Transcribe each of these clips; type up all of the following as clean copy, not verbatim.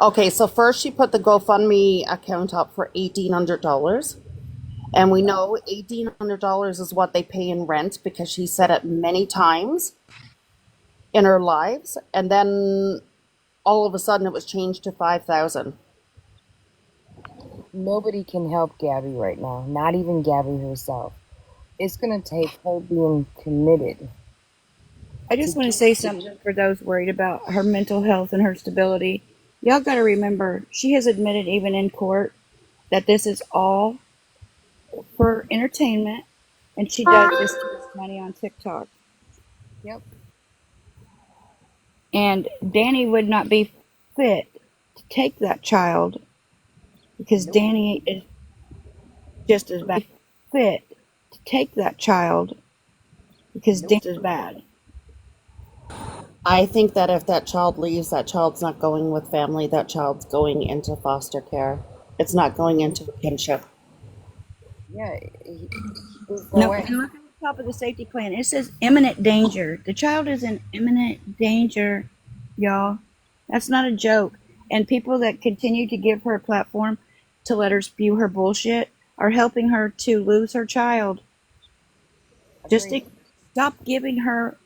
Okay, so first she put the GoFundMe account up for $1,800. And we know $1,800 is what they pay in rent because she said it many times in her lives. And then all of a sudden it was changed to 5,000. Nobody can help Gabby right now, not even Gabby herself. It's going to take her being committed I to just want to say something for those worried about her mental health and her stability. Y'all got to remember, she has admitted even in court that this is all for entertainment, and she does this to make money on TikTok. Yep. And Danny would not be fit to take that child because Nope. Danny is just as bad. Fit to take that child because Nope. Danny is bad. I think that if that child leaves, that child's not going with family, that child's going into foster care. It's not going into a kinship. Yeah. There's no No, way. and look at the top of the safety plan. It says imminent danger. The child is in imminent danger, y'all. That's not a joke. And people that continue to give her a platform to let her spew her bullshit are helping her to lose her child. Just Agreed. stop giving her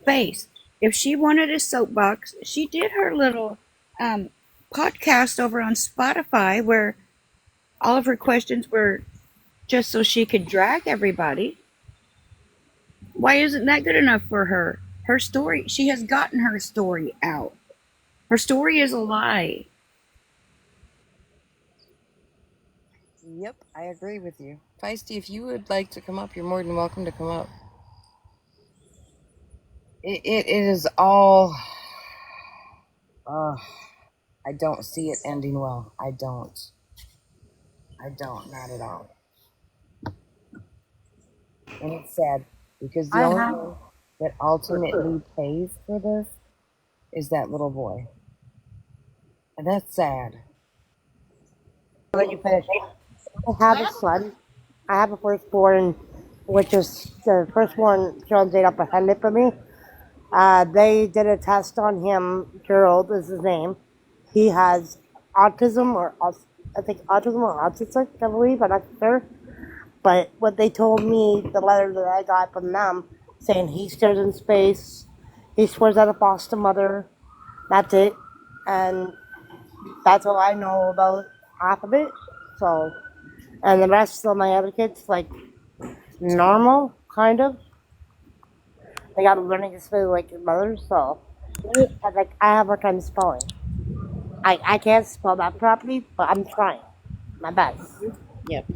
face. If she wanted a soapbox, she did her little um, podcast over on Spotify where all of her questions were just so she could drag everybody. Why isn't that good enough for her? Her story, she has gotten her story out. Her story is a lie. Yep, I agree with you. Feisty, if you would like to come up, you're more than welcome to come up. It is all. Uh, I don't see it ending well. I don't. I don't. Not at all. And it's sad because the I only have one that ultimately pays for this is that little boy. And that's sad. to let you finish. I have a son. I have a firstborn, which is the firstborn John's ate up a head lip of me. They did a test on him. Gerald is his name. He has autism I think autism or autistic, I believe. I'm not sure. But what they told me, the letter that I got from them, saying he stares in space, he swears at a foster mother. That's it, and that's all I know about half of it. So, and the rest of my other kids, like normal, kind of. They got a learning disability like your mother, so I have a hard time spelling. I can't spell that properly, but I'm trying my best, Yep.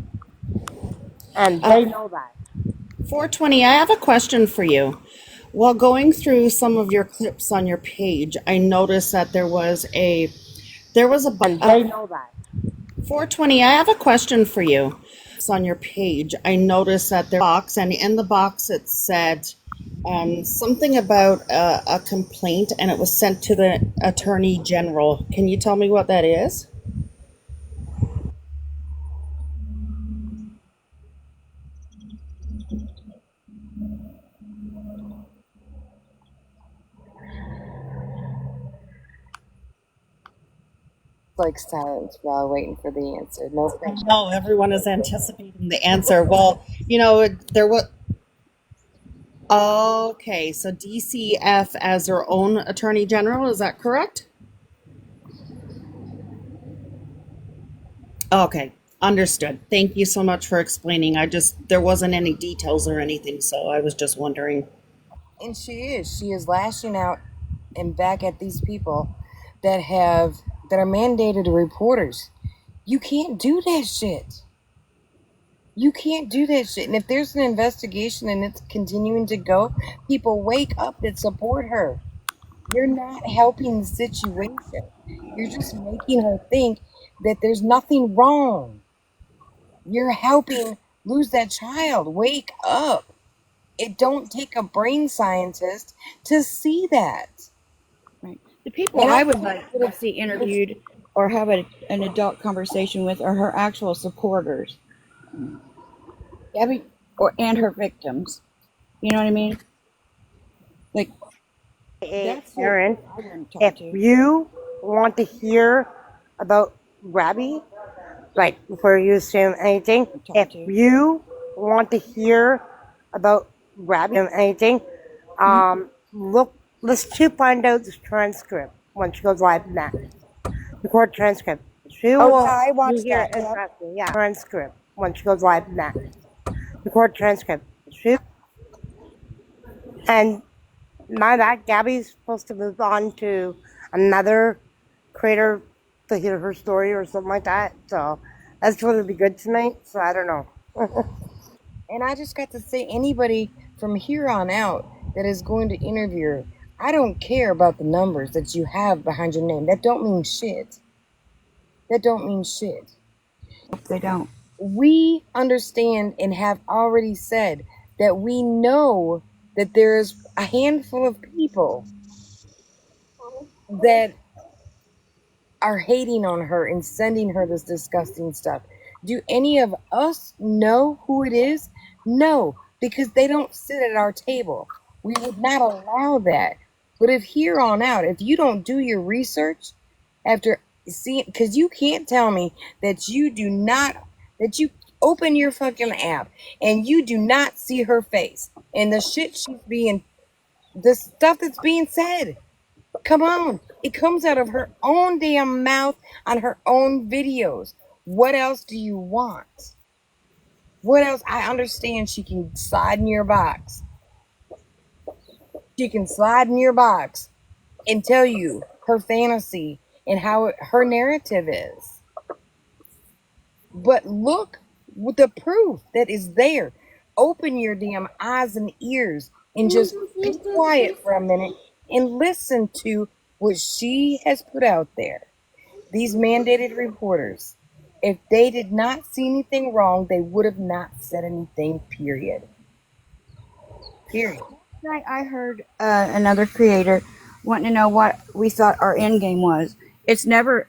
and Uh, they know that. 420, I have a question for you. While going through some of your clips on your page, I noticed that And they know that. 420, I have a question for you. On your page, I noticed that there was a box, and in the box it said something about a complaint, and it was sent to the Attorney General. Can you tell me what that is? It's like silence while waiting for the answer. No I pressure. know everyone is anticipating the answer. Well, there was. Okay, so DCF as their own Attorney General, is that correct? Okay, understood. Thank you so much for explaining. There wasn't any details or anything, so I was just wondering. And she is. She is lashing out and back at these people that are mandated reporters. You can't do that shit. You can't do that shit. And if there's an investigation and it's continuing to go, people wake up that support her. You're not helping the situation. You're just making her think that there's nothing wrong. You're helping lose that child. Wake up. It don't take a brain scientist to see that. Right. The people And I I would like to see interviewed or have an adult conversation with are her actual supporters. Gabby, and her victims. You know what I mean? Like Hey, that's who Aaron, I want to talk if to. you want to hear about Gabby, like before you assume anything, if you want to hear about Gabby anything, listen to find out the transcript when she goes live next. Record transcript. She Oh, will yeah, I you watched hear that. it Yep. interesting. Yeah. Transcript when she goes live next. Record transcript. And my bad, Gabby's supposed to move on to another creator to hear her story or something like that. So that's going to be good tonight. So I don't know. And I just got to say, anybody from here on out that is going to interview her, I don't care about the numbers that you have behind your name. That don't mean shit. That don't mean shit. They don't. We understand and have already said that we know that there's a handful of people that are hating on her and sending her this disgusting stuff. Do any of us know who it is? No, because they don't sit at our table. We would not allow that. But if here on out, if you don't do your research after seeing, because you can't tell me that you do not, that you open your fucking app and you do not see her face and the shit she's being, the stuff that's being said. Come on. It comes out of her own damn mouth on her own videos. What else do you want? What else? I understand she can slide in your box. She can slide in your box and tell you her fantasy and how her narrative is. But look with the proof that is there. Open your damn eyes and ears and just be quiet for a minute and listen to what she has put out there. These mandated reporters, if they did not see anything wrong, they would have not said anything, period. Period. Right, I heard another creator wanting to know what we thought our end game was. It's never,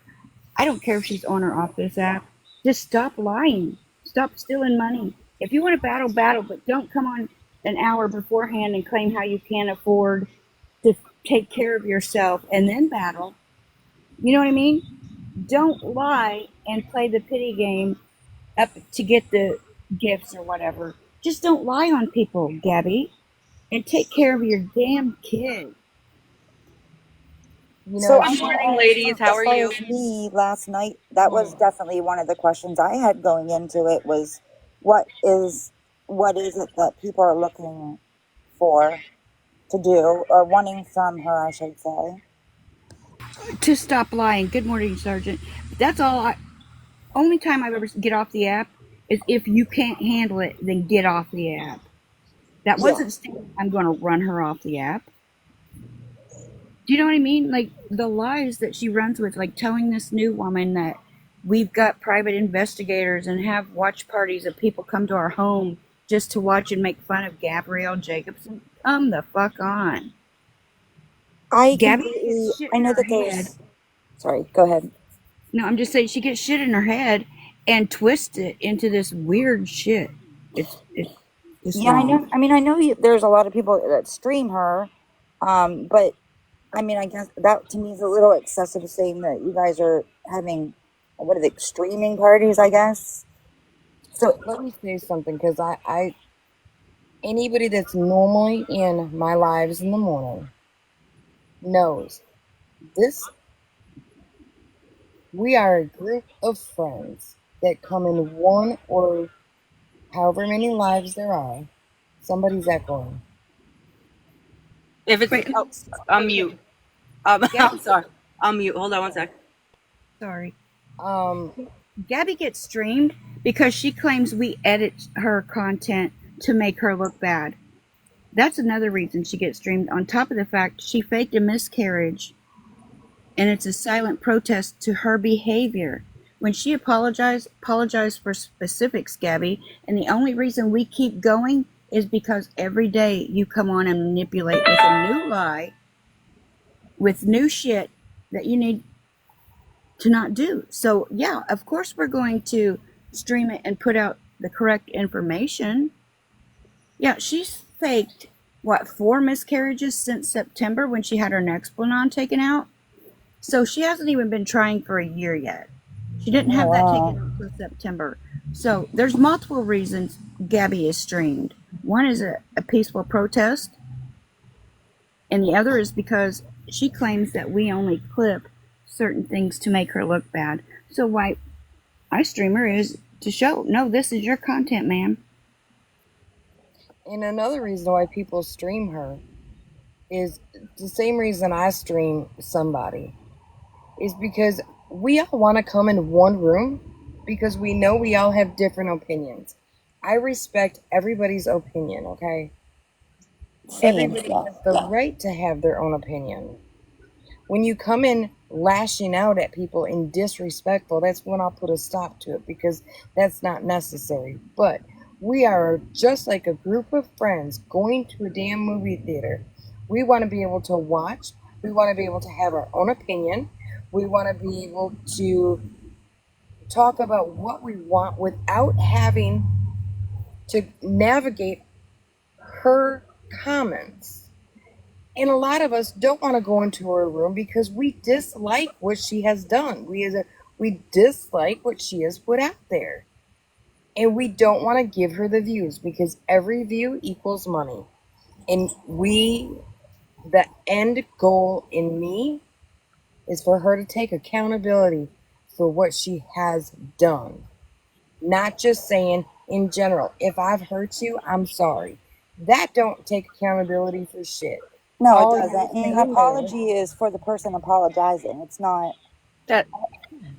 I don't care if she's on or off this app. Just stop lying. Stop stealing money. If you want to battle, battle, but don't come on an hour beforehand and claim how you can't afford to take care of yourself and then battle. You know what I mean? Don't lie and play the pity game up to get the gifts or whatever. Just don't lie on people, Gabby, and take care of your damn kid. You So know, I Good know morning, ladies. How as are far you? as me last night, that was definitely one of the questions I had going into it was what is it that people are looking for to do or wanting from her, I should say. To stop lying. Good morning, Sergeant. That's all. Only time I ever get off the app is if you can't handle it, then get off the app. That Yeah. wasn't saying I'm going to run her off the app. Do you know what I mean? Like the lies that she runs with, like telling this new woman that we've got private investigators and have watch parties of people come to our home just to watch and make fun of Gabrielle Jacobson. Come the fuck on. Gabby gets shit I in know her that head. sorry, go ahead. No, I'm just saying she gets shit in her head and twists it into this weird shit. It's just Yeah, I wrong. know. I mean, I know there's a lot of people that stream her, but I mean, I guess that to me is a little excessive saying that you guys are having, what are they, streaming parties, I guess. so let me say something because anybody that's normally in my lives in the morning knows this. We are a group of friends that come in one or however many lives there are. Somebody's echoing. If it's, Wait, oh, I'm mute. I'm Gabby, sorry. I'm mute. Hold on one sec. sorry. Um, Gabby gets streamed because she claims we edit her content to make her look bad. That's another reason she gets streamed, on top of the fact she faked a miscarriage, and it's a silent protest to her behavior. When she apologized for specifics, Gabby, and the only reason we keep going is because every day you come on and manipulate with a new lie, with new shit that you need to not do. So, yeah, of course we're going to stream it and put out the correct information. Yeah, she's faked, what, 4 miscarriages since September when she had her Nexplanon taken out? So she hasn't even been trying for a year yet. She didn't have that taken until September. So there's multiple reasons Gabby is streamed. One is a peaceful protest, and the other is because she claims that we only clip certain things to make her look bad. So why I stream her is to show, no, this is your content, ma'am. And another reason why people stream her is the same reason I stream somebody, is because we all want to come in one room because we know we all have different opinions. I respect everybody's opinion, okay? Same. Everybody Yeah. has the right to have their own opinion. When you come in lashing out at people and disrespectful, that's when I'll put a stop to it, because that's not necessary. But we are just like a group of friends going to a damn movie theater. We want to be able to watch. We want to be able to have our own opinion. We want to be able to talk about what we want without having to navigate her comments. And a lot of us don't want to go into her room because we dislike what she has done. We dislike what she has put out there. And we don't want to give her the views because every view equals money. And the end goal in me is for her to take accountability for what she has done. Not just saying in general, if I've hurt you, I'm sorry. That don't take accountability for shit. No, it All you doesn't. say And an in there, apology is for the person apologizing. It's not.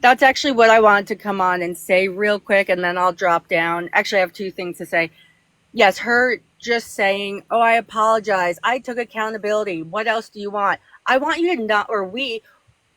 That's actually what I wanted to come on and say real quick, and then I'll drop down. Actually, I have two things to say. Yes, her just saying, "Oh, I apologize. I took accountability. What else do you want?" I want you to not, or we,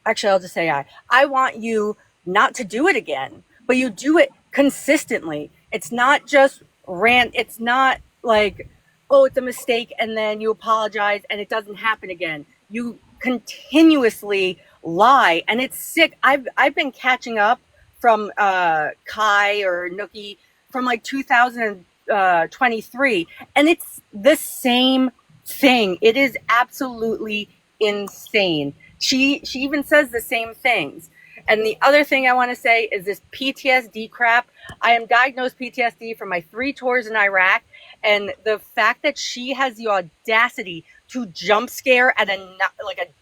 actually, I'll just say I want you not to do it again, but you do it consistently. It's not just rant. It's not like, oh, it's a mistake and then you apologize and it doesn't happen again. You continuously lie, and it's sick. I've been catching up from Kai or Nookie from like 2023, and it's the same thing. It is absolutely insane. She even says the same things. And the other thing I want to say is this PTSD crap. I am diagnosed PTSD from my 3 tours in Iraq, and the fact that she has the audacity to jump scare at a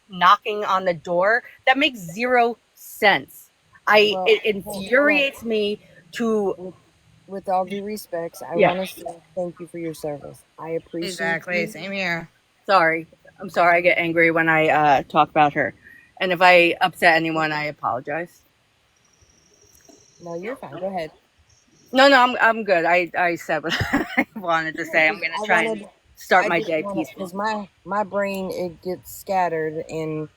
knocking on the door, that makes 0 sense. well, It infuriates me to. with all due respects, I Yeah. want to say thank you for your service. I appreciate you. Same here. Sorry. I'm sorry I get angry when I talk about her. And if I upset anyone, I apologize. No, you're fine. Go ahead. No, I'm good. I said what I wanted to say. I'm gonna try and start my day peaceful. Because my brain, it gets scattered, and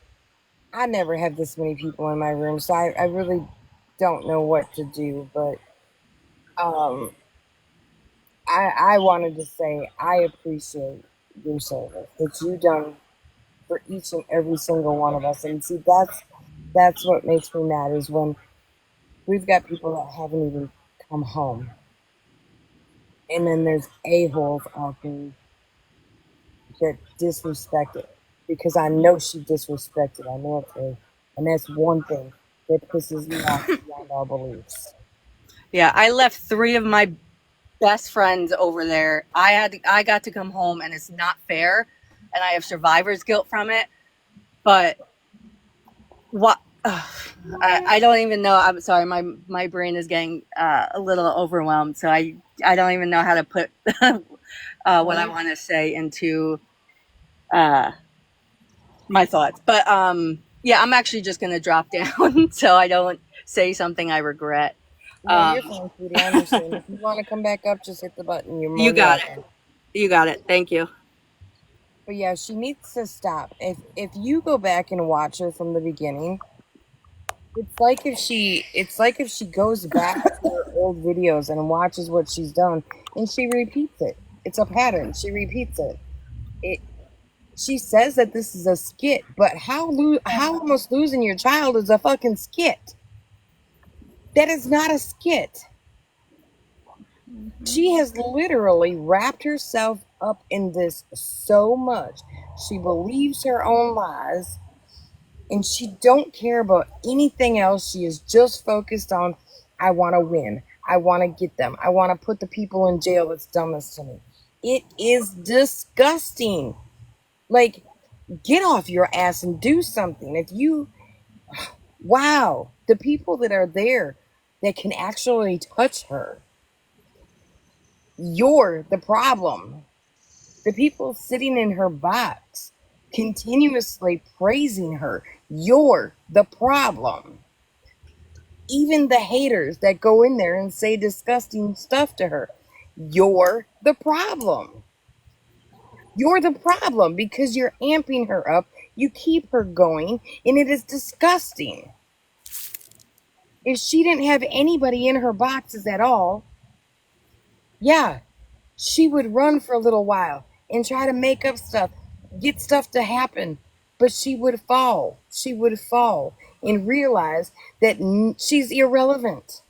I never have this many people in my room, so I really don't know what to do. But I wanted to say I appreciate your service that you've done for each and every single one of us. And see, that's what makes me mad, is when we've got people that haven't even come home. And then there's a-holes out there that disrespect it. Because I know she disrespected our military. And that's one thing that pisses me off beyond all beliefs. Yeah, I left 3 of my best friends over there. I got to come home, and it's not fair, and I have survivor's guilt from it. But what? I don't even know. I'm sorry. My brain is getting a little overwhelmed, so I don't even know how to put what I want to say into my thoughts. But yeah, I'm actually just gonna drop down so I don't say something I regret. No, you're fine, sweetie. I understand. If you want to come back up, just hit the button. You're more You got welcome. it. You got it. Thank you. But yeah, she needs to stop. If you go back and watch her from the beginning, it's like if she goes back to her old videos and watches what she's done, and she repeats it. It's a pattern. She repeats it. She says that this is a skit, but how almost losing your child is a fucking skit? That is not a skit. She has literally wrapped herself up in this so much. She believes her own lies, and she don't care about anything else. She is just focused on, I want to win. I want to get them. I want to put the people in jail that's done this to me. It is disgusting. Like, get off your ass and do something. If you, wow, the people that are there that can actually touch her, you're the problem. The people sitting in her box continuously praising her, you're the problem. Even the haters that go in there and say disgusting stuff to her, you're the problem. You're the problem because you're amping her up. You keep her going, and it is disgusting. If she didn't have anybody in her boxes at all, yeah, she would run for a little while and try to make up stuff, get stuff to happen. But she would fall. She would fall and realize that she's irrelevant.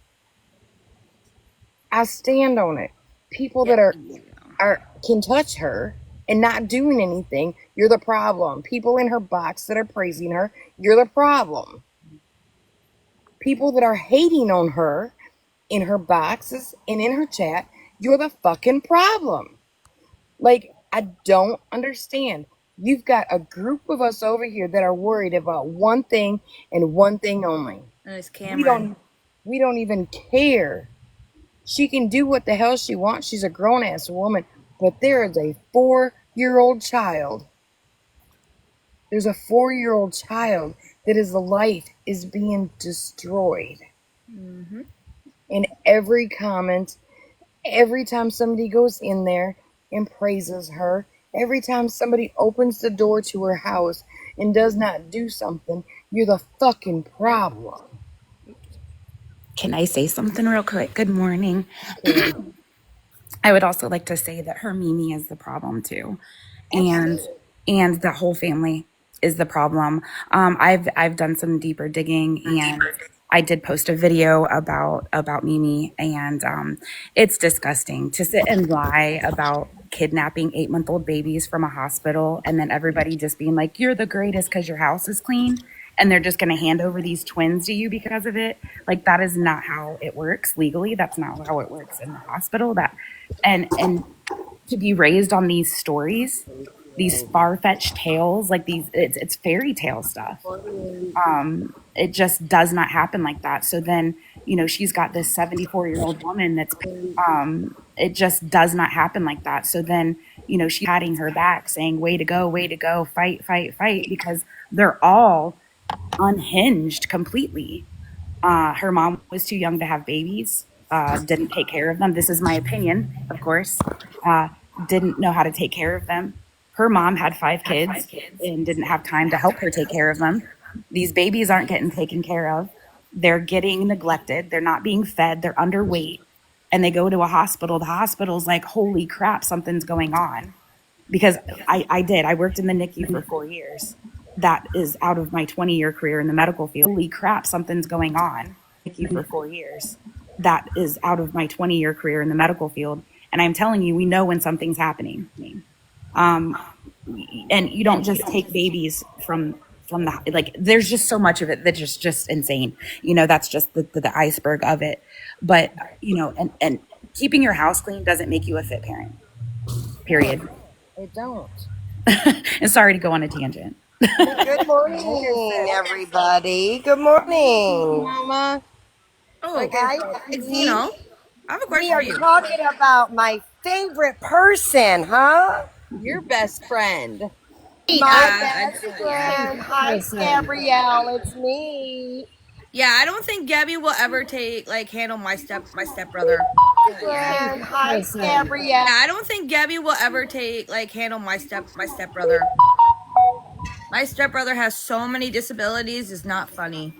I stand on it. People that are can touch her and not doing anything, you're the problem. People in her box that are praising her, you're the problem. People that are hating on her in her boxes and in her chat, you're the fucking problem. Like, I don't understand. You've got a group of us over here that are worried about one thing and one thing only. And it's Cameron. We don't even care. She can do what the hell she wants. She's a grown-ass woman. But there is a 4-year-old child. There's a 4-year-old child that his life is being destroyed. Mm-hmm. In every comment, every time somebody goes in there and praises her, every time somebody opens the door to her house and does not do something, you're the fucking problem. Can I say something real quick? Good morning. I would also like to say that her Mimi is the problem too, and the whole family is the problem. I've done some deeper digging, and I did post a video about Mimi, and it's disgusting to sit and lie about kidnapping 8-month-old babies from a hospital, and then everybody just being like, "You're the greatest because your house is clean." And they're just going to hand over these twins to you because of it. Like, that is not how it works legally. That's not how it works in the hospital. And to be raised on these stories, these far-fetched tales, like it's fairy tale stuff. It just does not happen like that. So then, she's got this 74-year-old woman that's, it just does not happen like that. So then, she's patting her back saying, way to go, fight, fight, fight, because they're all unhinged completely. Her mom was too young to have babies, didn't take care of them. This is my opinion, of course. Didn't know how to take care of them. Her mom had 5 kids and didn't have time to help her take care of them. These babies aren't getting taken care of. They're getting neglected. They're not being fed. They're underweight. And they go to a hospital. The hospital's like, holy crap, something's going on. Because I worked in the NICU for 4 years. That is out of my 20-year career in the medical field. Holy crap, something's going on. NICU for 4 years. That is out of my 20-year career in the medical field. And I'm telling you, we know when something's happening. And you don't just take babies from the, like, there's just so much of it that's just insane. That's just the iceberg of it. But, and keeping your house clean doesn't make you a fit parent. Period. It don't. And sorry to go on a tangent. Good morning, everybody. Good morning. Mama. Oh, Guys, I have a we question are for you. talking about my favorite person, huh? Your best friend. My best friend. Hi, Gabrielle. It's me. Yeah, I don't think Gabby will ever handle my stepbrother. Friend. Hi, Gabrielle. I don't think Gabby will ever handle my stepbrother. My stepbrother has so many disabilities. It's not funny.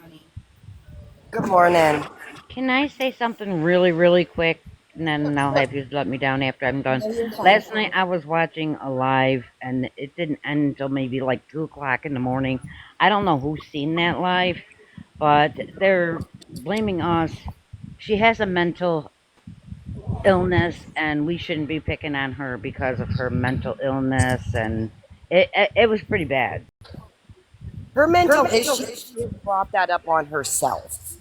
Good morning. Can I say something really, really quick? And then I'll have you let me down after I'm done. Last night I was watching a live, and it didn't end until maybe like 2 o'clock in the morning. I don't know who's seen that live, but they're blaming us. She has a mental illness, and we shouldn't be picking on her because of her mental illness, and it was pretty bad. Her mental issues, she has brought that up on herself.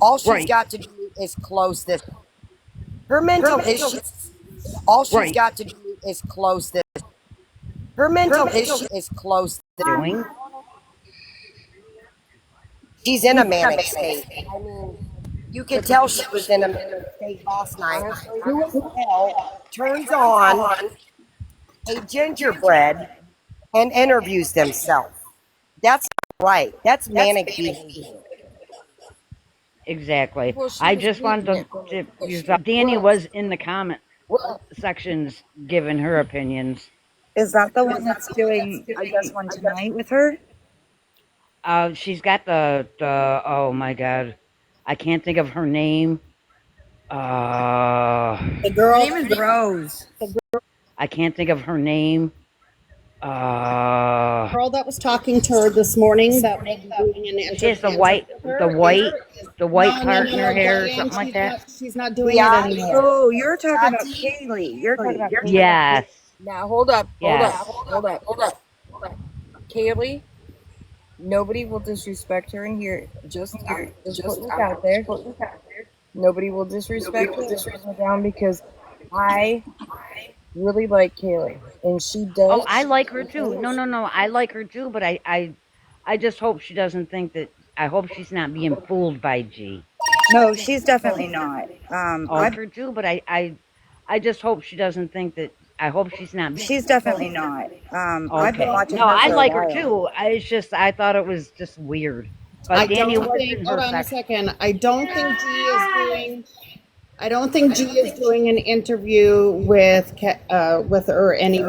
All she's Right. got to do is close this. Her mental issues, all she's got to do is close this. Her mental issue is close this. Doing? She's in a manic state. I mean, you could tell she was in a manic state last night. Who the hell turns on a gingerbread and interviews themselves? That's not right. That's manic behavior. Exactly. Well, she I was just wanted faking it to, from the use get-go. Danny was in the comment sections giving her opinions. Is that the one that's doing, I guess, one tonight with her? She's got the oh my god, I can't think of her name. The Her girl, name is Rose. I can't think of her name. girl that was talking to her this morning that was doing an interview. She has the white part in her hair, or something like that. She's not doing it anymore. Oh, you're talking about Kaylee. You're talking about Kaylee. Yes. Now hold up, Yes. hold up. Kaylee, nobody will disrespect her in here. Just put this out there. Nobody will disrespect her. Just put her down because I really like Kaylee, and she does. Oh, I like her too. No, I like her too, but I just hope she doesn't think that. I hope she's not being fooled by G. No, she's definitely not. I like her too, but I just hope she doesn't think that. I hope she's not. She's definitely not. I've been Okay. watching No, her I for a like her while. too. It's just I thought it was just weird. But I Danny don't was think. in Hold her on a section. second. I don't think G is doing. I don't think G is doing an interview with her any.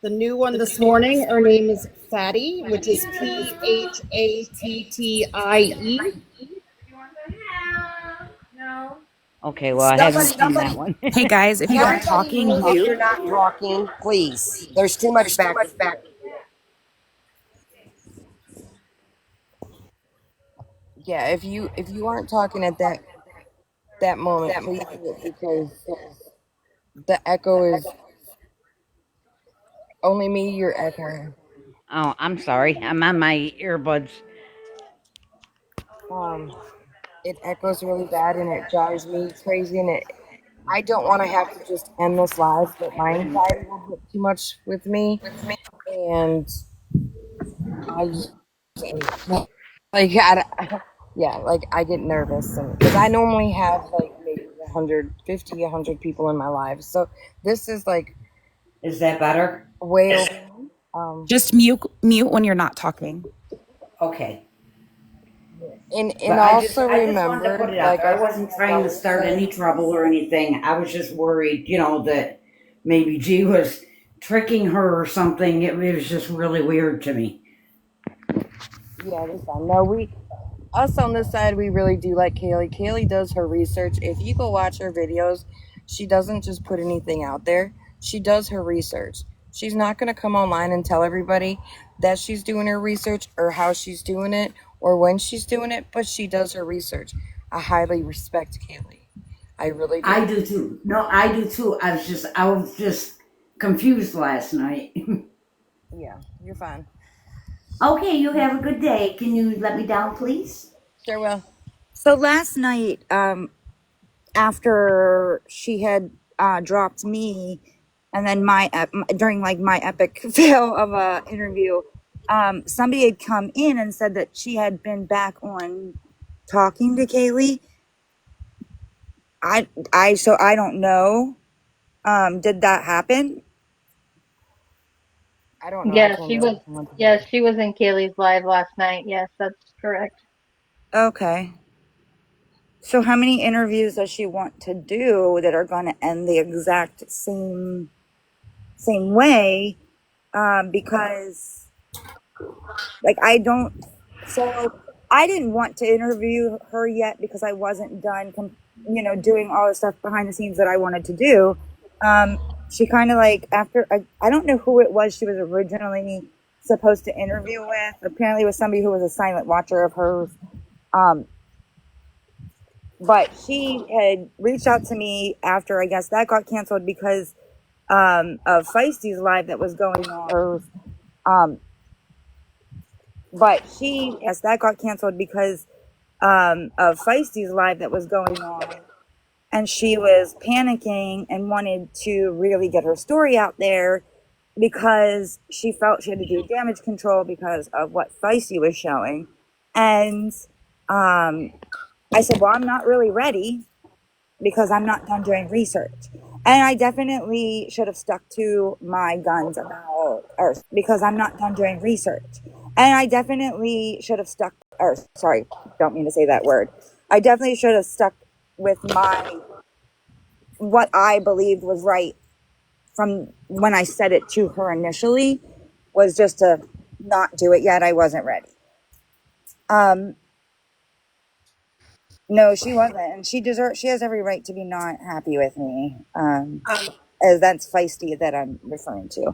The new one this morning. Her name is Phatti, which is Phattie. Okay, well I haven't seen that one. Hey guys, if you aren't talking, If mute. you're not talking, please. There's too much back. Yeah, if you aren't talking at that moment, please do it because the echo is only me. You're echoing. Oh, I'm sorry. I'm on my earbuds. It echoes really bad and it drives me crazy, and I don't want to have to just end this live, but my anxiety will get too much with me, and I like I get nervous, and because I normally have like maybe 100 people in my life, so this is like Is that better? way over. Just mute when you're not talking. Okay. And I also wanted to remember, put it out like there. I wasn't trying to start any trouble or anything. I was just worried, that maybe G was tricking her or something. It was just really weird to me. Yeah, that's fine. No, us on this side, we really do like Kaylee. Kaylee does her research. If you go watch her videos, she doesn't just put anything out there. She does her research. She's not going to come online and tell everybody that she's doing her research or how she's doing it or when she's doing it, but she does her research. I highly respect Kaylee. I really do. I do too. No, I do too. I was just confused last night. Yeah, you're fine. Okay, you have a good day. Can you let me down, please? Sure will. So last night, after she had dropped me, and then during like my epic fail of a interview, somebody had come in and said that she had been back on talking to Kaylee. So I don't know. Did that happen? I don't know. Yeah, she was. Yeah, she was in Kaylee's live last night. Yes, that's correct. Okay. So how many interviews does she want to do that are going to end the exact same way? Because like so I didn't want to interview her yet because I wasn't done, doing all the stuff behind the scenes that I wanted to do. She kind of like I don't know who it was she was originally supposed to interview with. Apparently it was somebody who was a silent watcher of hers. But she had reached out to me after I guess that got canceled because of Feisty's live that was going on. But yes, that got canceled because of Feisty's live that was going on. And she was panicking and wanted to really get her story out there because she felt she had to do damage control because of what Feisty was showing. And I said, well, I'm not really ready because I'm not done doing research. And I definitely should have stuck to my guns about Earth because I'm not done doing research. And I definitely should have stuck, or sorry, don't mean to say that word. I definitely should have stuck with what I believed was right from when I said it to her initially, was just to not do it yet. I wasn't ready. No, she wasn't, and she has every right to be not happy with me. As that's Feisty that I'm referring to.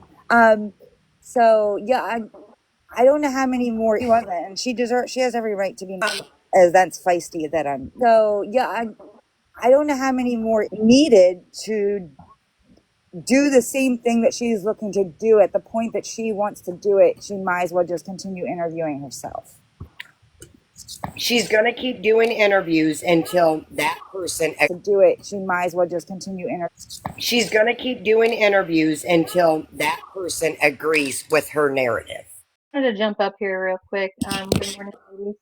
So yeah, I don't know how many more she wasn't, and she has every right to be not, as that's Feisty that I'm. So yeah, I don't know how many more needed to do the same thing that she's looking to do. At the point that she wants to do it, she might as well just continue interviewing herself. She's going to keep doing interviews until that person To do it, she might as well just continue she's going to keep doing interviews until that person agrees with her narrative. I wanted to jump up here real quick. Good morning, ladies.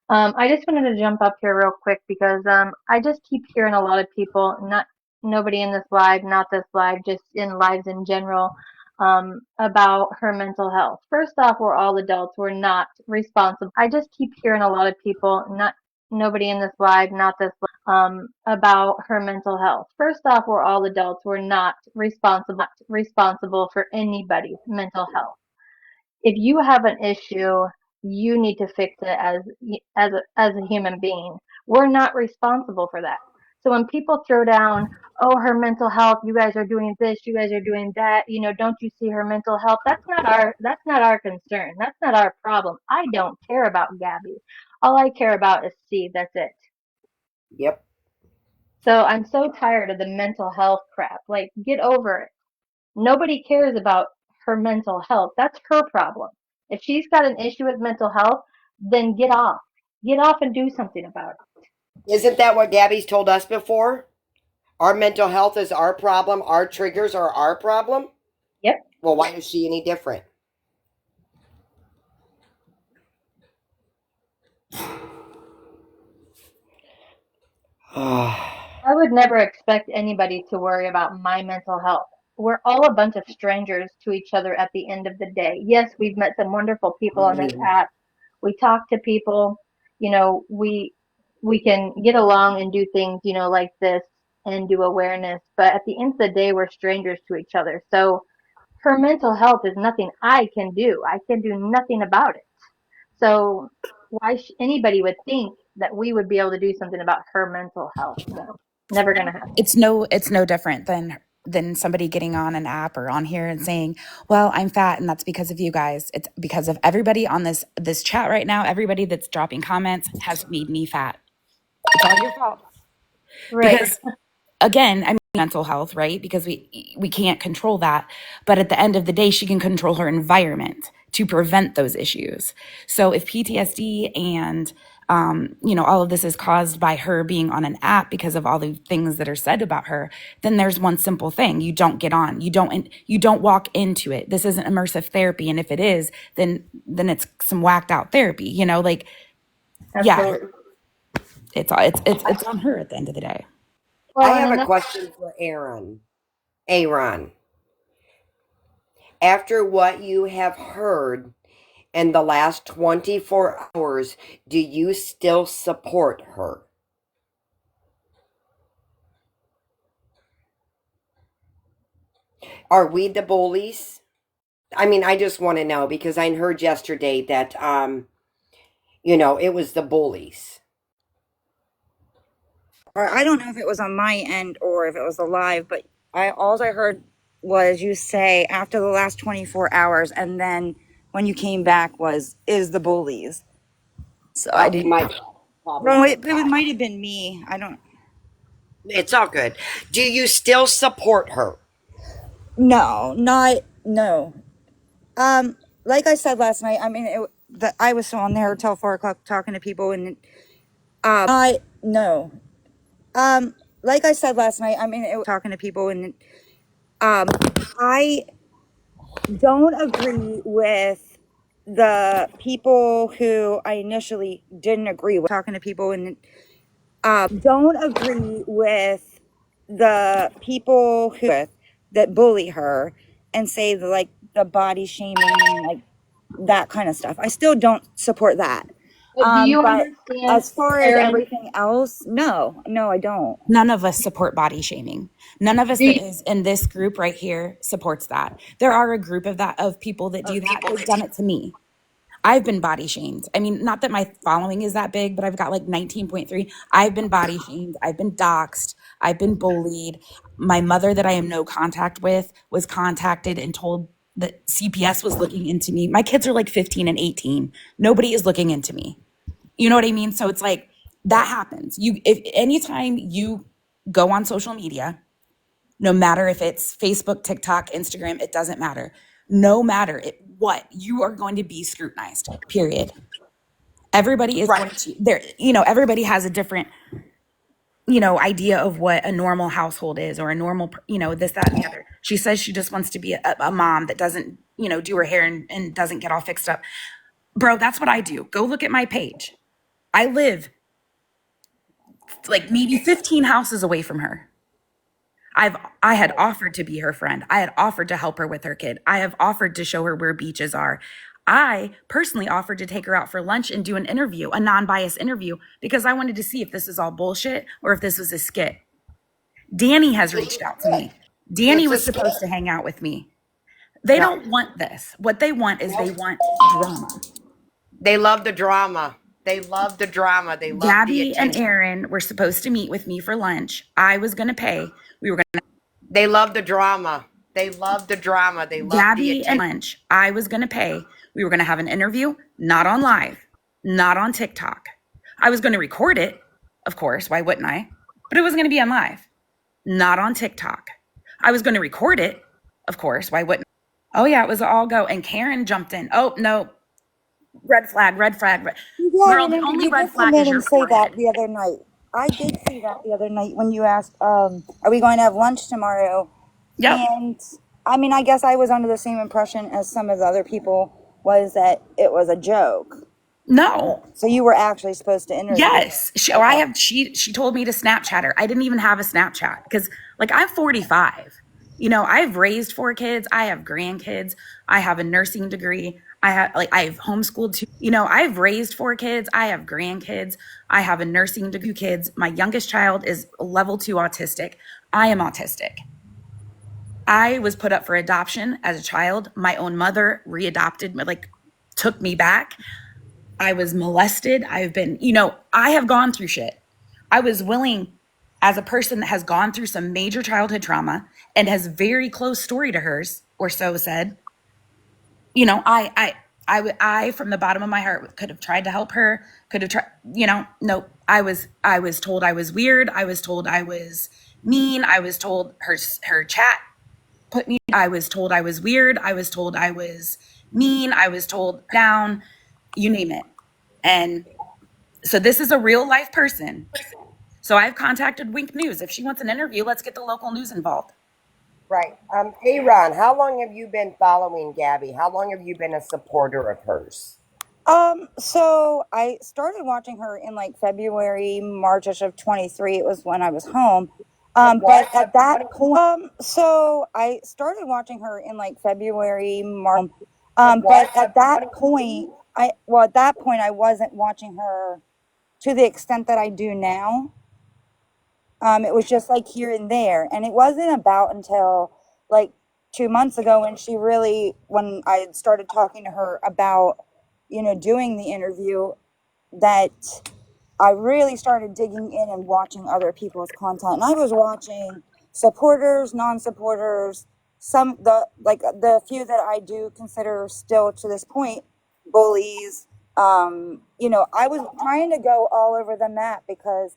I just wanted to jump up here real quick because I just keep hearing a lot of people, not nobody in this live, not this live, just in lives in general, about her mental health. First off, we're all adults. We're not responsible. I just keep hearing a lot of people, not nobody in this live, not this about her mental health. First off, we're all adults. We're not responsible for anybody's mental health. If you have an issue, you need to fix it as a human being. We're not responsible for that. So when people throw down, oh, her mental health, you guys are doing this, you guys are doing that, don't you see her mental health? That's not our concern. That's not our problem. I don't care about Gabby. All I care about is Steve. That's it. Yep. So I'm so tired of the mental health crap. Like, get over it. Nobody cares about her mental health. That's her problem. If she's got an issue with mental health, then get off. Get off and do something about it. Isn't that what Gabby's told us before? Our mental health is our problem. Our triggers are our problem. Yep. Well, why is she any different? I would never expect anybody to worry about my mental health. We're all a bunch of strangers to each other at the end of the day. Yes, we've met some wonderful people on this app. We talk to people, we can get along and do things, like this and do awareness. But at the end of the day, we're strangers to each other. So her mental health is nothing I can do. I can do nothing about it. So why anybody would think that we would be able to do something about her mental health? No, never gonna happen. It's no different than somebody getting on an app or on here and saying, well, I'm fat and that's because of you guys. It's because of everybody on this chat right now. Everybody that's dropping comments has made me fat. It's all your fault. Right. Because again, I mean, mental health, right? Because we can't control that. But at the end of the day, she can control her environment to prevent those issues. So if PTSD and all of this is caused by her being on an app because of all the things that are said about her, then there's one simple thing: you don't get on. You don't walk into it. This isn't immersive therapy, and if it is, then it's some whacked out therapy. Absolutely. Yeah, it's on her at the end of the day. Well, I have a question for Aaron. After what you have heard in the last 24 hours, do you still support her? Are we the bullies? I mean, I just want to know because I heard yesterday that, it was the bullies. I don't know if it was on my end or if it was live, but all I heard was you say after the last 24 hours, and then when you came back is the bullies. So I didn't. No, it might have been me. I don't. It's all good. Do you still support her? No. Like I said last night, I mean, that I was still on there till 4 o'clock talking to people, and no. Like I said last night, I mean, it was talking to people, and I don't agree with the people who I initially didn't agree with. Talking to people, and don't agree with the people who that bully her and say like the body shaming and like that kind of stuff. I still don't support that. But do you But understand, as far as Erin? everything else, no, I don't. None of us support body shaming. None of us Do that you, is in this group right here supports that. There are a group of people that do that. They've done it to me. I've been body shamed. I mean, not that my following is that big, but I've got like 19.3. I've been body shamed. I've been doxxed. I've been bullied. My mother, that I am no contact with, was contacted and told that CPS was looking into me. My kids are like 15 and 18. Nobody is looking into me. You know what I mean? So it's like that happens. If anytime you go on social media, no matter if it's Facebook, TikTok, Instagram, it doesn't matter. No matter what, you are going to be scrutinized, period. Everybody is going to, everybody has a different, idea of what a normal household is, or a normal, this, that, and the other. She says she just wants to be a mom that doesn't, do her hair and doesn't get all fixed up. Bro, that's what I do. Go look at my page. I live like maybe 15 houses away from her. I had offered to be her friend. I had offered to help her with her kid. I have offered to show her where beaches are. I personally offered to take her out for lunch and do an interview, a non-biased interview, because I wanted to see if this is all bullshit or if this was a skit. Danny has reached out to me. Danny was supposed to hang out with me. They don't want this. What they want is they want drama. They love the drama. They love the drama. They love Gabby and Aaron were supposed to meet with me for lunch. I was going to pay. We were going to. They love the drama. They love the drama. They love Gabby and lunch. I was going to pay. We were going to have an interview, not on live, not on TikTok. I was going to record it, of course. Why wouldn't I? But it wasn't going to be on live, not on TikTok. I was going to record it, of course. Why wouldn't I? Oh, yeah, it was all go. And Karen jumped in. Oh, no. Red flag, red flag. Yeah, Girl, the only red flag is your say that forehead. the other night. I did see that the other night when you asked, are we going to have lunch tomorrow? Yep. And I mean, I guess I was under the same impression as some of the other people, was that it was a joke. No. So you were actually supposed to interview. Yes. She told me to Snapchat her. I didn't even have a Snapchat because like I'm 45. I've raised 4 kids. I have grandkids. I have a nursing degree. I've homeschooled 2. I've raised 4 kids. I have grandkids. I have a nursing degree. Kids. My youngest child is level 2 autistic. I am autistic. I was put up for adoption as a child. My own mother readopted me, took me back. I was molested. I've been, I have gone through shit. I was willing, as a person that has gone through some major childhood trauma and has very close story to hers, or so said, I from the bottom of my heart could have tried to help her, could have tried, no, I was told I was weird. I was told I was mean. I was told her chat put me, I was told I was weird. I was told I was mean. I was told down, you name it. And so this is a real life person. So I've contacted Wink News. If she wants an interview, let's get the local news involved. Right. Aaron, how long have you been following Gabby? How long have you been a supporter of hers? So I started watching her in like February, Marchish of 23. It was when I was home. But at that point, so I started watching her in like February, March. But at that point, at that point I wasn't watching her to the extent that I do now. It was just like here and there, and it wasn't about until like 2 months ago when I started talking to her about, doing the interview, that I really started digging in and watching other people's content. And I was watching supporters, non-supporters, the few that I do consider still to this point bullies. I was trying to go all over the map because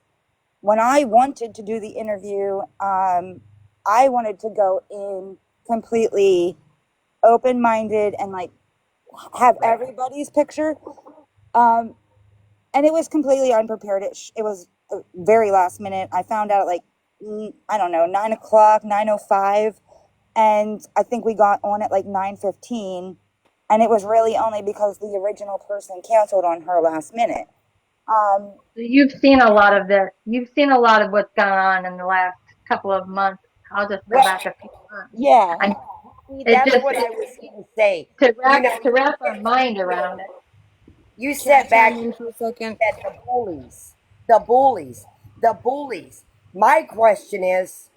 when I wanted to do the interview, I wanted to go in completely open-minded and like have everybody's picture. Um, and it was completely unprepared. It was very last minute. I found out at like, I don't know, 9 o'clock, 9:05. And I think we got on at like 9:15. And it was really only because the original person canceled on her last minute. You've seen a lot of this. You've seen a lot of what's gone on in the last couple of months. I'll just go back a few months. Yeah. I mean, See, it that's just what I was going to say. to You know, wrap our mind around it. you Can I said back, chime in for a second? said the bullies, the bullies, the bullies. My question is,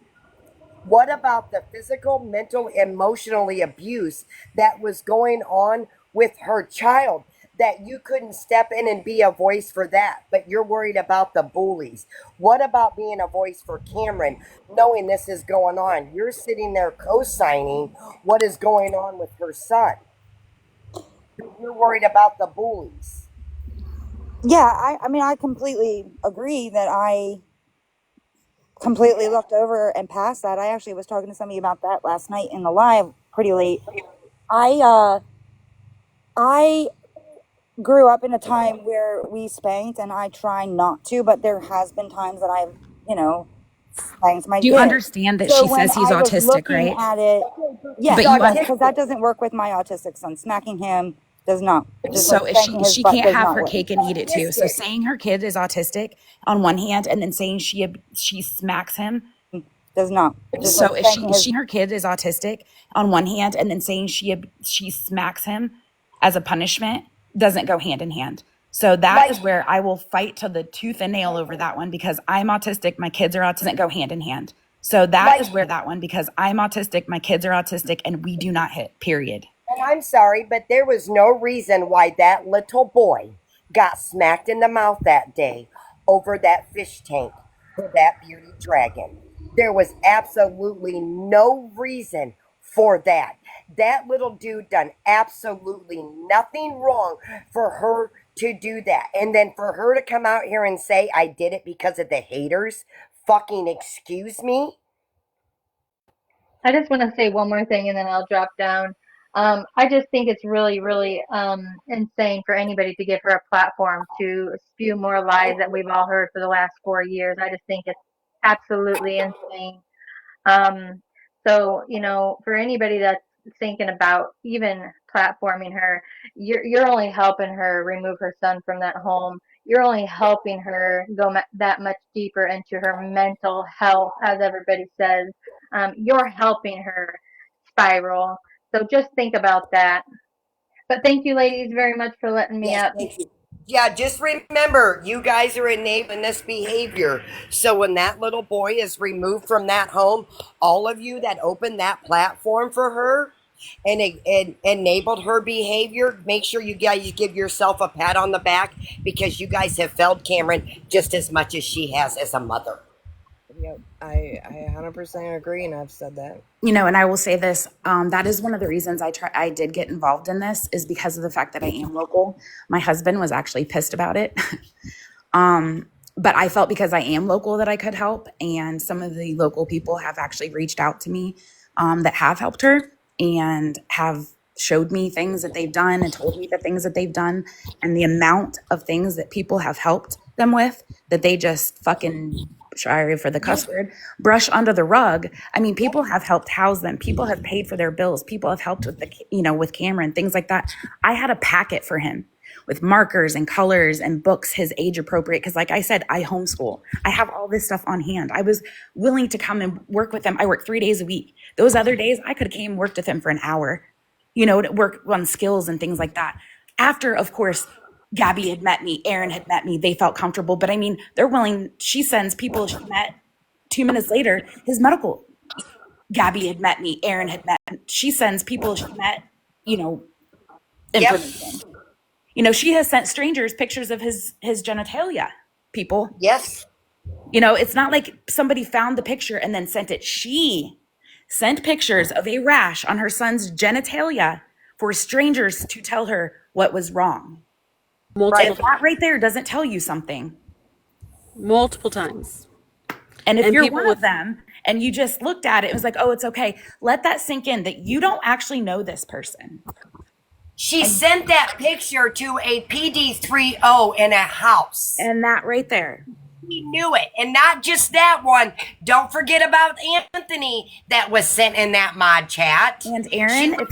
what about the physical, mental, emotionally abuse that was going on with her child? That you couldn't step in and be a voice for that, but you're worried about the bullies. What about being a voice for Cameron, knowing this is going on? You're sitting there co-signing what is going on with her son. You're worried about the bullies. Yeah, I mean, I completely agree that I completely looked over and passed that. I actually was talking to somebody about that last night in the live pretty late. I grew up in a time where we spanked, and I try not to, but there has been times that I've, spanked my Do you kid. understand that So she when says he's I was autistic, looking right? at it, yes, But you because that doesn't work with my autistic son. Smacking him does not. Just so like if spanking his she butt can't does have not her work. cake and eat it too. So saying her kid is autistic on one hand and then saying she smacks him does not. Just so like if spanking his her kid is autistic on one hand and then saying she smacks him as a punishment doesn't go hand in hand. So that is where I will fight to the tooth and nail over that one, because I'm autistic, my kids are autistic, doesn't go hand in hand. So that is where that one, because I'm autistic, my kids are autistic, and we do not hit, period. And I'm sorry, but there was no reason why that little boy got smacked in the mouth that day over that fish tank for that beauty dragon. There was absolutely no reason for that. That little dude done absolutely nothing wrong for her to do that. And then for her to come out here and say, I did it because of the haters. Fucking excuse me? I just want to say one more thing and then I'll drop down. I just think it's really, really insane for anybody to give her a platform to spew more lies that we've all heard for the last 4 years. I just think it's absolutely insane. Um, so, for anybody that's thinking about even platforming her, you're only helping her remove her son from that home. You're only helping her go that much deeper into her mental health, as everybody says. You're helping her spiral. So just think about that. But thank you, ladies, very much for letting me Yes, up. thank you. Yeah, just remember, you guys are enabling this behavior. So when that little boy is removed from that home, all of you that opened that platform for her and enabled her behavior, make sure you guys give yourself a pat on the back, because you guys have failed Cameron just as much as she has as a mother. Yep, I 100% agree, and I've said that. And I will say this, that is one of the reasons I did get involved in this, is because of the fact that I am local. My husband was actually pissed about it. But I felt because I am local that I could help. And some of the local people have actually reached out to me that have helped her and have showed me things that they've done and told me the things that they've done, and the amount of things that people have helped them with that they just fucking, sorry for the cuss word, brush under the rug. I mean, people have helped house them. People have paid for their bills. People have helped with with Cameron, things like that. I had a packet for him with markers and colors and books, his age appropriate. Because like I said, I homeschool. I have all this stuff on hand. I was willing to come and work with him. I work 3 days a week. Those other days I could have came and worked with him for an hour, to work on skills and things like that. After, of course, Gabby had met me, Aaron had met me, they felt comfortable. But I mean, they're willing, she sends people she met 2 minutes later, his medical, Gabby had met me, Aaron had met, she sends people she met, information. She has sent strangers pictures of his genitalia, people. Yes. It's not like somebody found the picture and then sent it. She sent pictures of a rash on her son's genitalia for strangers to tell her what was wrong. Multiple And that right there doesn't tell you something. Multiple times. And if you're one of them and you just looked at it, it was like, oh, it's okay. Let that sink in that you don't actually know this person. She sent that picture to a PD30 in a house. And that right there. He knew it. And not just that one. Don't forget about Anthony that was sent in that mod chat. And Aaron, if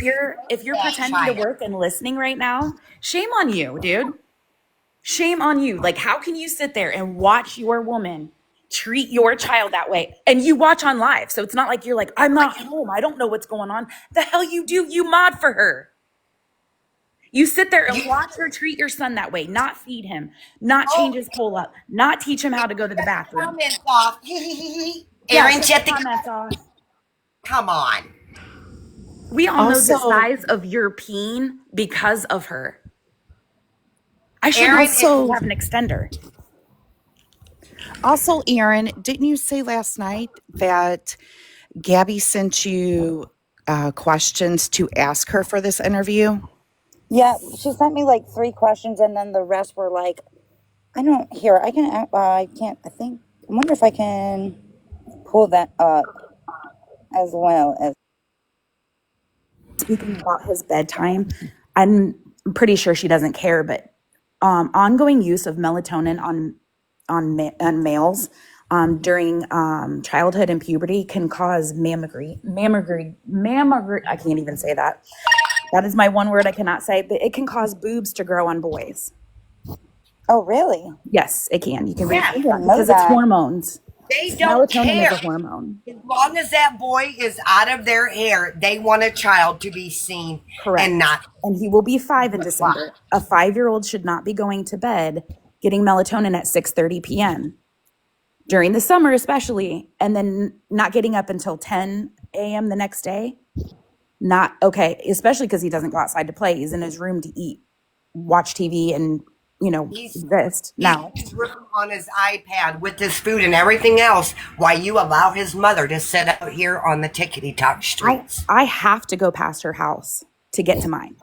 you're pretending to work and listening right now, shame on you, dude. Shame on you. Like, how can you sit there and watch your woman treat your child that way? And you watch on live. So it's not like you're like, I'm not home, I don't know what's going on. The hell you do. You mod for her. You sit there and watch her treat your son that way, not feed him, not change his pull up, not teach him how to go to the bathroom. Comments off. Aaron, shut the comments off. Come on. We all know the size of your peen because of her. I should also have an extender. Also, Aaron, didn't you say last night that Gabby sent you questions to ask her for this interview? Yeah, she sent me like 3 questions, and then the rest were like, I don't hear. I can. I can't. I think. I wonder if I can pull that up as well as. Speaking about his bedtime, I'm pretty sure she doesn't care, but ongoing use of melatonin on males during childhood and puberty can cause mammography. I can't even say that. That is my one word I cannot say, but it can cause boobs to grow on boys. Oh, really? Yes, it can. You can read it know because it's that. hormones. They don't Melatonin care. is a hormone. As long as that boy is out of their hair, they want a child to be seen. Correct. And not. And he will be 5 in December. A 5-year-old should not be going to bed getting melatonin at 6:30 p.m. during the summer, especially, and then not getting up until 10 a.m. the next day. Not okay, especially because he doesn't go outside to play. He's in his room to eat, watch TV, and exist now. He's on his iPad with his food and everything else while you allow his mother to sit out here on the tickety-tock streets. I have to go past her house to get to mine.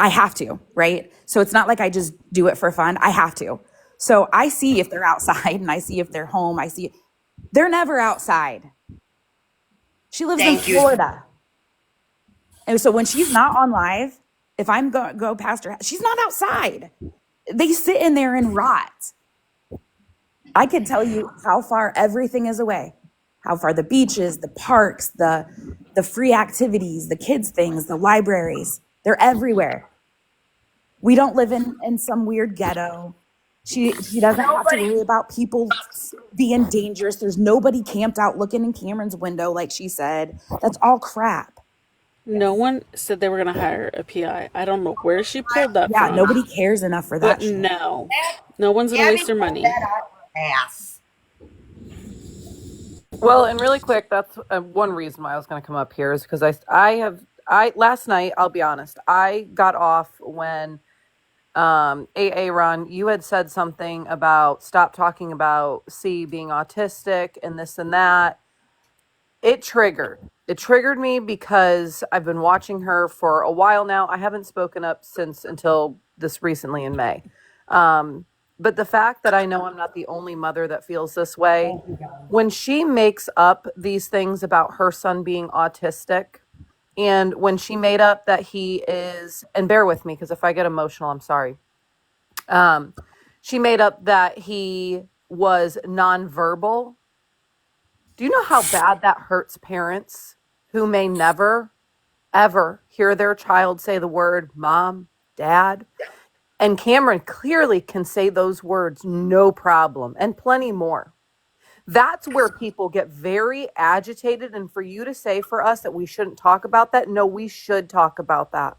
I have to, right? So it's not like I just do it for fun. I have to. So I see if they're outside and I see if they're home. They're never outside. She lives in Florida. And so when she's not on live, if I'm go past her, she's not outside. They sit in there and rot. I could tell you how far everything is away, how far the beaches, the parks, the free activities, the kids things, the libraries, they're everywhere. We don't live in some weird ghetto. She doesn't have to worry about people being dangerous. There's nobody camped out looking in Cameron's window like she said. That's all crap. No one said they were going to hire a PI. I don't know where she pulled that from. Yeah, nobody cares enough for that. But no one's going to waste their money. Ass. Well, and really quick, that's one reason why I was going to come up here is because last night, I'll be honest, I got off when AA Ron, you had said something about stop talking about C being autistic and this and that. It triggered me because I've been watching her for a while now. I haven't spoken up until this recently in May. But the fact that I know I'm not the only mother that feels this way, when she makes up these things about her son being autistic, and when she made up that he is, and bear with me because if I get emotional, I'm sorry. She made up that he was nonverbal. Do you know how bad that hurts parents who may never, ever hear their child say the word mom, dad? And Cameron clearly can say those words, no problem, and plenty more. That's where people get very agitated. And for you to say for us that we shouldn't talk about that, no, we should talk about that.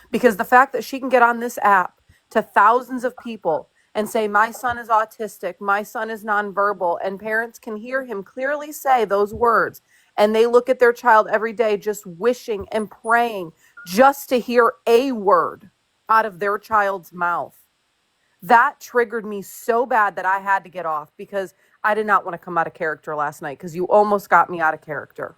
Because the fact that she can get on this app to thousands of people and say, my son is autistic, my son is nonverbal, and parents can hear him clearly say those words, and they look at their child every day just wishing and praying just to hear a word out of their child's mouth. That triggered me so bad that I had to get off because I did not want to come out of character last night because you almost got me out of character.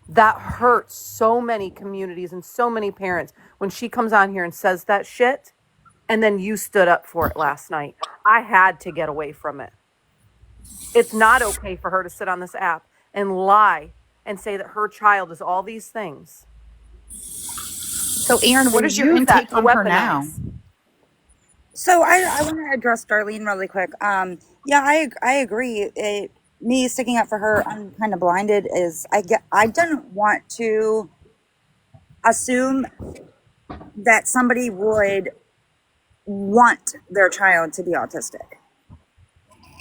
That hurts so many communities and so many parents when she comes on here and says that shit. And then you stood up for it last night. I had to get away from it. It's not okay for her to sit on this app and lie and say that her child is all these things. So, Aaron, what and is your use that intake to on her now? weaponize. So I want to address Darlene really quick. Yeah, I agree. Me sticking up for her, I'm kind of blinded. I don't want to assume that somebody would want their child to be autistic.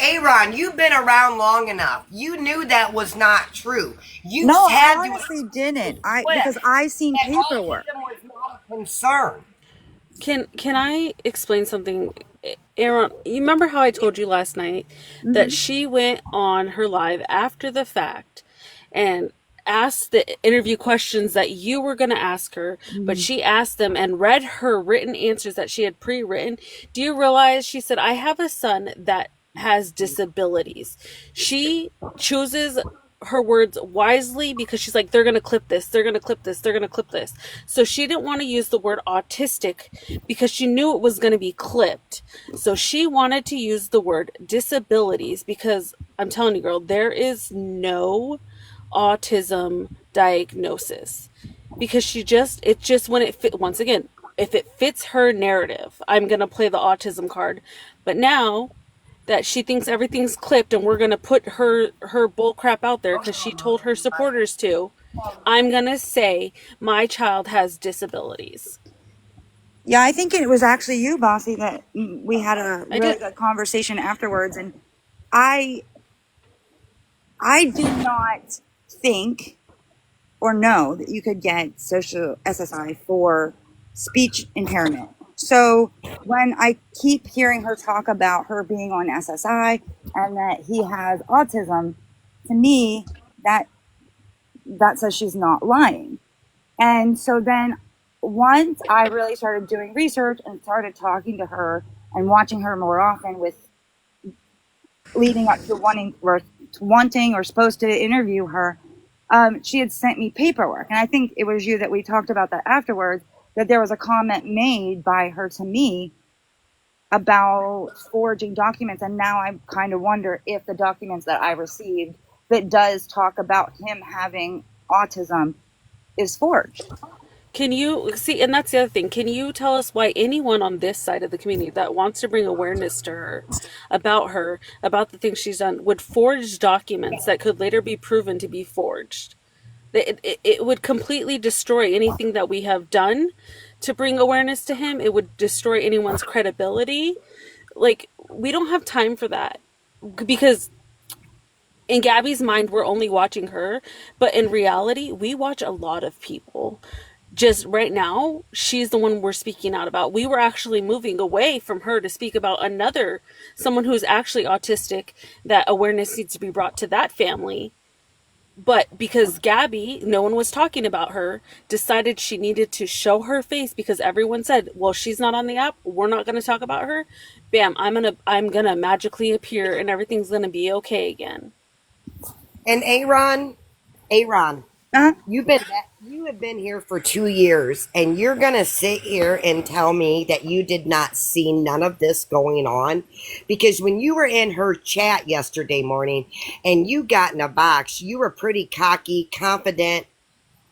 Aaron, you've been around long enough. You knew that was not true. You No, had I to honestly didn't. flip Because I seen that paperwork. autism was not a concern. Can I explain something? Aaron, you remember how I told you last night that she went on her live after the fact and asked the interview questions that you were going to ask her, but she asked them and read her written answers that she had pre-written. Do you realize she said, I have a son that has disabilities? She chooses her words wisely because she's like, they're going to clip this, they're going to clip this, they're going to clip this. So she didn't want to use the word autistic because she knew it was going to be clipped. So she wanted to use the word disabilities because I'm telling you, girl, there is no autism diagnosis because it's just when it fit, once again, if it fits her narrative, I'm going to play the autism card. But now that she thinks everything's clipped and we're going to put her bull crap out there because she told her supporters to, I'm going to say my child has disabilities. Yeah, I think it was actually you, Bossy, that we had a I really did. good conversation afterwards, and I did not think or know that you could get social SSI for speech impairment. So when I keep hearing her talk about her being on SSI and that he has autism, to me that says she's not lying. And so then once I really started doing research and started talking to her and watching her more often, with leading up to wanting or supposed to interview her, she had sent me paperwork. And I think it was you that we talked about that afterwards, that there was a comment made by her to me about forging documents. And now I kind of wonder if the documents that I received that does talk about him having autism is forged. Can you see, and that's the other thing, can you tell us why anyone on this side of the community that wants to bring awareness to her, about the things she's done, would forge documents that could later be proven to be forged? It would completely destroy anything that we have done to bring awareness to him. It would destroy anyone's credibility. Like, we don't have time for that, because in Gabby's mind, we're only watching her, but in reality, we watch a lot of people. Just right now, she's the one we're speaking out about. We were actually moving away from her to speak about someone who's actually autistic, that awareness needs to be brought to that family. But because Gabby, no one was talking about her, decided she needed to show her face because everyone said, well, she's not on the app, we're not going to talk about her. Bam, I'm going to magically appear and everything's going to be okay again. And Aaron, Uh-huh. you have been here for 2 years, and you're gonna sit here and tell me that you did not see none of this going on? Because when you were in her chat yesterday morning and you got in a box, you were pretty cocky, confident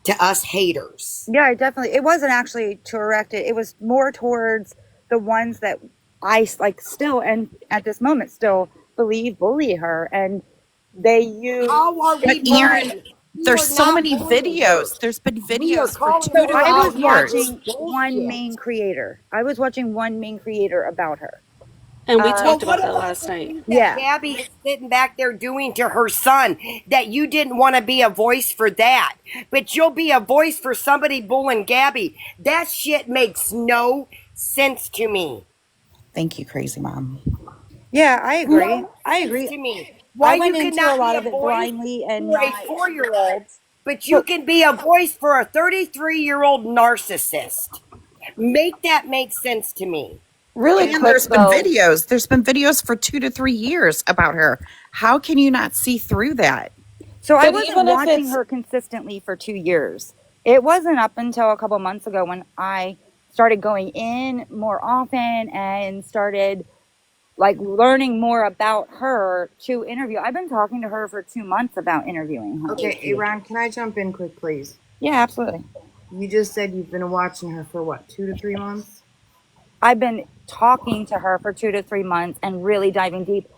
to us haters. Yeah, it wasn't actually to erect it. It was more towards the ones that I still, and at this moment still believe bully her, and they use. How are But we Aaron, bullying? We there's are so not many bullying her. videos. There's been We are videos for calling 2 her to I out was 3 on years. watching this one bullshit. main creator. I was watching one main creator about her. And we Well, talked what about that about last the night. things that Yeah. Gabby is sitting back there doing to her son, that you didn't want to be a voice for that, but you'll be a voice for somebody bullying Gabby? That shit makes no sense to me. Thank you, crazy mom. Yeah, I agree. No I sense agree. to me. I Why you went into a cannot be lot a of it voice blindly and for a not. 4-year-old, but you So can be a voice for a 33-year-old narcissist? Make that make sense to me. Really And quick there's been though, videos. There's been videos for 2 to 3 years about her. How can you not see through that? I but wasn't even if watching it's her consistently for 2 years. It wasn't up until a couple months ago when I started going in more often and started learning more about her to interview. I've been talking to her for 2 months about interviewing her. Okay, Aaron, can I jump in quick, please? Yeah, absolutely. You just said you've been watching her for what, 2 to 3 months? I've been talking to her for 2 to 3 months and really diving deep.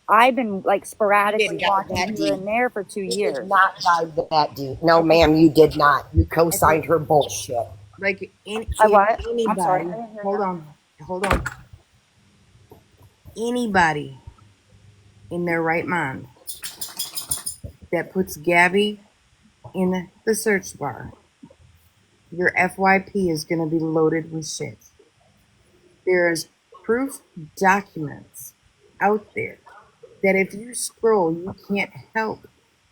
I've been like You sporadically didn't dive watching that here deep. and there for 2 You did years. not dive that deep. No, Okay. ma'am, you did not. You Okay. co-signed her bullshit. Like I what? I'm sorry. anybody, I didn't hear hold you. on. Anybody in their right mind that puts Gabby in the search bar, your FYP is going to be loaded with shit. There's proof documents out there that if you scroll, you can't help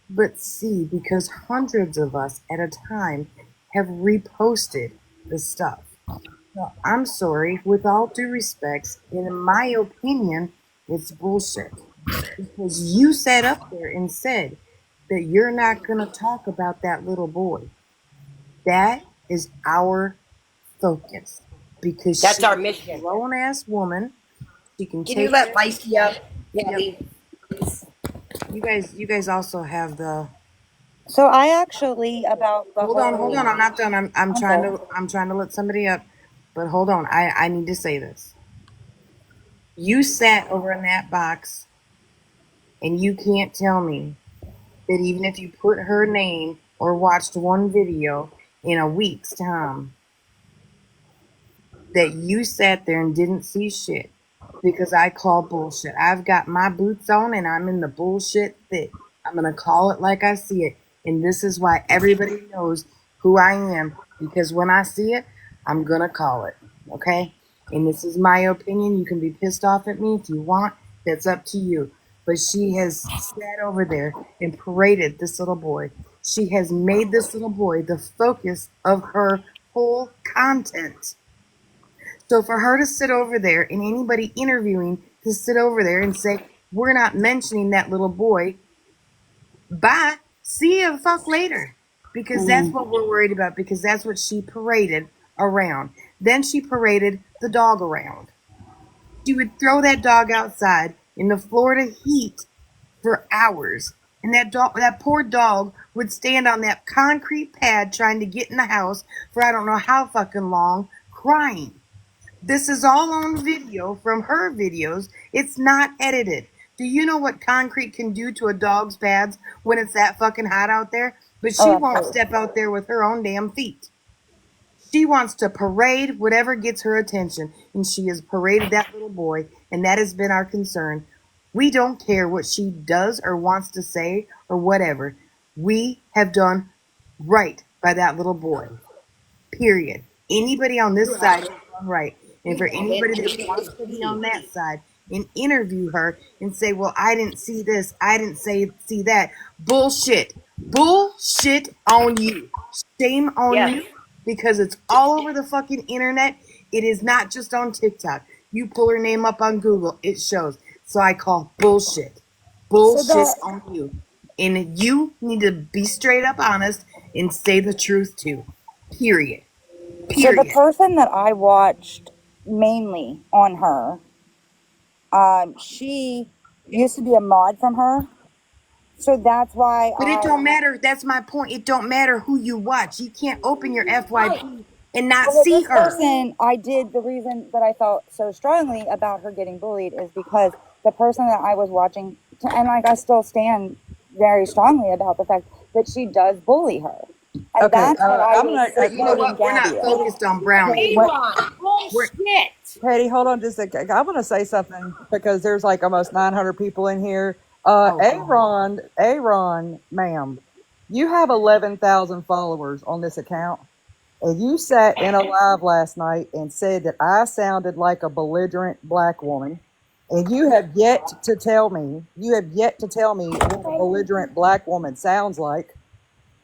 but see because hundreds of us at a time have reposted the stuff. Now, I'm sorry, with all due respects, in my opinion, it's bullshit. Because you sat up there and said that you're not going to talk about that little boy. That is our focus. Because That's she's our a mission. grown ass woman. She can Can you take let care. Feisty up, Yep. Gabby? You guys also have the. So I actually about the Hold whole. on. I'm not done. I'm trying Okay. to let somebody up, but hold on. I need to say this. You sat over in that box, and you can't tell me that even if you put her name or watched one video in a week's time, that you sat there and didn't see shit because I call bullshit. I've got my boots on and I'm in the bullshit thick. I'm going to call it like I see it. And this is why everybody knows who I am because when I see it, I'm going to call it. Okay? And this is my opinion. You can be pissed off at me if you want. That's up to you. But she has sat over there and paraded this little boy. She has made this little boy the focus of her whole content. So for her to sit over there and anybody interviewing to sit over there and say, we're not mentioning that little boy, bye, see you fuck later. Because that's what we're worried about, because that's what she paraded around. Then she paraded the dog around. She would throw that dog outside in the Florida heat for hours. And that poor dog would stand on that concrete pad trying to get in the house for I don't know how fucking long, crying. This is all on video from her videos. It's not edited. Do you know what concrete can do to a dog's pads when it's that fucking hot out there? But she Oh, won't absolutely. step out there with her own damn feet. She wants to parade whatever gets her attention, and she has paraded that little boy, and that has been our concern. We don't care what she does or wants to say or whatever. We have done right by that little boy. Period. Anybody on this side is done right. And for anybody that wants to be on that side and interview her and say, well, I didn't see this, I didn't see that. Bullshit. Bullshit on you. Shame on Yes. you because it's all over the fucking internet. It is not just on TikTok. You pull her name up on Google, it shows. So I call bullshit. So Bullshit the on you. And you need to be straight up honest and say the truth too. Period. so the Period. person that I watched mainly on her, she used to be a mod from her. So that's why But it don't matter. That's my point. It don't matter who you watch. You can't open your FYP and not well, see this her. person, I did, the reason that I felt so strongly about her getting bullied is because the person that I was watching, and like I still stand very strongly about the fact that she does bully her. And Okay, that's what I I'm was gonna. But you know supporting what? We're Gabby not in. focused on Brownie. We're Patty, hold on just a second. I want to say something because there's like almost 900 people in here. Aaron, ma'am, you have 11,000 followers on this account. And you sat in a live last night and said that I sounded like a belligerent black woman. And you have yet to tell me what a belligerent black woman sounds like.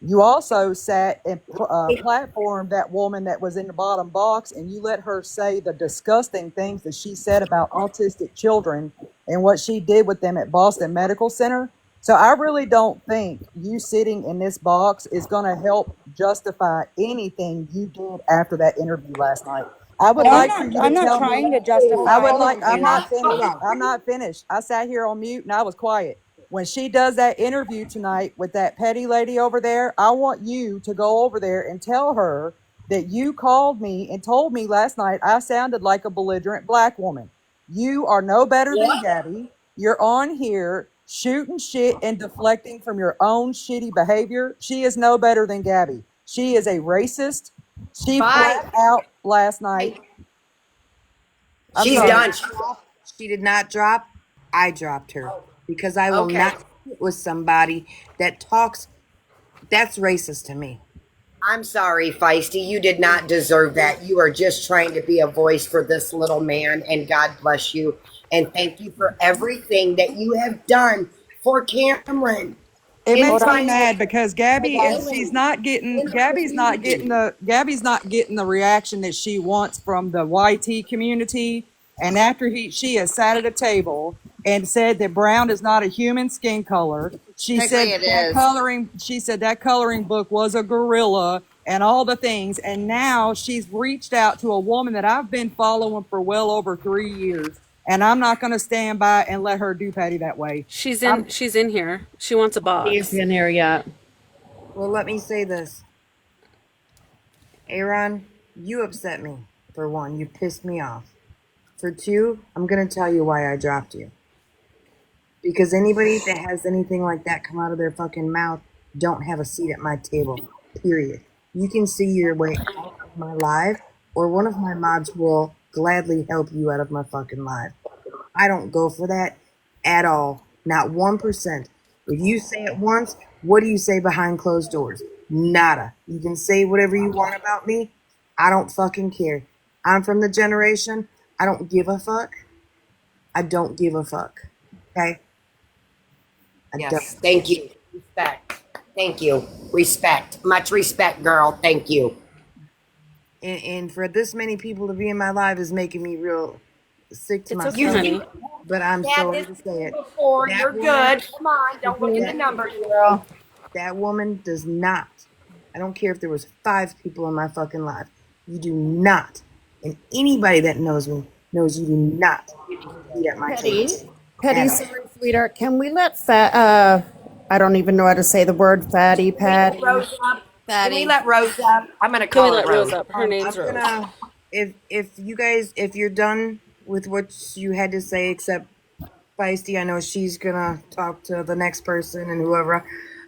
You also sat and platformed that woman that was in the bottom box, and you let her say the disgusting things that she said about autistic children and what she did with them at Boston Medical Center. So I really don't think you sitting in this box is going to help justify anything you did after that interview last night. I would Well, like for you to I'm not tell me. trying to I justify would like. I'm anything. not finished. I'm not finished. I sat here on mute and I was quiet. When she does that interview tonight with that petty lady over there, I want you to go over there and tell her that you called me and told me last night I sounded like a belligerent black woman. You are no better than Gabby. You're on here shooting shit and deflecting from your own shitty behavior. She is no better than Gabby. She is a racist. She flat out last night. I'm She's sorry. done. She did not drop. I dropped her because I will Okay. not sit with somebody that talks. That's racist to me. I'm sorry, Feisty. You did not deserve that. You are just trying to be a voice for this little man, and God bless you. And thank you for everything that you have done for Cameron. It In makes me fighting mad because Gabby and women she's not getting in her community. Gabby's not getting the reaction that she wants from the YT community. And after she has sat at a table and said that brown is not a human skin color, she said that coloring book was a gorilla and all the things. And now she's reached out to a woman that I've been following for well over 3 years. And I'm not going to stand by and let her do Patty that way. She's in here. She wants a He's box. in here yet. Well, let me say this. Aaron, you upset me. For one, you pissed me off. For two, I'm going to tell you why I dropped you. Because anybody that has anything like that come out of their fucking mouth don't have a seat at my table. Period. You can see your way out of my life, or one of my mods will gladly help you out of my fucking life. I don't go for that at all. Not 1%. If you say it once, what do you say behind closed doors? Nada. You can say whatever you want about me. I don't fucking care. I'm from the generation. I don't give a fuck. I don't give a fuck. Okay? Yes, thank you. Respect. Thank you. Respect. Much respect, girl. Thank you. And for this many people to be in my life is making me real sick to my It's okay, honey. But I'm sorry to say it. Before That you're woman- good. Come on, don't look at the numbers, girl. That woman does not. I don't care if there was 5 people in my fucking life. You do not. And anybody that knows me knows you do not eat at my Petty, table. Petty, sorry, sweetheart. Can we let I don't even know how to say the word fatty, Patty. Rose up. Can we Fatty. let Rose up? I'm gonna Can we call her let Rose Rose. up? Her name's Rose. If you guys, if you're done with what you had to say, except Feisty, I know she's gonna talk to the next person and whoever.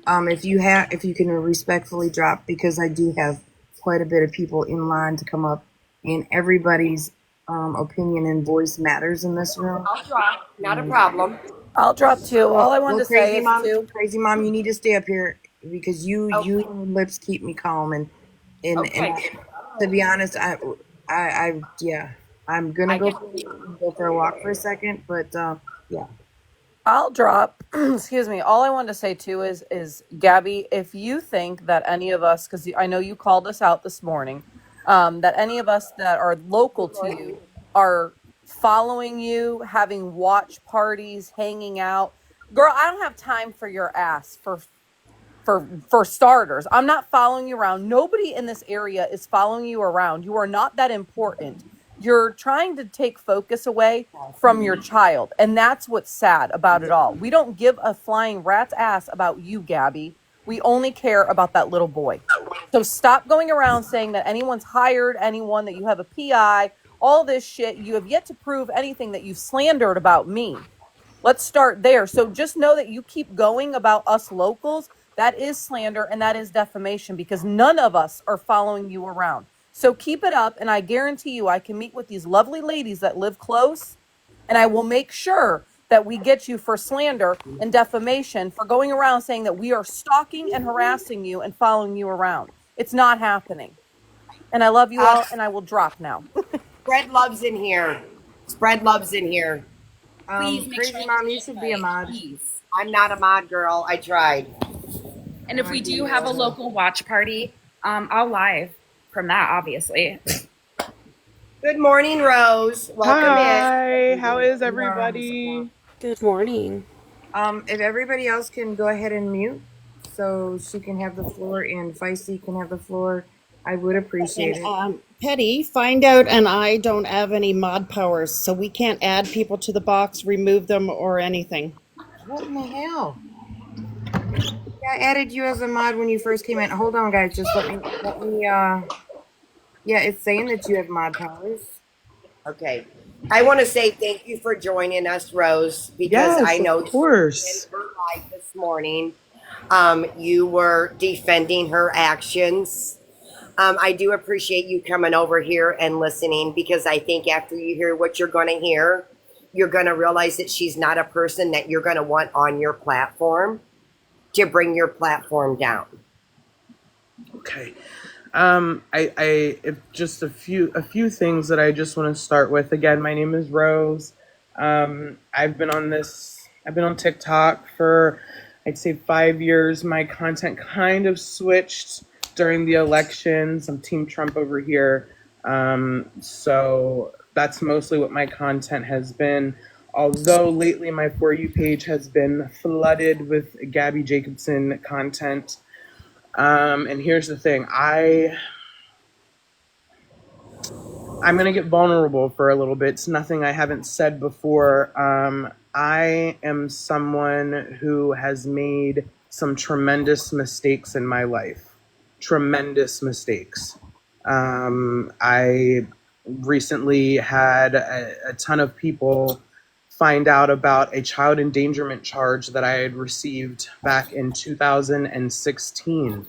If you can respectfully drop, because I do have quite a bit of people in line to come up, and everybody's opinion and voice matters in this room. I'll drop. Not a problem. I'll drop too. All I wanted to say is Crazy mom, you need to stay up here because your lips keep me calm and to be honest, yeah, I'm gonna go for a walk for a second, but yeah. I'll drop. Excuse me. All I wanted to say too is Gabby, if you think that any of us, because I know you called us out this morning, that any of us that are local to you are following you, having watch parties, hanging out, girl, I don't have time for your ass for starters. I'm not following you around. Nobody in this area is following you around. You are not that important. You're trying to take focus away from your child. And that's what's sad about it all. We don't give a flying rat's ass about you, Gabby. We only care about that little boy. So stop going around saying that anyone's hired anyone, that you have a PI, all this shit. You have yet to prove anything that you've slandered about me. Let's start there. So just know that you keep going about us locals. That is slander and that is defamation because none of us are following you around. So keep it up, and I guarantee you I can meet with these lovely ladies that live close, and I will make sure that we get you for slander and defamation for going around saying that we are stalking and harassing you and following you around. It's not happening. And I love you all, and I will drop now. Spread love's in here. Spread love's in here. Please make Crazy sure mom, you should be a mod. Please. I'm not a mod, girl. I tried. And if we do have a local watch party, I'll live from that, obviously. Good morning, Rose. Welcome Hi, how is everybody? Good morning. If everybody else can go ahead and mute so she can have the floor and Feisty can have the floor, I would appreciate it. Petty, find out, and I don't have any mod powers, so we can't add people to the box, remove them, or anything. What in the hell? Yeah, I added you as a mod when you first came in. Hold on, guys. Just let me Yeah, it's saying that you have mod powers. Okay. I want to say thank you for joining us, Rose, because I Yes, of know in course. her life this morning, you were defending her actions. I do appreciate you coming over here and listening, because I think after you hear what you're going to hear, you're going to realize that she's not a person that you're going to want on your platform to bring your platform down. Okay. Just a few things that I just want to start with. Again, my name is Rose. I've been on TikTok for, I'd say, 5 years. My content kind of switched during the elections. I'm Team Trump over here. So that's mostly what my content has been. Although lately my For You page has been flooded with Gabby Jacobson content. And here's the thing, I'm going to get vulnerable for a little bit. It's nothing I haven't said before. I am someone who has made some tremendous mistakes in my life. Tremendous mistakes. I recently had a ton of people find out about a child endangerment charge that I had received back in 2016.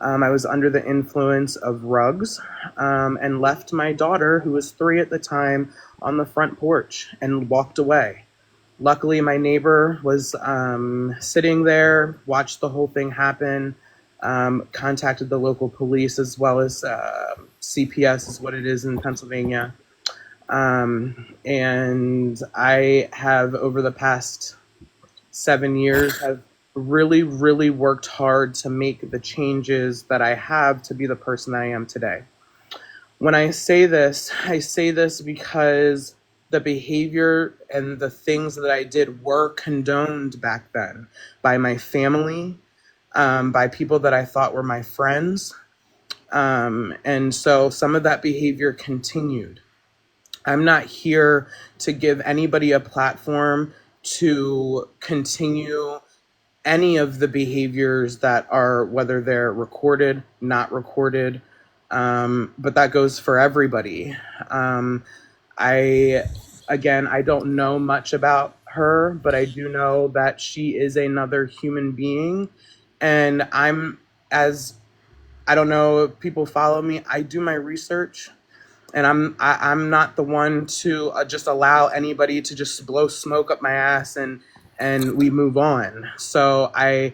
I was under the influence of rugs, and left my daughter, who was 3 at the time, on the front porch and walked away. Luckily, my neighbor was sitting there, watched the whole thing happen, contacted the local police, as well as CPS is what it is in Pennsylvania. And I have, over the past 7 years, have really, really worked hard to make the changes that I have to be the person I am today. When I say this because the behavior and the things that I did were condoned back then by my family, by people that I thought were my friends. And so some of that behavior continued. I'm not here to give anybody a platform to continue any of the behaviors that are, whether they're recorded, not recorded, but that goes for everybody. I don't know much about her, but I do know that she is another human being. And I don't know if people follow me, I do my research. And I'm not the one to just allow anybody to just blow smoke up my ass and we move on. So I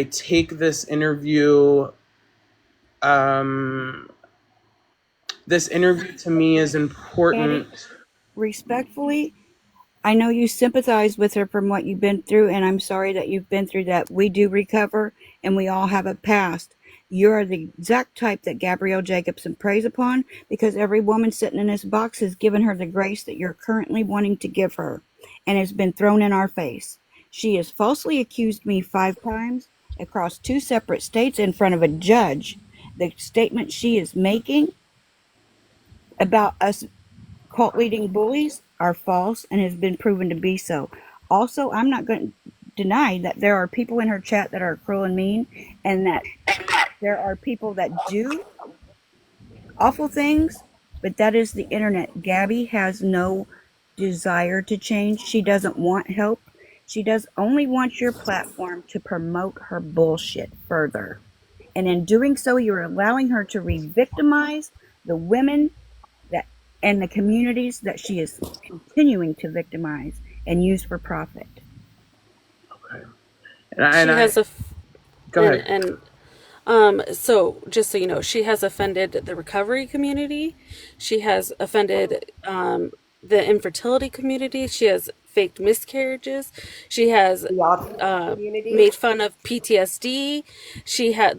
take this interview. This interview to me is important. Respectfully, I know you sympathize with her from what you've been through, and I'm sorry that you've been through that. We do recover, and we all have a past. You're the exact type that Gabrielle Jacobson preys upon, because every woman sitting in this box has given her the grace that you're currently wanting to give her, and has been thrown in our face. She has falsely accused me 5 times across 2 separate states in front of a judge. The statement she is making about us cult leading bullies are false and has been proven to be so. Also, I'm not going to deny that there are people in her chat that are cruel and mean, and that there are people that do awful things, but that is the internet. Gabby has no desire to change. She doesn't want help. She does only want your platform to promote her bullshit further. And in doing so, you're allowing her to re-victimize the women and the communities that she is continuing to victimize and use for profit. Okay. Go ahead. So just so you know, she has offended the recovery community. She has offended the infertility community. She has faked miscarriages. She has made fun of PTSD.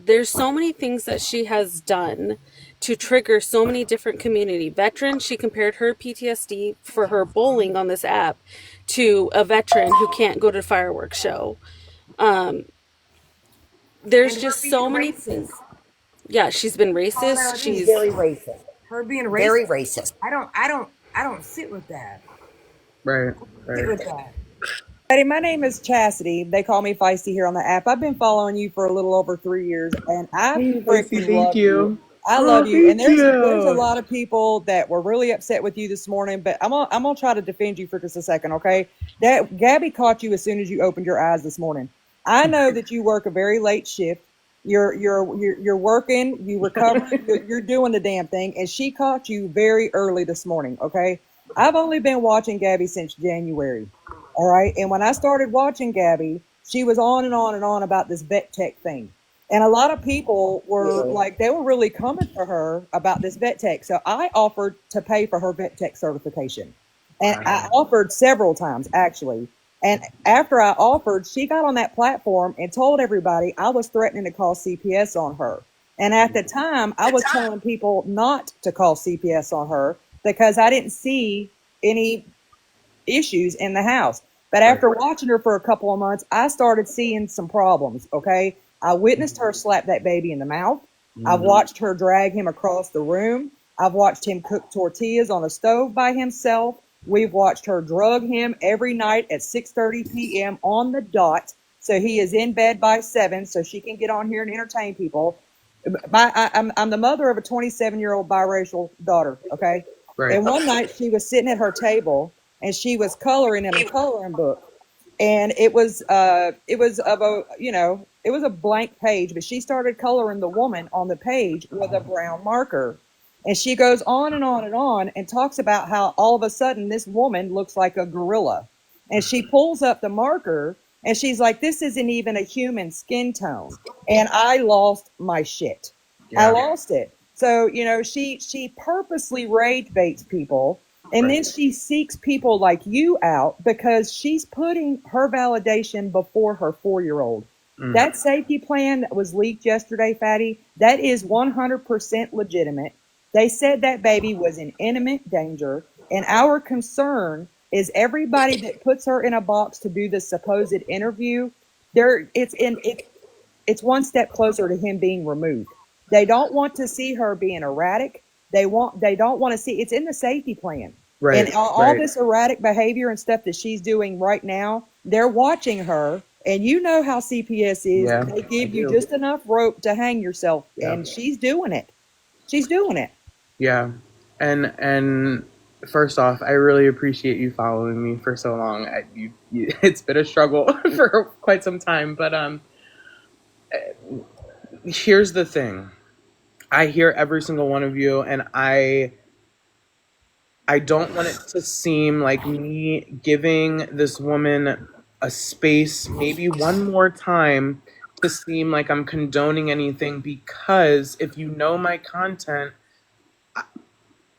There's so many things that she has done to trigger so many different community veterans. She compared her PTSD for her bowling on this app to a veteran who can't go to a fireworks show. There's just so many things. Yeah, she's been racist. She's very racist. Her being racist. Very racist. I don't sit with that. Right. Sit with that. Hey, my name is Chastity. They call me Feisty here on the app. I've been following you for a little over 3 years, and I freaking love you. I Oh, love you. And thank there's a you. lot of people that were really upset with you this morning, but I'm gonna try to defend you for just a second, okay? That Gabby caught you as soon as you opened your eyes this morning. I know that you work a very late shift. You're working, you recovering, you're doing the damn thing, and she caught you very early this morning, okay? I've only been watching Gabby since January. All right. And when I started watching Gabby, she was on and on and on about this vet tech thing. And a lot of people were like, they were really coming for her about this vet tech. So I offered to pay for her vet tech certification. And I offered several times, actually. And after I offered, she got on that platform and told everybody I was threatening to call CPS on her. And at the time, I was telling people not to call CPS on her because I didn't see any issues in the house. But after watching her for a couple of months, I started seeing some problems. Okay. I witnessed her slap that baby in the mouth. I've watched her drag him across the room. I've watched him cook tortillas on a stove by himself. We've watched her drug him every night at 6:30 p.m. on the dot. So he is in bed by 7 so she can get on here and entertain people. I'm the mother of a 27-year-old biracial daughter. Okay. Right. And one night she was sitting at her table and she was coloring in a coloring book. And it was of a, it was a blank page, but she started coloring the woman on the page with a brown marker. And she goes on and on and on and talks about how all of a sudden this woman looks like a gorilla. And she pulls up the marker and she's like, this isn't even a human skin tone. And I lost my shit. I lost it. So, she purposely rage baits people. And then she seeks people like you out because she's putting her validation before her 4-year-old. That safety plan that was leaked yesterday, Phatti, that is 100% legitimate. They said that baby was in imminent danger. And our concern is everybody that puts her in a box to do the supposed interview, it's one step closer to him being removed. They don't want to see her being erratic. They don't want to see, it's in the safety plan. Right. And all this erratic behavior and stuff that she's doing right now, they're watching her. And you know how CPS is. Yeah, they give I you do. just enough rope to hang yourself. Yeah. And she's doing it. She's doing it. Yeah. And first off, I really appreciate you following me for so long. It's been a struggle for quite some time, but here's the thing. I hear every single one of you, and I don't want it to seem like me giving this woman a space maybe one more time to seem like I'm condoning anything, because if you know my content,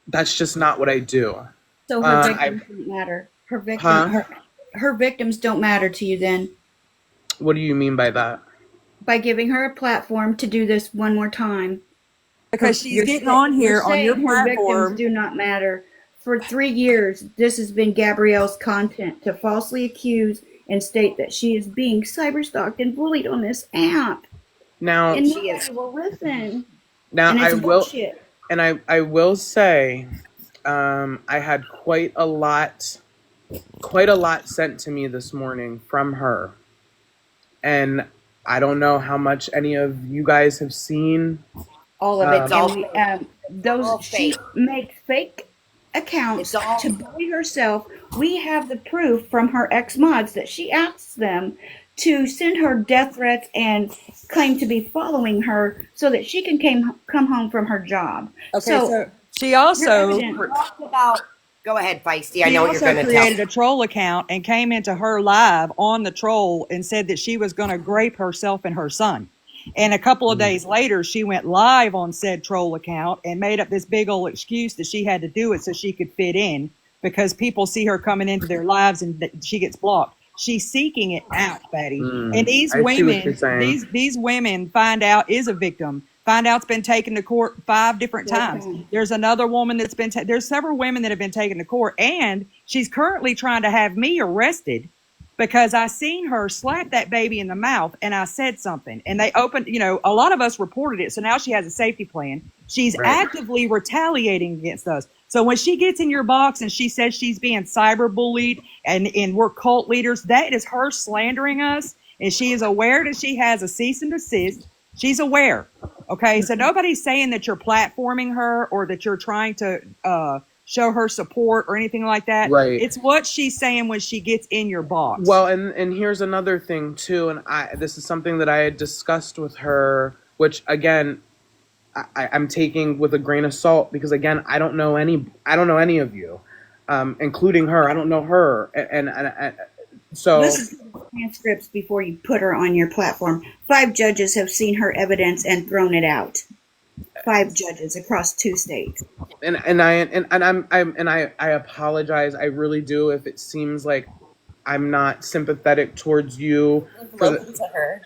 that's just not what I do. So her victims don't matter. Her victims don't matter to you then. What do you mean by that? By giving her a platform to do this one more time. Because she's getting on here on your her platform. victims do not matter. For 3 years, this has been Gabrielle's content to falsely accuse and state that she is being cyberstalked and bullied on this app. Now, and nobody will listen. Now and it's I will, bullshit. and I will say, I had quite a lot sent to me this morning from her, and I don't know how much any of you guys have seen. All of it. She makes fake accounts to bully herself. We have the proof from her ex-mods that she asks them to send her death threats and claim to be following her so that she can come home from her job. Okay, so she also talked about. Go ahead, Feisty. I know what you're going to tell. She also created a troll account and came into her live on the troll and said that she was going to grape herself and her son. And a couple of days later, she went live on said troll account and made up this big old excuse that she had to do it so she could fit in, because people see her coming into their lives and she gets blocked. She's seeking it out, Betty. And these women find out is a victim. Find out's been taken to court 5 different times. There's another woman that's been, there's several women that have been taken to court, and she's currently trying to have me arrested because I seen her slap that baby in the mouth and I said something, and they opened, a lot of us reported it. So now she has a safety plan. She's actively retaliating against us. So when she gets in your box and she says she's being cyber bullied and we're cult leaders, that is her slandering us. And she is aware that she has a cease and desist. She's aware. Okay, so nobody's saying that you're platforming her or that you're trying to show her support or anything like that. Right. It's what she's saying when she gets in your box. Well, and here's another thing too, and this is something that I had discussed with her, which again, I'm taking with a grain of salt because again, I don't know any of you, including her. I don't know her, and so Listen to the transcripts before you put her on your platform. 5 judges have seen her evidence and thrown it out. 5 judges across 2 states. and I apologize. I really do if it seems like I'm not sympathetic towards you. Local to her.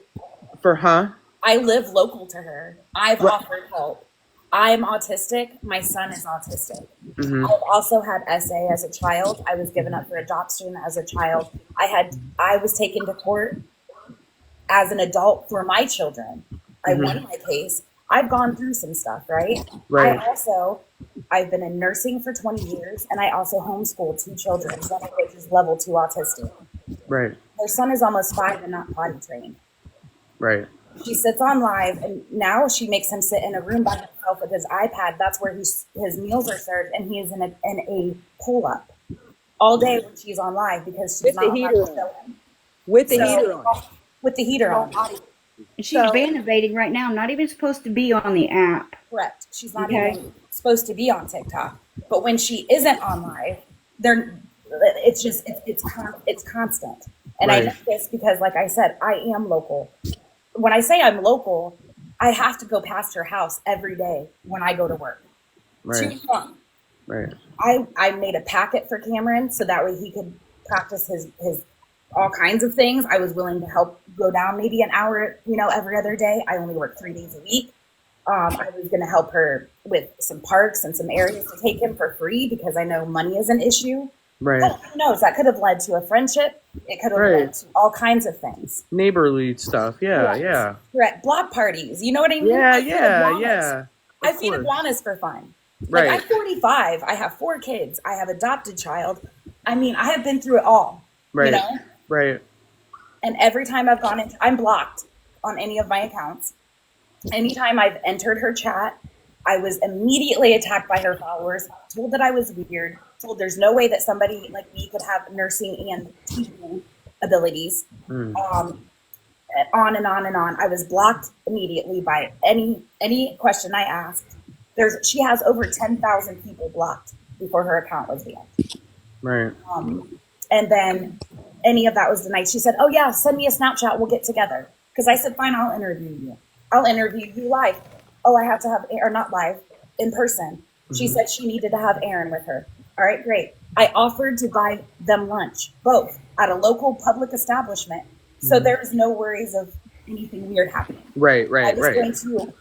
Huh? I live local to her. I've offered help. I'm autistic. My son is autistic. Mm-hmm. I've also had SA as a child. I was given up for adoption as a child. I was taken to court as an adult for my children. I won my case. I've gone through some stuff, right? Right. I've been in nursing for 20 years, and I also homeschooled 2 children, one of which is level 2 autistic. Right. Her son is almost 5 and not potty trained. Right. She sits on live, and now she makes him sit in a room by himself with his iPad. That's where his meals are served, and he is in a pull-up all day when she's on live because she's not allowed to show him. With the heater on. With the heater on. She's validating right now, not even supposed to be on the app. Correct. She's not even supposed to be on TikTok. But when she isn't on live, it's constant. And I know this because, like I said, I am local. When I say I'm local, I have to go past her house every day when I go to work. Right. She's young. Right. I made a packet for Cameron so that way he could practice his all kinds of things. I was willing to help go down maybe an hour, every other day. I only work 3 days a week. I was going to help her with some parks and some areas to take him for free because I know money is an issue. Right. But who knows? That could have led to a friendship. It could have led to all kinds of things. Neighborly stuff. Yeah. Correct. Yeah. Correct. Block parties. You know what I mean? Yeah. I feed iguanas for fun. Right. Like, I'm 45. I have 4 kids. I have adopted child. I mean, I have been through it all. Right. Right. And every time I've gone into, I'm blocked on any of my accounts. Anytime I've entered her chat, I was immediately attacked by her followers, told that I was weird, told there's no way that somebody like me could have nursing and teaching abilities. On and on and on. I was blocked immediately by any question I asked. She has over 10,000 people blocked before her account was banned. Right. And then any of that was denied. She said, "Oh yeah, send me a Snapchat. We'll get together." Because I said, "Fine, I'll interview you. I'll interview you live." Oh, I have to have, or not live, in person. She said she needed to have Aaron with her. All right, great. I offered to buy them lunch, both at a local public establishment. So there was no worries of anything weird happening. Right. I was going to,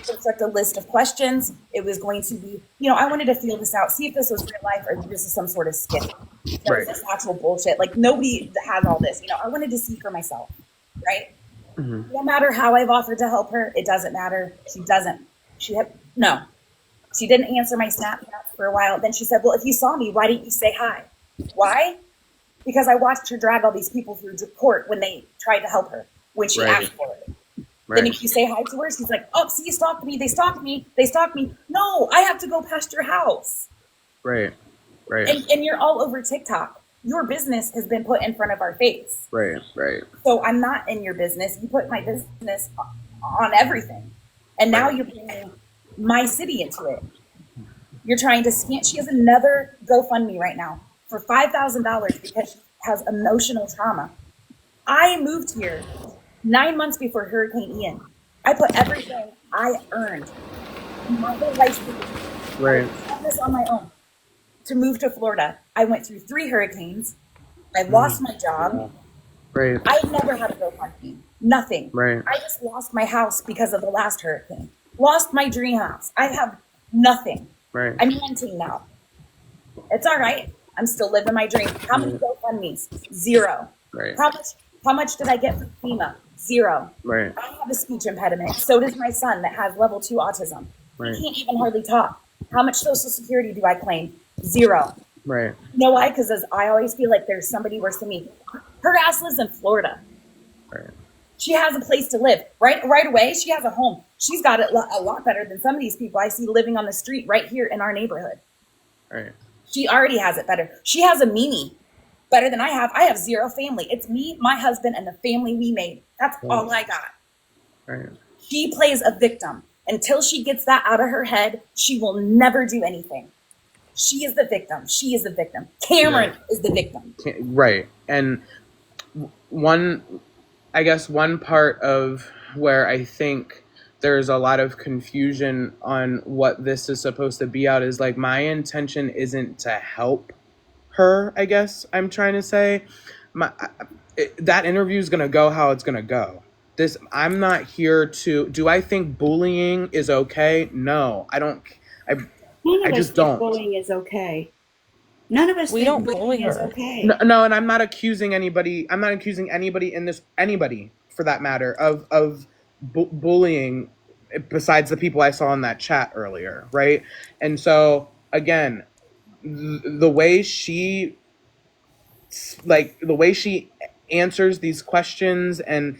construct a list of questions. It was going to be, I wanted to feel this out, see if this was real life or this is some sort of skit. Is this actual bullshit? Like, nobody has all this. I wanted to see for myself, right? No matter how I've offered to help her, it doesn't matter. She doesn't. She didn't answer my Snapchat for a while. Then she said, "Well, if you saw me, why didn't you say hi?" Why? Because I watched her drag all these people through court when they tried to help her, when she asked for it. Then if you say hi to her, she's like, "Oh, see, you stalked me. They stalked me. They stalked me." No, I have to go past your house. Right. And you're all over TikTok. Your business has been put in front of our face. Right. So I'm not in your business. You put my business on everything. And now you're bringing my city into it. You're trying to scam. She has another GoFundMe right now for $5,000 because she has emotional trauma. I moved here 9 months before Hurricane Ian. I put everything I earned, my whole life, I did this on my own. To move to Florida, I went through 3 hurricanes. I lost my job. Right. I've never had a GoFundMe. Nothing. Right. I just lost my house because of the last hurricane. Lost my dream house. I have nothing. Right. I'm renting now. It's all right. I'm still living my dream. How many GoFundMes? 0. Right. How much did I get from FEMA? 0. Right. I have a speech impediment. So does my son that has level 2 autism. Right. He can't even hardly talk. How much Social Security do I claim? 0. Right. You know why? Because I always feel like there's somebody worse than me. Her ass lives in Florida. Right. She has a place to live right away. She has a home. She's got it a lot better than some of these people I see living on the street right here in our neighborhood. Right. She already has it better. She has a Mimi better than I have. I have zero family. It's me, my husband, and the family we made. That's all I got. Right. She plays a victim. Until she gets that out of her head, she will never do anything. She is the victim. She is the victim. Cameron is the victim. Right. And I guess one part of where I think there's a lot of confusion on what this is supposed to be out is like, my intention isn't to help her, I guess I'm trying to say. That interview is going to go how it's going to go. I'm not here to, do I think bullying is okay? No, I don't. None I of us just think don't. bullying is okay. None of us We think don't bully bullying is her. okay. No, and I'm not accusing anybody. I'm not accusing anybody in this, anybody for that matter, of bullying, besides the people I saw in that chat earlier, right? And so again, the way she answers these questions, and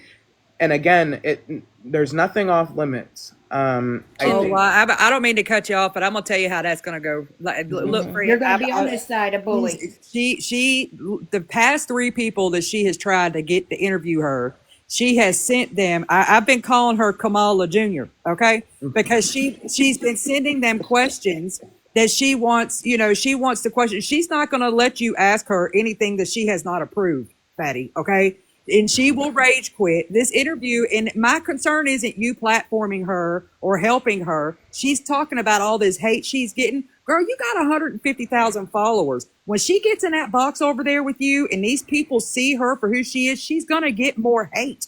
again, there's nothing off limits. Well, I don't mean to cut you off, but I'm gonna tell you how that's gonna go. Look, Fred, You're going to be on this side of bullies. The past 3 people that she has tried to get to interview her, she has sent them. I've been calling her Kamala Jr. Okay, because she's been sending them questions that she wants. She wants the question. She's not going to let you ask her anything that she has not approved, Phatti. Okay. And she will rage quit this interview. And my concern isn't you platforming her or helping her. She's talking about all this hate she's getting. Girl, you got 150,000 followers. When she gets in that box over there with you and these people see her for who she is, she's going to get more hate.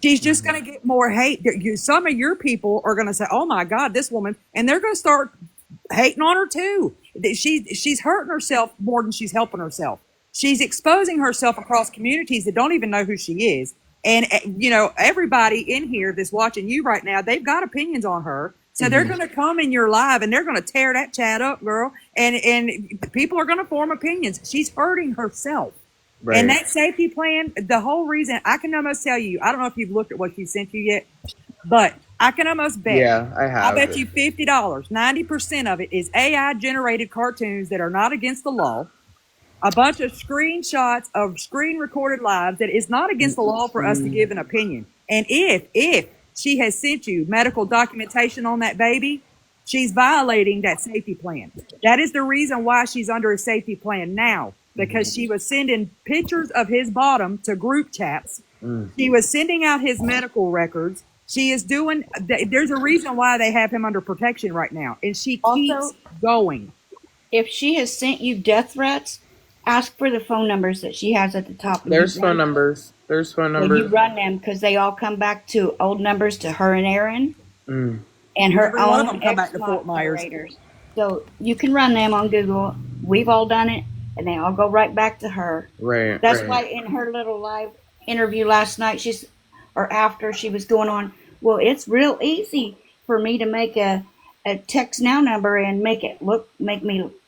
She's just going to get more hate. Some of your people are going to say, oh my God, this woman, and they're going to start hating on her too. She's hurting herself more than she's helping herself. She's exposing herself across communities that don't even know who she is. And, everybody in here that's watching you right now, they've got opinions on her. So they're going to come in your live and they're going to tear that chat up, girl. And people are going to form opinions. She's hurting herself. Right. And that safety plan, the whole reason, I can almost tell you, I don't know if you've looked at what she sent you yet, but I can almost bet. Yeah, I have. I bet you $50, 90% of it is AI generated cartoons that are not against the law. A bunch of screenshots of screen recorded lives that is not against the law for us to give an opinion. And if she has sent you medical documentation on that baby, she's violating that safety plan. That is the reason why she's under a safety plan now, because she was sending pictures of his bottom to group chats. She was sending out his medical records. She is doing, there's a reason why they have him under protection right now. And she keeps going. If she has sent you death threats, ask for the phone numbers that she has at the top. There's phone numbers. When you run them, because they all come back to old numbers to her and Aaron, and her Every one of own them come back to Fort Myers. moderators. So you can run them on Google. We've all done it, and they all go right back to her. Right. That's why in her little live interview last night, after she was going on, well, it's real easy for me to make a text now number and make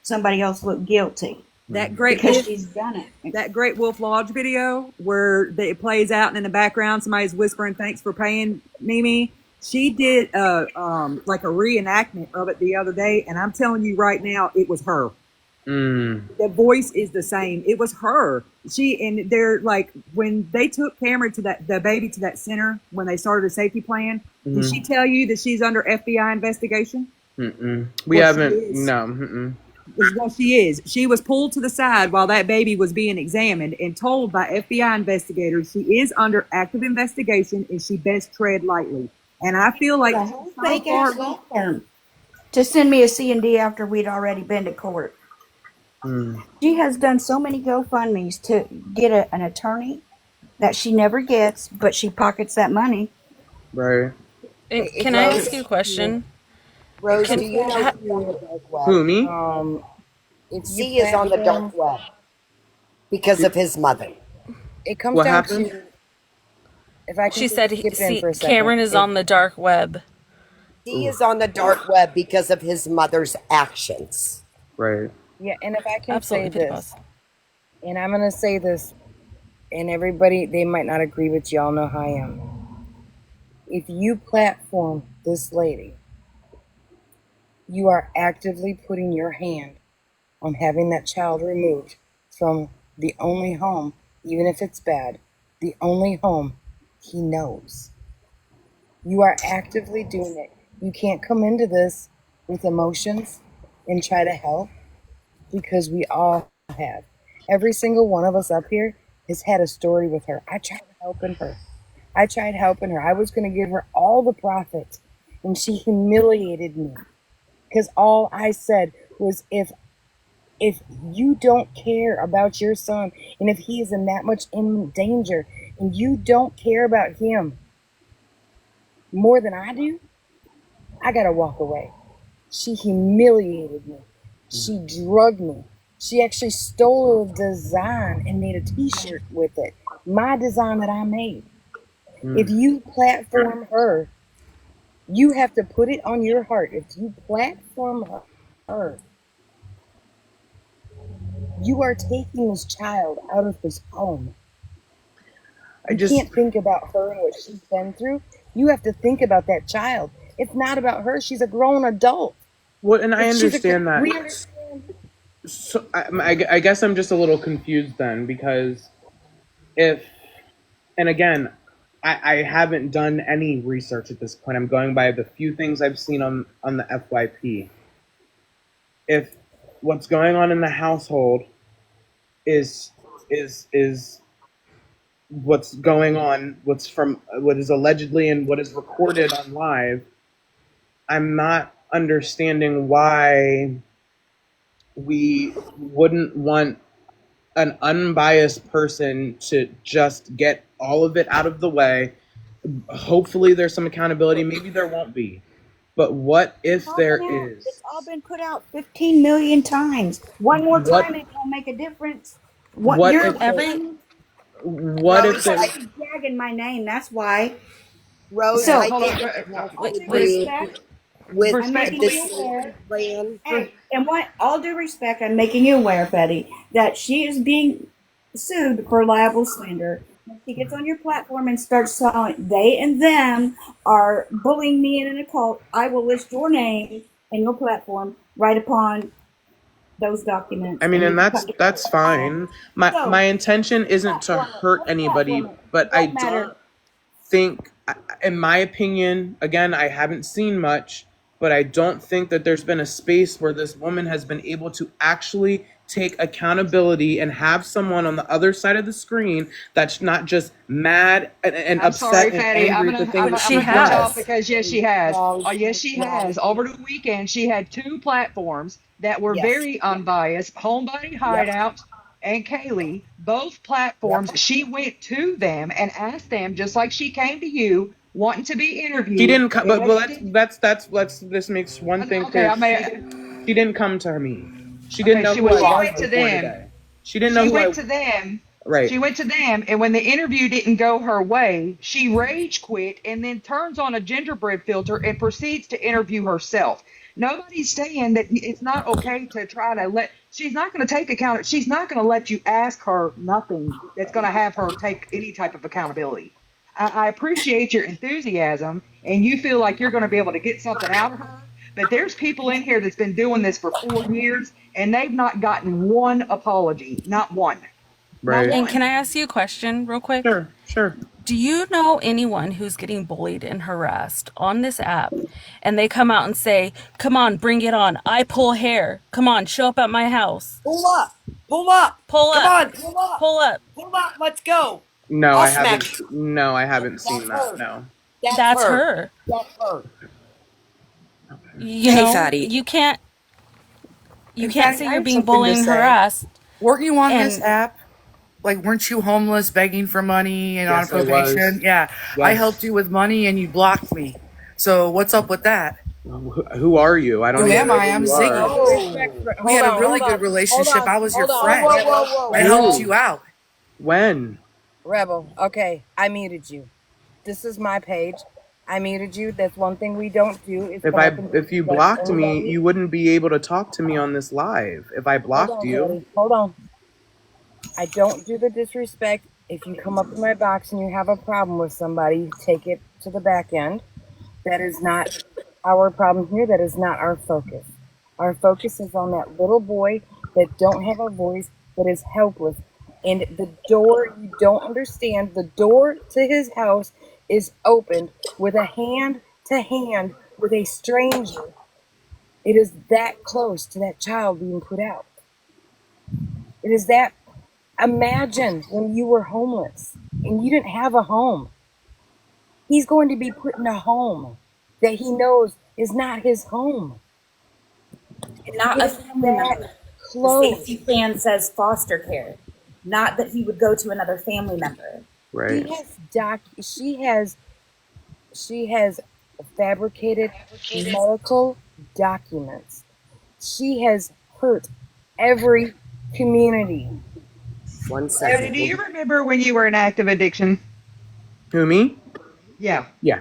somebody else look guilty. That great because she's done it. That Great Wolf Lodge video where it plays out and in the background somebody's whispering, "Thanks for paying, Mimi." She did like a reenactment of it the other day, and I'm telling you right now, it was her. The voice is the same. It was her. And they're like, when they took Cameron to the baby to that center when they started a safety plan. Did she tell you that she's under FBI investigation? We haven't. No. Well, she is. She was pulled to the side while that baby was being examined and told by FBI investigators she is under active investigation and she best tread lightly. And I feel like fake ass law firm to send me a C&D after we'd already been to court. She has done so many GoFundMes to get an attorney that she never gets, but she pockets that money. Right. And can I ask you a question? Rose, do you know who's on the dark web? Who, me? He is on the dark web because of his mother. It comes What down happened? to. If I can She said, skip in for a second. Cameron is on the dark web. He is on the dark web because of his mother's actions. Right. Yeah, and if I can Absolutely, say this, and I'm going to say this, and everybody, they might not agree, but y'all know how I am. If you platform this lady, you are actively putting your hand on having that child removed from the only home, even if it's bad, the only home he knows. You are actively doing it. You can't come into this with emotions and try to help, because we all have. Every single one of us up here has had a story with her. I tried helping her. I was going to give her all the profit, and she humiliated me. Because all I said was, if you don't care about your son, and if he is in that much in danger, and you don't care about him more than I do, I gotta walk away. She humiliated me. She drugged me. She actually stole a design and made a t-shirt with it. My design that I made. If you platform her, you have to put it on your heart. If you platform her, you are taking this child out of his home. You can't think about her and what she's been through. You have to think about that child. It's not about her. She's a grown adult. Well, and I understand that. So I guess I'm just a little confused then, because and again, I haven't done any research at this point. I'm going by the few things I've seen on the FYP. If what's going on in the household is what's going on, what is allegedly and what is recorded on live, I'm not understanding why we wouldn't want an unbiased person to just get all of it out of the way. Hopefully there's some accountability. Maybe there won't be. But what if there is? It's all been put out 15 million times. One more time, it won't make a difference. What you're if there? Dragging my name. That's why. Rose, So, I agree with I'm making this you aware. plan. Hey, and what? All due respect, I'm making you aware, Betty, that she is being sued for libel slander. When she gets on your platform and starts telling they and them are bullying me and in a cult, I will list your name and your platform right upon those documents. I mean, and that's fine. My intention isn't to hurt anybody, but I don't think, in my opinion, again, I haven't seen much, but I don't think that there's been a space where this woman has been able to actually take accountability and have someone on the other side of the screen that's not just mad and upset and angry at the thing that she has. Because yes, she has. Yes, she has. Over the weekend, she had 2 platforms that were very unbiased. Homebody Hideout and Kaylee, both platforms. She went to them and asked them, just like she came to you, wanting to be interviewed. She didn't come, but this makes one thing clear. She didn't come to me. She didn't know who I was. She went to them. She didn't know who I was. She went to them. Right. She went to them, and when the interview didn't go her way, she rage quit and then turns on a gingerbread filter and proceeds to interview herself. Nobody's saying that it's not okay to try to let. She's not going to take account. She's not going to let you ask her nothing that's going to have her take any type of accountability. I appreciate your enthusiasm, and you feel like you're going to be able to get something out of her. But there's people in here that's been doing this for 4 years, and they've not gotten one apology. Not one. Right. And can I ask you a question real quick? Sure. Do you know anyone who's getting bullied and harassed on this app, and they come out and say, come on, bring it on. I pull hair. Come on, show up at my house. Pull up. Come on, pull up. Let's go. No, I haven't. No, I haven't seen that. No. That's her. That's her. You know, phatti. You can't say you're being bullied and harassed. Weren't you on this app? Like, weren't you homeless, begging for money and on probation? Yeah. Yes. I helped you with money and you blocked me. So what's up with that? Who are you? I don't know. Who am I? I'm Ziggy. We had a really good relationship. I was your friend. I helped you out. When? Rebel, okay, I muted you. This is my page. I muted you. That's one thing we don't do. If you blocked me, you wouldn't be able to talk to me on this live. If I blocked you. Hold on. I don't do the disrespect. If you come up to my box and you have a problem with somebody, take it to the back end. That is not our problem here. That is not our focus. Our focus is on that little boy that don't have a voice, that is helpless. And the door, you don't understand, the door to his house is opened with a hand to hand with a stranger. It is that close to that child being put out. It is that. Imagine when you were homeless and you didn't have a home. He's going to be put in a home that he knows is not his home. And not It a is family that member. The close. safety plan says foster care, not that he would go to another family member. Right. She has fabricated medical documents. She has hurt every community. One Patty, second. do you remember when you were in active addiction? Who, me? Yeah. Yeah.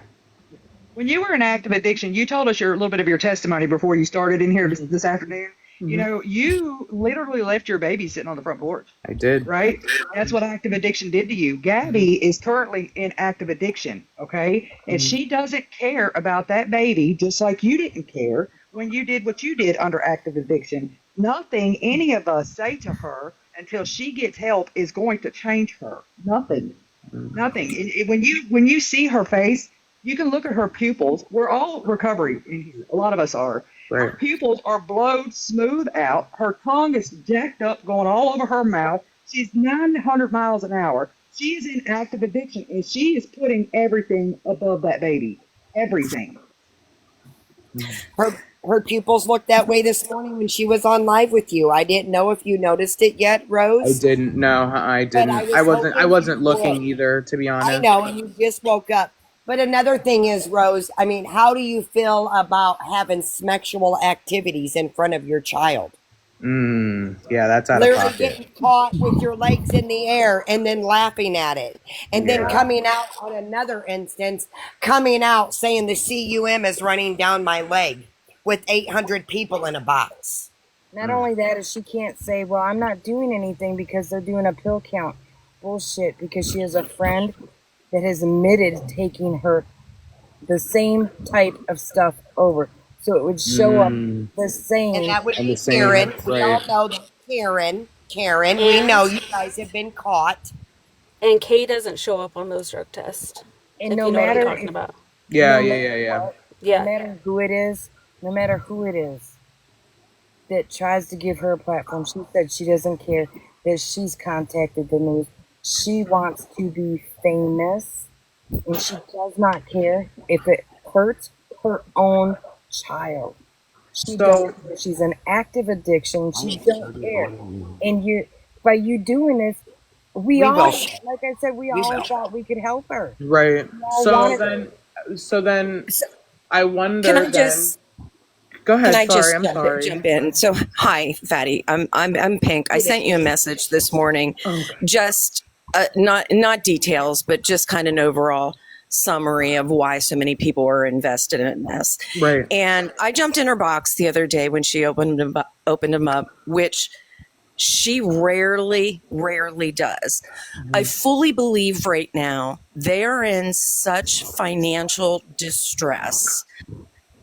When you were in active addiction, you told us a little bit of your testimony before you started in here this afternoon. You know, you literally left your baby sitting on the front porch. I did. Right? That's what active addiction did to you. Gabby is currently in active addiction, okay? And she doesn't care about that baby, just like you didn't care when you did what you did under active addiction. Nothing any of us say to her until she gets help is going to change her. Nothing. Nothing. When you see her face, you can look at her pupils. We're all recovery in here. A lot of us are. Right. Her pupils are blowed smooth out. Her tongue is jacked up, going all over her mouth. She's 900 miles an hour. She is in active addiction, and she is putting everything above that baby. Everything. Her pupils looked that way this morning when she was on live with you. I didn't know if you noticed it yet, Rose. I didn't. No, I didn't. I wasn't looking either, to be honest. I know, and you just woke up. But another thing is, Rose, I mean, how do you feel about having sexual activities in front of your child? Yeah, that's out of Literally pocket. getting caught with your legs in the air and then laughing at it. And then coming out on another instance, coming out saying the CUM is running down my leg with 800 people in a box. Not only that, is she can't say, well, I'm not doing anything because they're doing a pill count. Bullshit, because she has a friend that has admitted taking her the same type of stuff over. So it would show up the same. And that would be Karen. We all know that Karen, we know you guys have been caught. And Kay doesn't show up on those drug tests. And if no you know matter what I'm talking about. Yeah. No matter who it is, that tries to give her a platform, she said she doesn't care that she's contacted the news. She wants to be famous, and she does not care if it hurts her own child. She doesn't care. She's an active addiction. She doesn't care. And by you doing this, we all, like I said, we all thought we could help her. Right. So then, I wonder. Can I just? Go ahead. Can I Sorry, just I'm sorry. jump in? So, hi, Phatti. I'm Pink. I sent you a message this morning, just not details, but just kind of an overall summary of why so many people are invested in this. Right. And I jumped in her box the other day when she opened them up, which she rarely does. I fully believe right now they're in such financial distress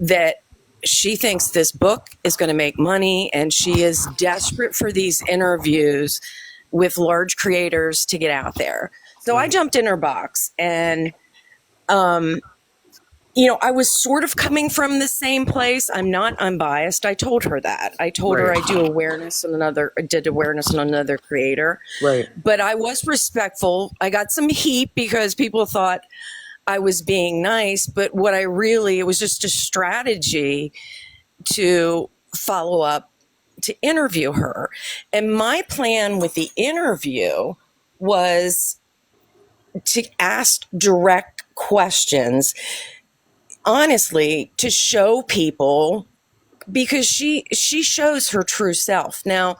that she thinks this book is going to make money, and she is desperate for these interviews with large creators to get out there. So I jumped in her box, and I was sort of coming from the same place. I'm not unbiased. I told her that. I told her I did awareness on another creator. Right. But I was respectful. I got some heat because people thought I was being nice, but it was just a strategy to follow up, to interview her. And my plan with the interview was to ask direct questions, honestly, to show people, because she shows her true self. Now,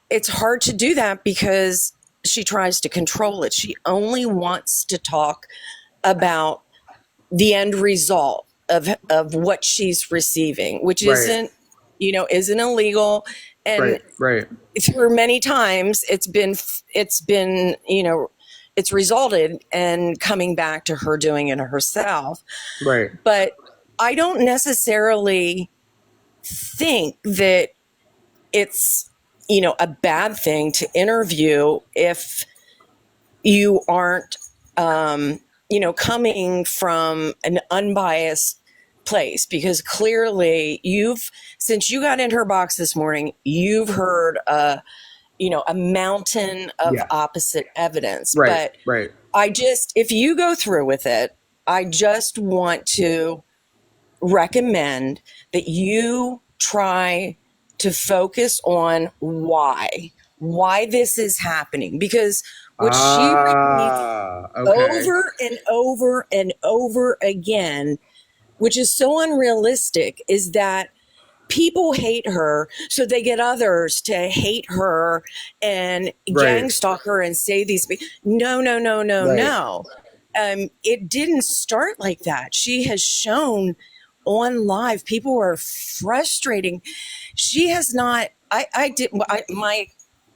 it's hard to do that because she tries to control it. She only wants to talk about the end result of what she's receiving, which isn't illegal. And through many times it's been it's resulted in coming back to her doing it herself. Right. But I don't necessarily think that it's, a bad thing to interview if you aren't, coming from an unbiased place, because clearly since you got in her box this morning, you've heard a mountain of opposite evidence. Right. But Right. if you go through with it, I just want to recommend that you try to focus on why this is happening, because what she repeats Okay. over and over and over again, which is so unrealistic, is that people hate her, so they get others to hate her and gang stalk her and say these. No, no, no, no, no. It didn't start like that. She has shown on live, people are frustrating. She has not.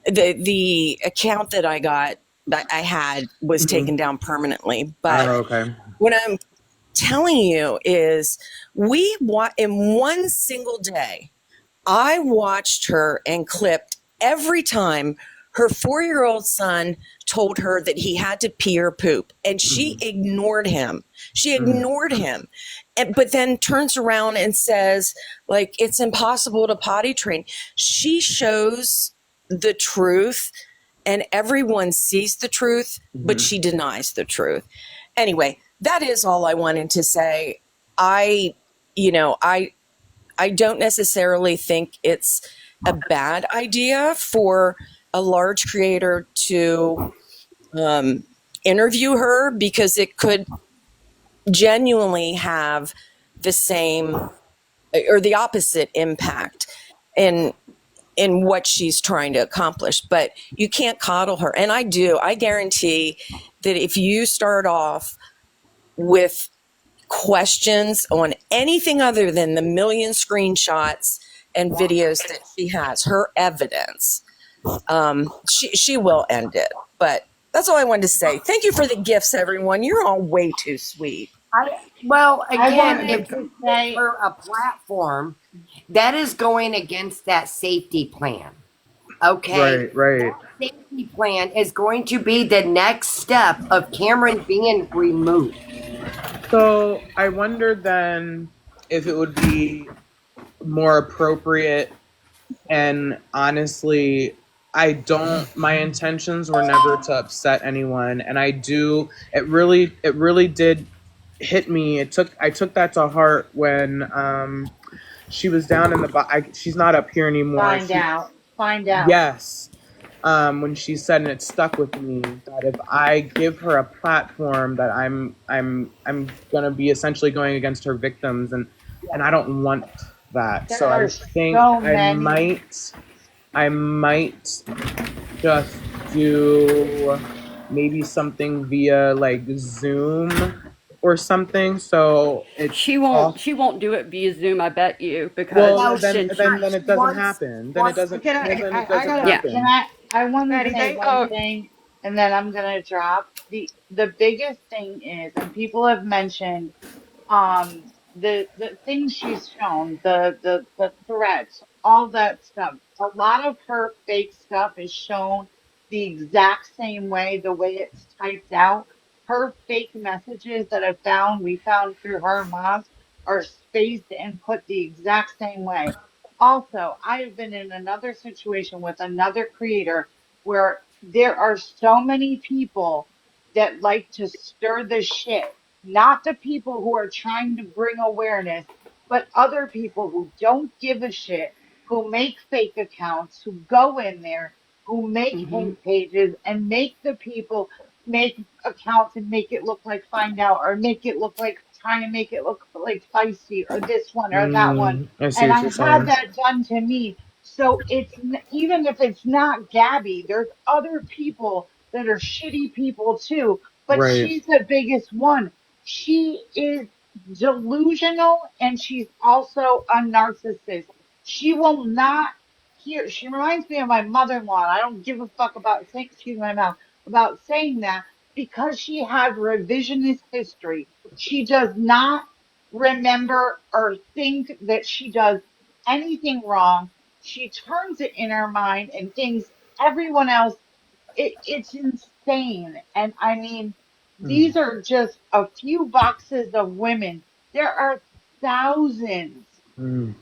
The account that I had was taken down permanently. But okay. what I'm telling you is, in one single day, I watched her and clipped every time her 4-year-old son told her that he had to pee or poop, and she ignored him. She ignored him, but then turns around and says, like, it's impossible to potty train. She shows the truth, and everyone sees the truth, but she denies the truth. Anyway, that is all I wanted to say. I don't necessarily think it's a bad idea for a large creator to interview her, because it could genuinely have the same or the opposite impact in what she's trying to accomplish. But you can't coddle her. And I guarantee that if you start off with questions on anything other than the million screenshots and videos that she has, her evidence, she will end it. But that's all I wanted to say. Thank you for the gifts, everyone. You're all way too sweet. Again, if you give her a platform, that is going against that safety plan. Okay. Right. That safety plan is going to be the next step of Cameron being removed. So I wondered then if it would be more appropriate, and honestly, my intentions were never to upset anyone, and it really did hit me. I took that to heart when she was down in the she's not up here anymore. Find out. Yes. When she said, and it stuck with me, that if I give her a platform, that I'm gonna be essentially going against her victims, and I don't want that. So I think I might just do maybe something via like Zoom or something. So she won't do it via Zoom. I bet you, because then it doesn't happen. Then it doesn't. Happen. I want to say one thing, and then I'm gonna drop the biggest thing is, and people have mentioned the things she's shown, the threats, all that stuff. A lot of her fake stuff is shown the exact same way, the way it's typed out. Her fake messages that we found through her moms are spaced and put the exact same way. Also, I have been in another situation with another creator where there are so many people that like to stir the shit, not the people who are trying to bring awareness, but other people who don't give a shit, who make fake accounts, who go in there, who make hate pages and make the people make accounts and make it look like Find Out, or make it look like trying to make it look like Feisty, or this one or that one. I see And what I you're had saying. that done to me. So even if it's not Gabby, there's other people that are shitty people too. But Right. she's the biggest one. She is delusional, and she's also a narcissist. She will not hear. She reminds me of my mother-in-law. And I don't give a fuck about saying, excuse my mouth, about saying that, because she has revisionist history. She does not remember or think that she does anything wrong. She turns it in her mind and thinks everyone else, it's insane. And I mean, these are just a few boxes of women. There are thousands,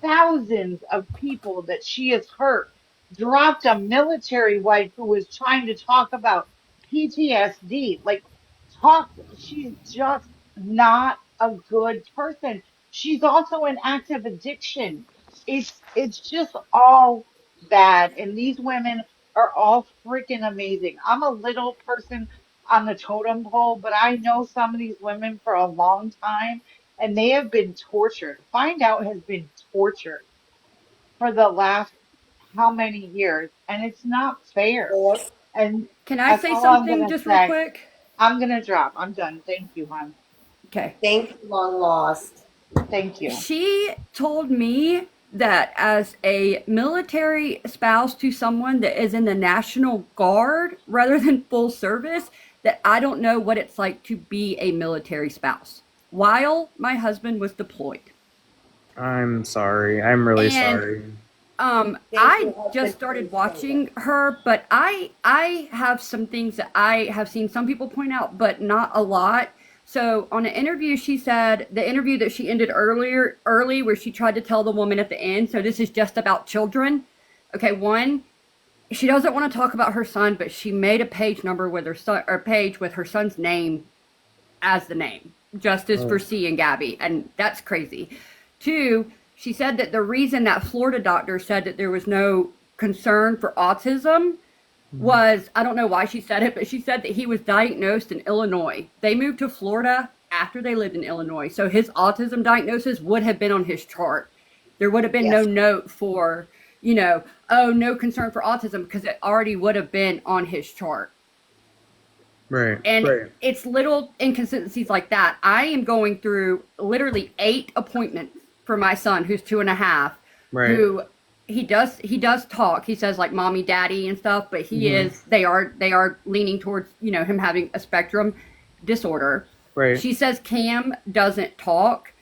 thousands of people that she has hurt. Dropped a military wife who was trying to talk about PTSD. Like, she's just not a good person. She's also in active addiction. It's just all bad. And these women are all freaking amazing. I'm a little person on the totem pole, but I know some of these women for a long time and they have been tortured. Find Out has been tortured for the last how many years, and it's not fair. And Can I that's say all I'm something gonna just real say. quick? I'm gonna drop. I'm done. Thank you, hon. Okay. Thank you, long lost. Thank you. She told me that as a military spouse to someone that is in the National Guard rather than full service, that I don't know what it's like to be a military spouse while my husband was deployed. I'm sorry. I'm really sorry. I just started watching her, but I have some things that I have seen some people point out, but not a lot. So on an interview, she said the interview that she ended early, where she tried to tell the woman at the end. So this is just about children. Okay, one, she doesn't want to talk about her son, but she made a page number with her son, or page with her son's name as the name, Justice for C and Gabby, and that's crazy. Two, she said that the reason that Florida doctor said that there was no concern for autism was, I don't know why she said it, but she said that he was diagnosed in Illinois. They moved to Florida after they lived in Illinois, so his autism diagnosis would have been on his chart. There would have been no note for, oh, no concern for autism, because it already would have been on his chart. Right. And it's little inconsistencies like that. I am going through literally 8 appointments for my son, who's 2.5, who he does talk. He says like mommy, daddy and stuff, but they are leaning towards, him having a spectrum disorder. Right. She says Cam doesn't talk.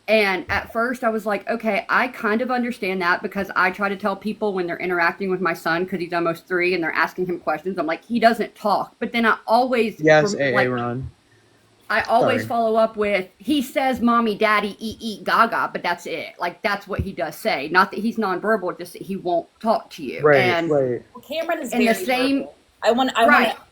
And at first I was like, okay, I kind of understand that, because I try to tell people when they're interacting with my son, because he's almost 3 and they're asking him questions, I'm like, he doesn't talk. But then I always, Ron. I always follow up with, he says mommy, daddy, eat, gaga, but that's it. Like, that's what he does say. Not that he's nonverbal, just that he won't talk to you. Well, Cameron is in the very same verbal.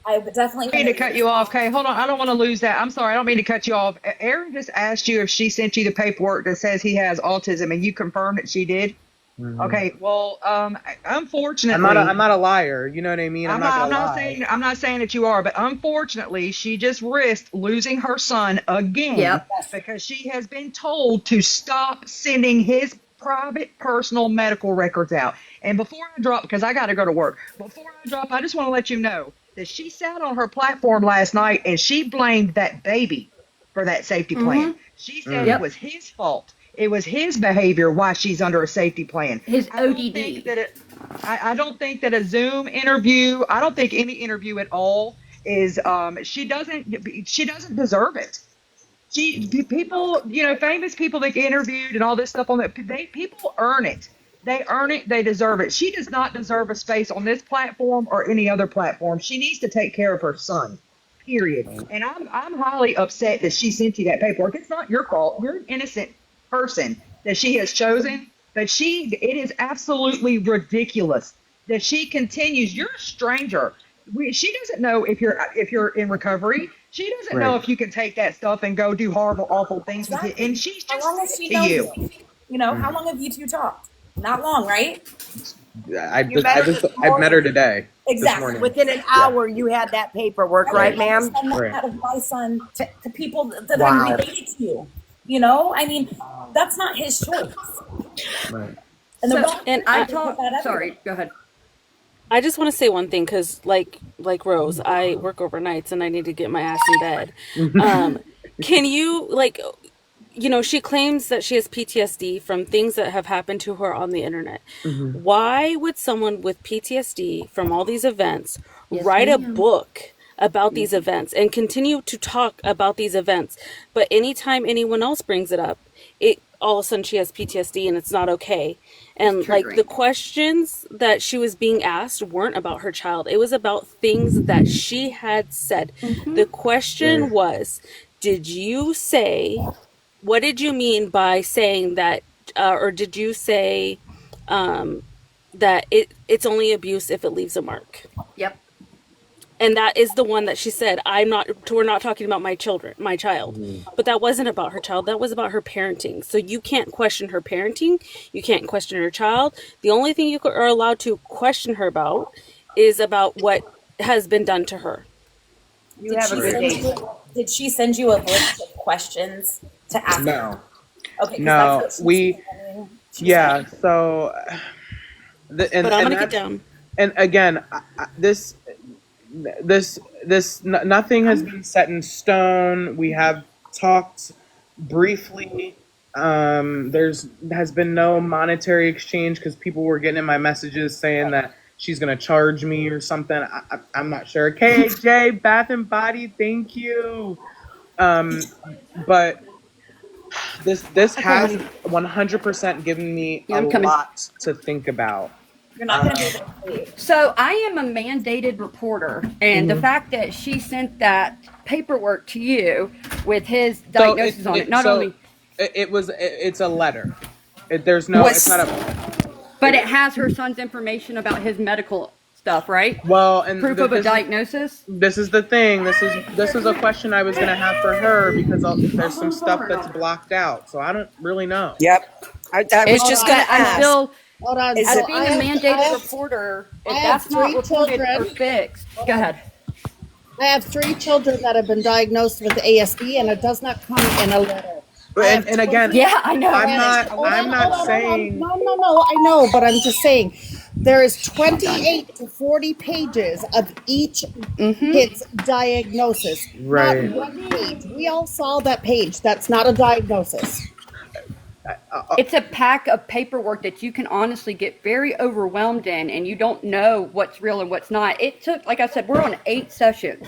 I would definitely I mean to cut you off. Okay, hold on. I don't want to lose that. I'm sorry. I don't mean to cut you off. Erin just asked you if she sent you the paperwork that says he has autism, and you confirmed that she did. Mm-hmm. Okay. Well, unfortunately, I'm not a liar. You know what I mean? I'm not saying that you are, but unfortunately, she just risked losing her son again because she has been told to stop sending his private, personal medical records out. And before I drop, because I got to go to work, I just want to let you know that she sat on her platform last night and she blamed that baby for that safety plan. She said it was his fault. It was his behavior why she's under a safety plan. His ODD. I don't think that a Zoom interview, I don't think any interview at all is, she doesn't deserve it. People, famous people that get interviewed and all this stuff on that, people earn it. They earn it. They deserve it. She does not deserve a space on this platform or any other platform. She needs to take care of her son, period. And I'm highly upset that she sent you that paperwork. It's not your fault. You're an innocent person that she has chosen, but it is absolutely ridiculous that she continues. You're a stranger. She doesn't know if you're in recovery. She doesn't know if you can take that stuff and go do horrible, awful things with it. And she's just how long has she to known you. How long have you two talked? Not long, right? I've met her today. Exactly. Within an hour, you had that paperwork, right, ma'am? That of my son to people that I'm related to. I mean, that's not his choice. Right. Sorry, go ahead. I just want to say one thing, because like Rose, I work overnights and I need to get my ass in bed. Can you, she claims that she has PTSD from things that have happened to her on the internet. Why would someone with PTSD from all these events write a book about these events and continue to talk about these events. But anytime anyone else brings it up, it all of a sudden she has PTSD and it's not okay. And like the questions that she was being asked weren't about her child. It was about things that she had said. The question was, did you say, what did you mean by saying that, or did you say that it's only abuse if it leaves a mark? Yep. And that is the one that she said, we're not talking about my child. But that wasn't about her child. That was about her parenting. So you can't question her parenting. You can't question her child. The only thing you are allowed to question her about is about what has been done to her. You have a good day. Did she send you a list of questions to ask? No. Okay. No, that's what we. Yeah. So. But I'm gonna get down. And again, nothing has been set in stone. We have talked briefly. Has been no monetary exchange because people were getting in my messages saying that she's gonna charge me or something. I'm not sure. KJ, Bath and Body, thank you. But this has 100% given me a lot to think about. You're not going to be able to sleep. So I am a mandated reporter, and the fact that she sent that paperwork to you with his diagnosis on it, it's a letter. It's not a. But it has her son's information about his medical stuff, right? Well, and proof of a diagnosis. This is the thing. This is a question I was going to have for her because there's some stuff that's blocked out, so I don't really know. Yep, I was just going to ask. Hold on. As being a mandated reporter, if that's not reported or fixed, go ahead. I have 3 children that have been diagnosed with ASD, and it does not come in a letter. And again, yeah, I know. I'm not saying. No, I know, but I'm just saying there is 28 to 40 pages of each kid's diagnosis. Right. Not one page. We all saw that page. That's not a diagnosis. It's a pack of paperwork that you can honestly get very overwhelmed in, and you don't know what's real and what's not. It took, like I said, we're on 8 sessions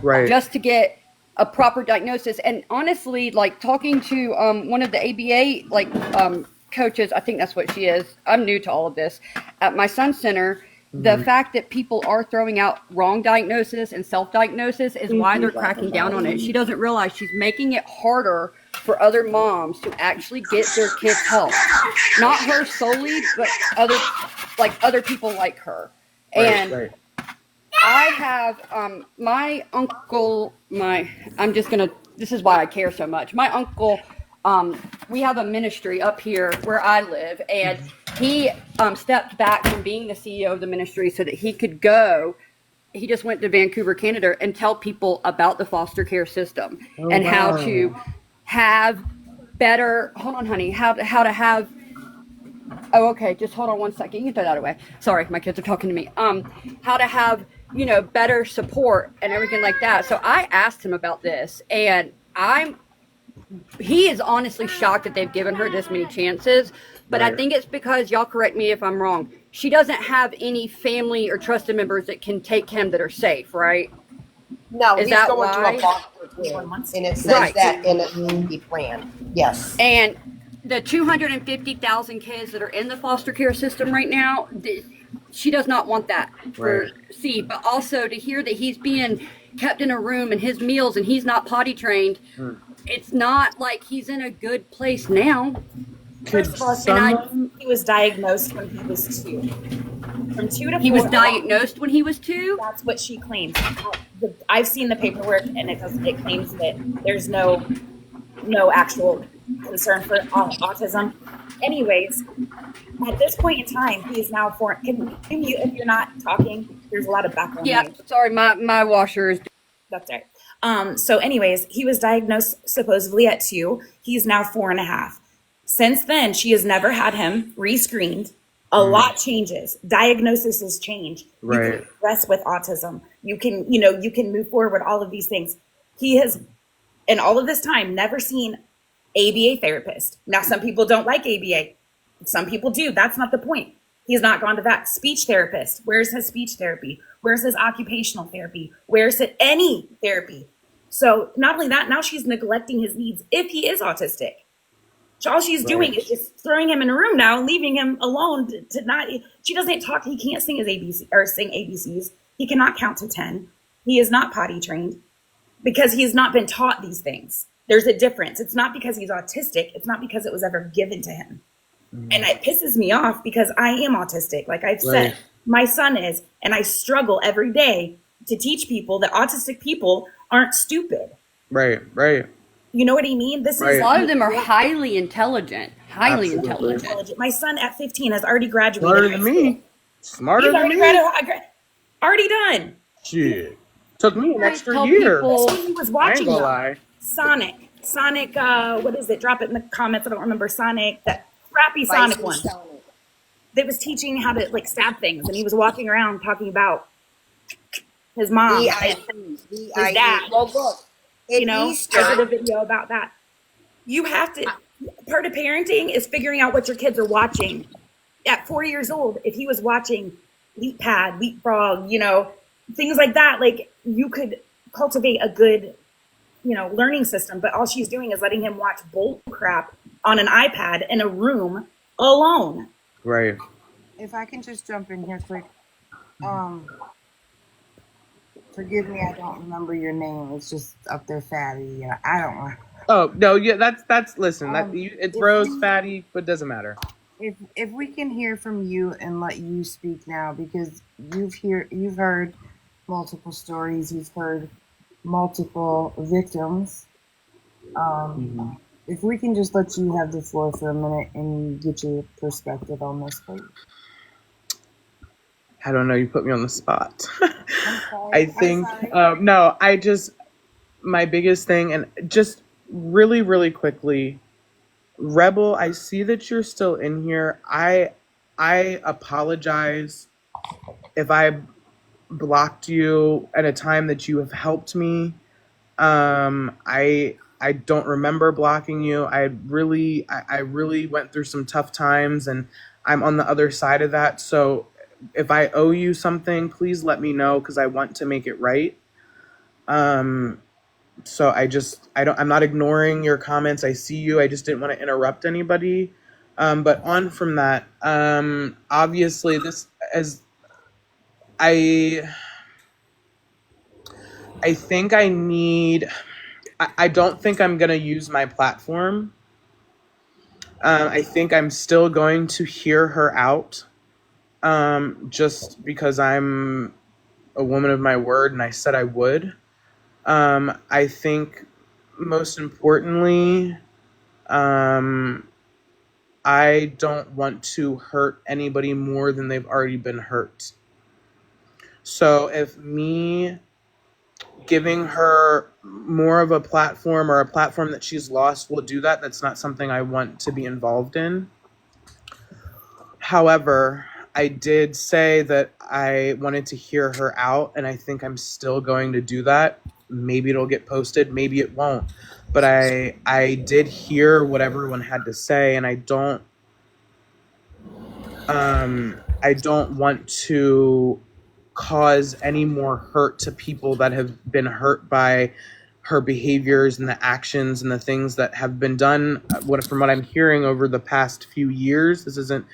just to get a proper diagnosis. And honestly, like talking to one of the ABA coaches, I think that's what she is. I'm new to all of this. At my son's center, the fact that people are throwing out wrong diagnosis and self-diagnosis is why they're cracking down on it. She doesn't realize she's making it harder for other moms to actually get their kids help. Not her solely, but other people like her. And I have my uncle, this is why I care so much. My uncle, we have a ministry up here where I live, and he stepped back from being the CEO of the ministry so that he could go. He just went to Vancouver, Canada, and tell people about the foster care system how to have better. Hold on, honey. How to have. Oh, okay. Just hold on one second. You can throw that away. Sorry, my kids are talking to me. How to have better support and everything like that. So I asked him about this, and he is honestly shocked that they've given her this many chances. But I think it's because, y'all correct me if I'm wrong, she doesn't have any family or trusted members that can take him that are safe, right? No, is he's that going why? to a foster care, and it says that in the plan. Yes. And the 250,000 kids that are in the foster care system right now, she does not want that for C. But also to hear that he's being kept in a room and his meals and he's not potty trained, it's not like he's in a good place now. First of all, he was diagnosed when he was 2. From 2 to 4. He was diagnosed when he was 2? That's what she claims. I've seen the paperwork, and it claims that there's no actual concern for autism. Anyways, at this point in time, he is now 4. Can you, if you're not talking, there's a lot of background noise. Yeah, sorry, my washer is. That's right. So anyways, he was diagnosed supposedly at 2. He's now 4.5. Since then, she has never had him re-screened. A lot changes. Diagnosis has changed. You can progress with autism. You can move forward with all of these things. He has, in all of this time, never seen ABA therapist. Now, some people don't like ABA. Some people do. That's not the point. He's not gone to that. Speech therapist. Where's his speech therapy? Where's his occupational therapy? Where's it any therapy? So not only that, now she's neglecting his needs if he is autistic. All she's doing is just throwing him in a room now and leaving him alone to not. She doesn't talk. He can't sing his ABC or sing ABCs. He cannot count to 10. He is not potty trained because he has not been taught these things. There's a difference. It's not because he's autistic. It's not because it was ever given to him. And it pisses me off because I am autistic. Like I've said, my son is, and I struggle every day to teach people that autistic people aren't stupid. Right. You know what I mean? This is a lot of them are highly intelligent. Highly intelligent. My son at 15 has already graduated. Smarter than me. Smarter than me. Already done. Shit. Took me an extra year. He was watching Sonic. What is it? Drop it in the comments. I don't remember Sonic. That crappy Sonic one. That was teaching how to like stab things, and he was walking around talking about his mom, his dad. Well, look. You know, I did a video about that. You have to, part of parenting is figuring out what your kids are watching. At 4 years old, if he was watching Leap-Pad, Leapfrog, you know, things like that, like you could cultivate a good, you know, learning system. But all she's doing is letting him watch bull crap on an iPad in a room alone. Right. If I can just jump in here quick. Forgive me, I don't remember your name. It's just up there, Phatti. I don't know. Oh no, yeah, that's listen. It's Rose, Phatti, but it doesn't matter. If we can hear from you and let you speak now, because you've heard multiple stories, you've heard multiple victims. If we can just let you have the floor for a minute and get your perspective on this, please. I don't know. You put me on the spot. I think, my biggest thing, and just really, really quickly, Rebel, I see that you're still in here. I apologize if I blocked you at a time that you have helped me. I don't remember blocking you. I really went through some tough times, and I'm on the other side of that. So if I owe you something, please let me know, because I want to make it right. So I'm not ignoring your comments. I see you. I just didn't want to interrupt anybody. But on from that, obviously I think I don't think I'm going to use my platform. I think I'm still going to hear her out. Just because I'm a woman of my word and I said I would. I think most importantly, I don't want to hurt anybody more than they've already been hurt. So if me giving her more of a platform, or a platform that she's lost, will do that, that's not something I want to be involved in. However, I did say that I wanted to hear her out, and I think I'm still going to do that. Maybe it'll get posted, maybe it won't. But I did hear what everyone had to say, and I don't want to cause any more hurt to people that have been hurt by her behaviors and the actions and the things that have been done. From what I'm hearing over the past few years, this isn't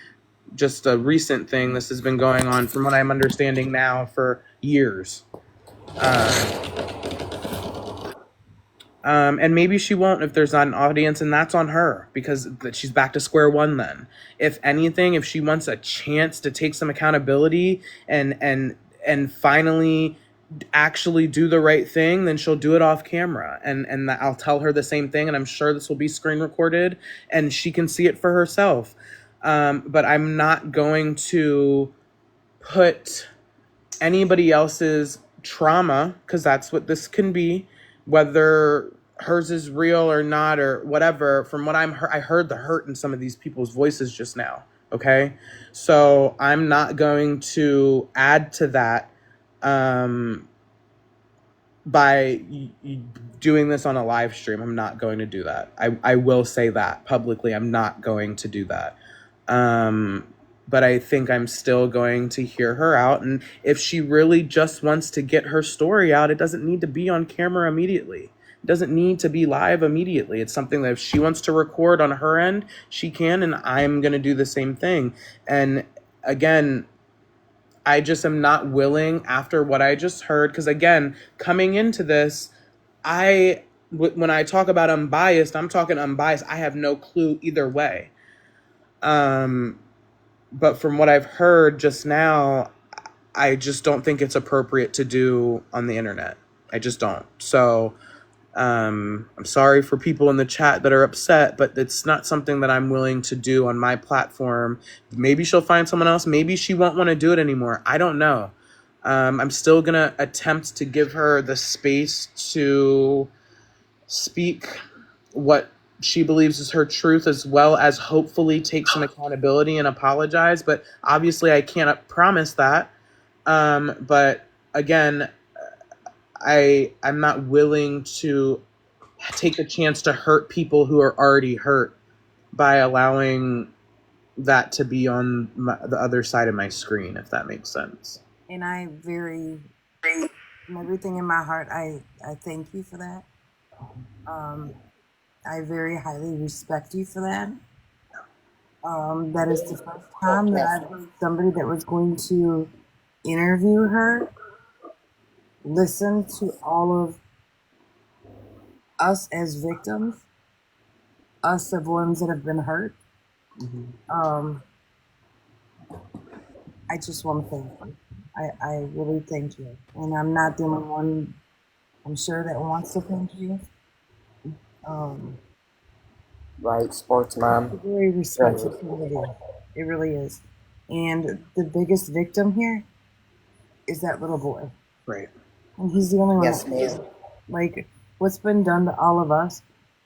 just a recent thing. This has been going on, from what I'm understanding now, for years. And maybe she won't if there's not an audience, and that's on her, because she's back to square one then. If anything, if she wants a chance to take some accountability and finally actually do the right thing, then she'll do it off camera, and I'll tell her the same thing, and I'm sure this will be screen recorded and she can see it for herself. But I'm not going to put anybody else's trauma, because that's what this can be, whether hers is real or not or whatever. From what I heard the hurt in some of these people's voices just now. Okay, so I'm not going to add to that by doing this on a live stream. I'm not going to do that. I will say that publicly. I'm not going to do that. but I think I'm still going to hear her out. And if she really just wants to get her story out, it doesn't need to be on camera immediately. It doesn't need to be live immediately. It's something that if she wants to record on her end, she can, and I'm going to do the same thing. And again, I just am not willing after what I just heard, because again, coming into this, when I talk about unbiased, I'm talking unbiased. I have no clue either way. But from what I've heard just now, I just don't think it's appropriate to do on the internet. I just don't. So I'm sorry for people in the chat that are upset, but it's not something that I'm willing to do on my platform. Maybe she'll find someone else. Maybe she won't want to do it anymore. I don't know. I'm still going to attempt to give her the space to speak what she believes is her truth, as well as hopefully take some accountability and apologize. But obviously I cannot promise that. But again, I'm not willing to take the chance to hurt people who are already hurt by allowing that to be on the other side of my screen, if that makes sense. And from everything in my heart, I thank you for that. I very highly respect you for that. That is the first time that I've heard somebody that was going to interview her listen to all of us as victims, us of ones that have been hurt. Mm-hmm. I just want to thank you. I really thank you. And I'm not the only one, I'm sure, that wants to thank you. Right, sports mom. It's a very respectful thing to do. It really is. And the biggest victim here is that little boy. Right. And he's the only one. Yes, ma'am. Like, what's been done to all of us,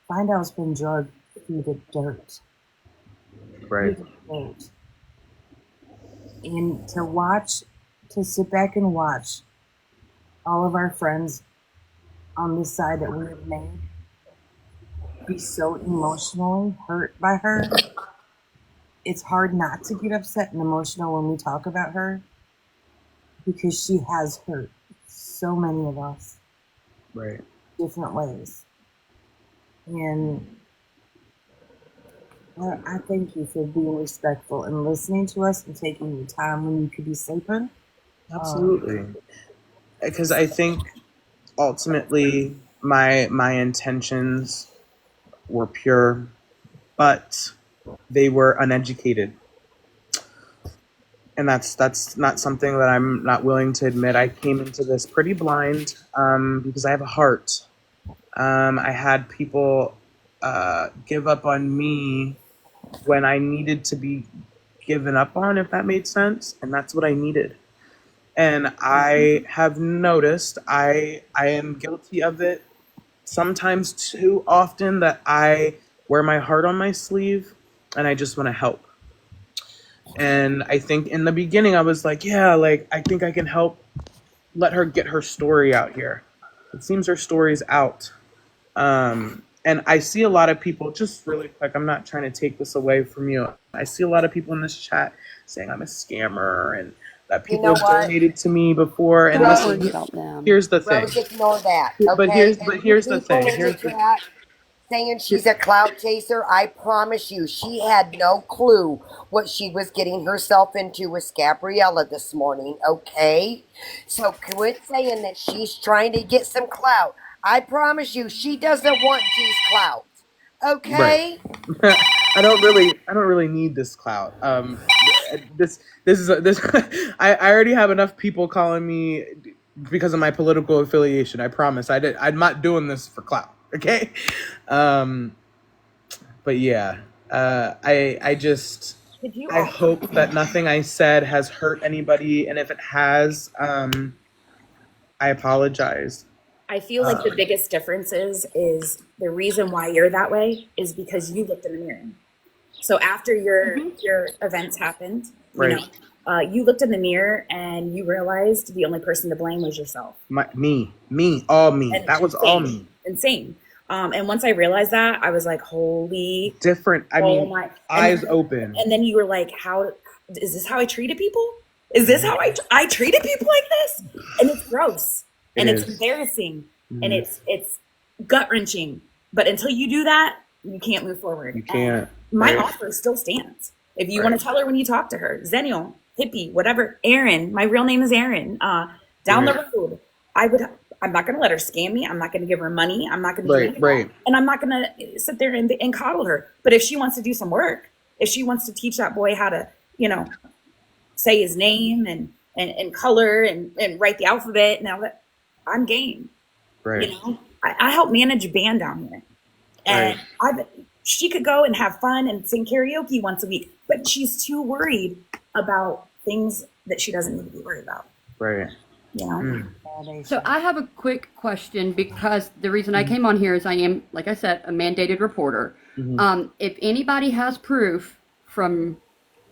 find out it's been drugged through the dirt. Right. And to sit back and watch all of our friends on this side that we have made be so emotionally hurt by her. It's hard not to get upset and emotional when we talk about her, because she has hurt so many of us. Right. Different ways. And I thank you for being respectful and listening to us and taking your time when you could be sleeping. Absolutely. Because I think ultimately my intentions were pure, but they were uneducated. And that's not something that I'm not willing to admit. I came into this pretty blind because I have a heart. I had people give up on me when I needed to be given up on, if that made sense. And that's what I needed. And I have noticed I am guilty of it sometimes too often, that I wear my heart on my sleeve and I just want to help. And I think in the beginning I was like, yeah, like I think I can help let her get her story out here. It seems her story's out. And I see a lot of people, just really quick, I'm not trying to take this away from you. I see a lot of people in this chat saying I'm a scammer and that people have donated to me before. And listen, here's the thing. Rose, ignore that. But Okay? here's the thing. Saying she's a clout chaser, I promise you, she had no clue what she was getting herself into with Gabriella this morning, okay? So quit saying that she's trying to get some clout. I promise you, she doesn't want G's clout, okay? Right. I don't really need this clout. This I already have enough people calling me because of my political affiliation. I promise. I'm not doing this for clout. Okay. But yeah, I hope that nothing I said has hurt anybody, and if it has, I apologize. I feel like the biggest difference is the reason why you're that way is because you looked in the mirror. So after your events happened, Right. You looked in the mirror and you realized the only person to blame was yourself. Me, all me. And that was all me. Insane. And once I realized that, I was like, holy. Different. I mean, eyes open. And then you were like, how is this how I treated people? Is this how I treated people like this? And it's gross. And it's embarrassing. And it's gut wrenching. But until you do that, you can't move forward. You can't. And my offer still stands. If you want to tell her when you talk to her, Zenial, Hippie, whatever, Aaron, my real name is Aaron. Down the road, I'm not going to let her scam me. I'm not going to give her money. I'm not going to do anything. And I'm not going to sit there and coddle her. But if she wants to do some work, if she wants to teach that boy how to, say his name and color and write the alphabet, now that I'm game. Right. I help manage a band down here. And she could go and have fun and sing karaoke once a week, but she's too worried about things that she doesn't need to be worried about. Right. So I have a quick question, because the reason I came on here is I am, like I said, a mandated reporter. If anybody has proof from,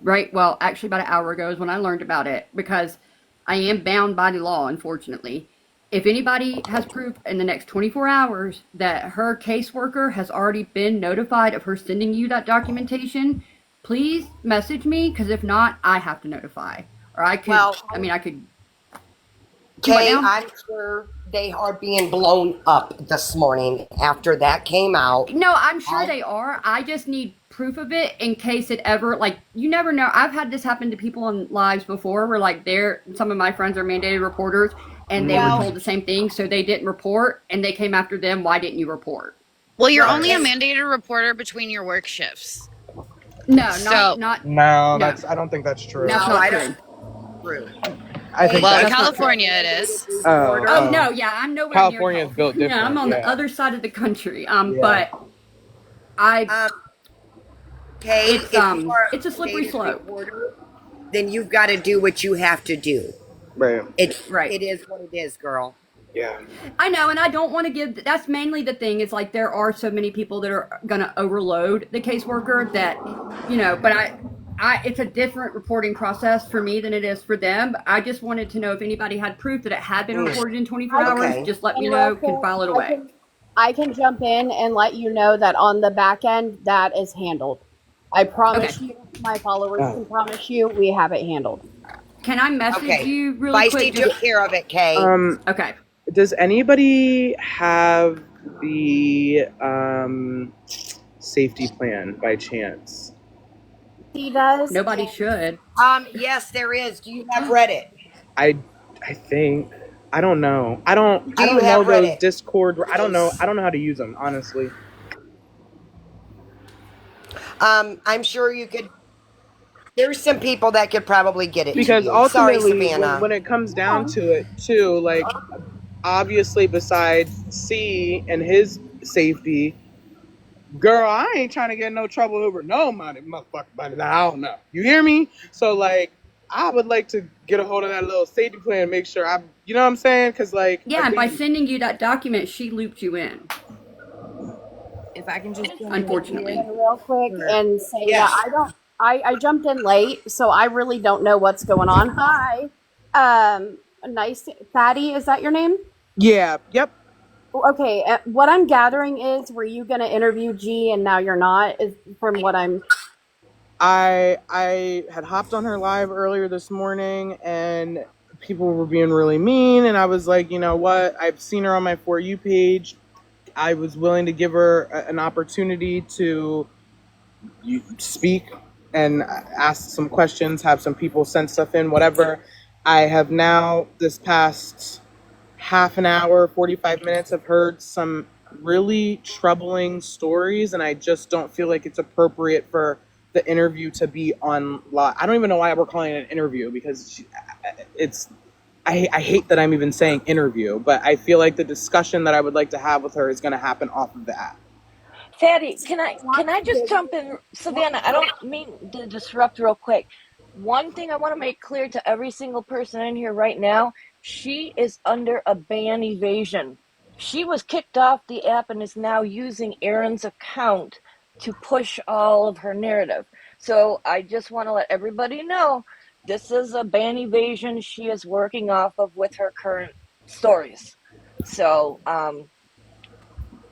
actually about an hour ago is when I learned about it, because I am bound by the law, unfortunately. If anybody has proof in the next 24 hours that her caseworker has already been notified of her sending you that documentation, please message me, because if not, I have to notify. Or I could, I could. Kay, I'm sure they are being blown up this morning after that came out. No, I'm sure they are. I just need proof of it in case it ever, you never know. I've had this happen to people on lives before where some of my friends are mandated reporters and they were told the same thing, so they didn't report and they came after them. Why didn't you report? Well, you're only a mandated reporter between your work shifts. No, that's, I don't think that's true. That's not true. I think in California it is. Oh no, yeah, I'm nowhere California near is built different. Yeah, I'm on the other side of the country. But Kay, it's a slippery slope. Then you've got to do what you have to do. Right. It is what it is, girl. Yeah. I know, and I don't want to give. That's mainly the thing. Is there are so many people that are going to overload the caseworker that, But it's a different reporting process for me than it is for them. I just wanted to know if anybody had proof that it had been reported in 24 hours. Just let me know. Can file it away. I can jump in and let you know that on the back end, that is handled. I promise you, my followers can promise you, we have it handled. Can I message you really quick? Feisty took care of it, Kay. Okay. Does anybody have the safety plan by chance? He does. Nobody should. Yes, there is. Do you have Reddit? I think. I don't know. I don't know those Discord. I don't know how to use them, honestly. I'm sure you could. There's some people that could probably get it. Because ultimately, when it comes down to it, too, obviously, besides C and his safety, girl, I ain't trying to get in no trouble over no money, motherfucker. Money. I don't know. You hear me? So, I would like to get a hold of that little safety plan and make sure you know what I'm saying? Because, yeah, and by sending you that document, she looped you in. If I can just unfortunately real quick and say that I jumped in late, so I really don't know what's going on. Hi. Nice. Phatti, is that your name? Yeah. Yep. Okay. What I'm gathering is, were you going to interview G and now you're not? Is from what I'm. I had hopped on her live earlier this morning and people were being really mean, and I was like, you know what? I've seen her on my For You page. I was willing to give her an opportunity to speak and ask some questions, have some people send stuff in, whatever. I have now, this past half an hour, 45 minutes, have heard some really troubling stories, and I just don't feel like it's appropriate for the interview to be on live. I don't even know why we're calling it an interview, because I hate that I'm even saying interview, but I feel like the discussion that I would like to have with her is going to happen off of that. Phatti, can I just jump in? Savannah, I don't mean to disrupt real quick. One thing I want to make clear to every single person in here right now, she is under a ban evasion. She was kicked off the app and is now using Aaron's account to push all of her narrative. So I just want to let everybody know, this is a ban evasion she is working off of with her current stories. So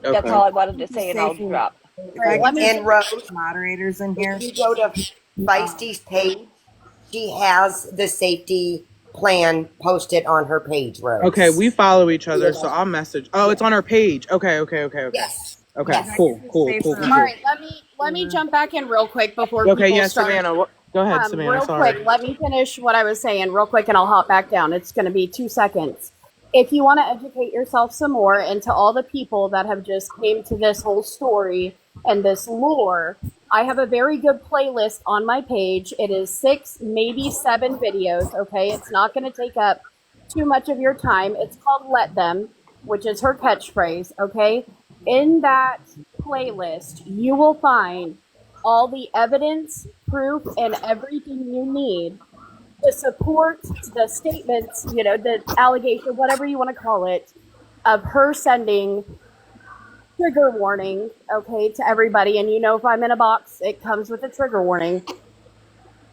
that's all I wanted to say, and I'll drop. And Rose, moderators in here. If you go to Feisty's page, she has the safety plan posted on her page, Rose. Okay, we follow each other, so I'll message. Oh, it's on her page. Okay. Yes. Okay, Yes. cool. All right, let me jump back in real quick before Okay, people yes, start. Savannah. Go ahead, Savannah. Real Sorry. quick, let me finish what I was saying real quick, and I'll hop back down. It's going to be 2 seconds. If you want to educate yourself some more, and to all the people that have just came to this whole story and this lore, I have a very good playlist on my page. It is 6, maybe 7 videos. Okay, it's not going to take up too much of your time. It's called "Let Them," which is her catchphrase. Okay, in that playlist, you will find all the evidence, proof, and everything you need to support the statements, the allegation, whatever you want to call it, of her sending trigger warning, okay, to everybody. And if I'm in a box, it comes with a trigger warning.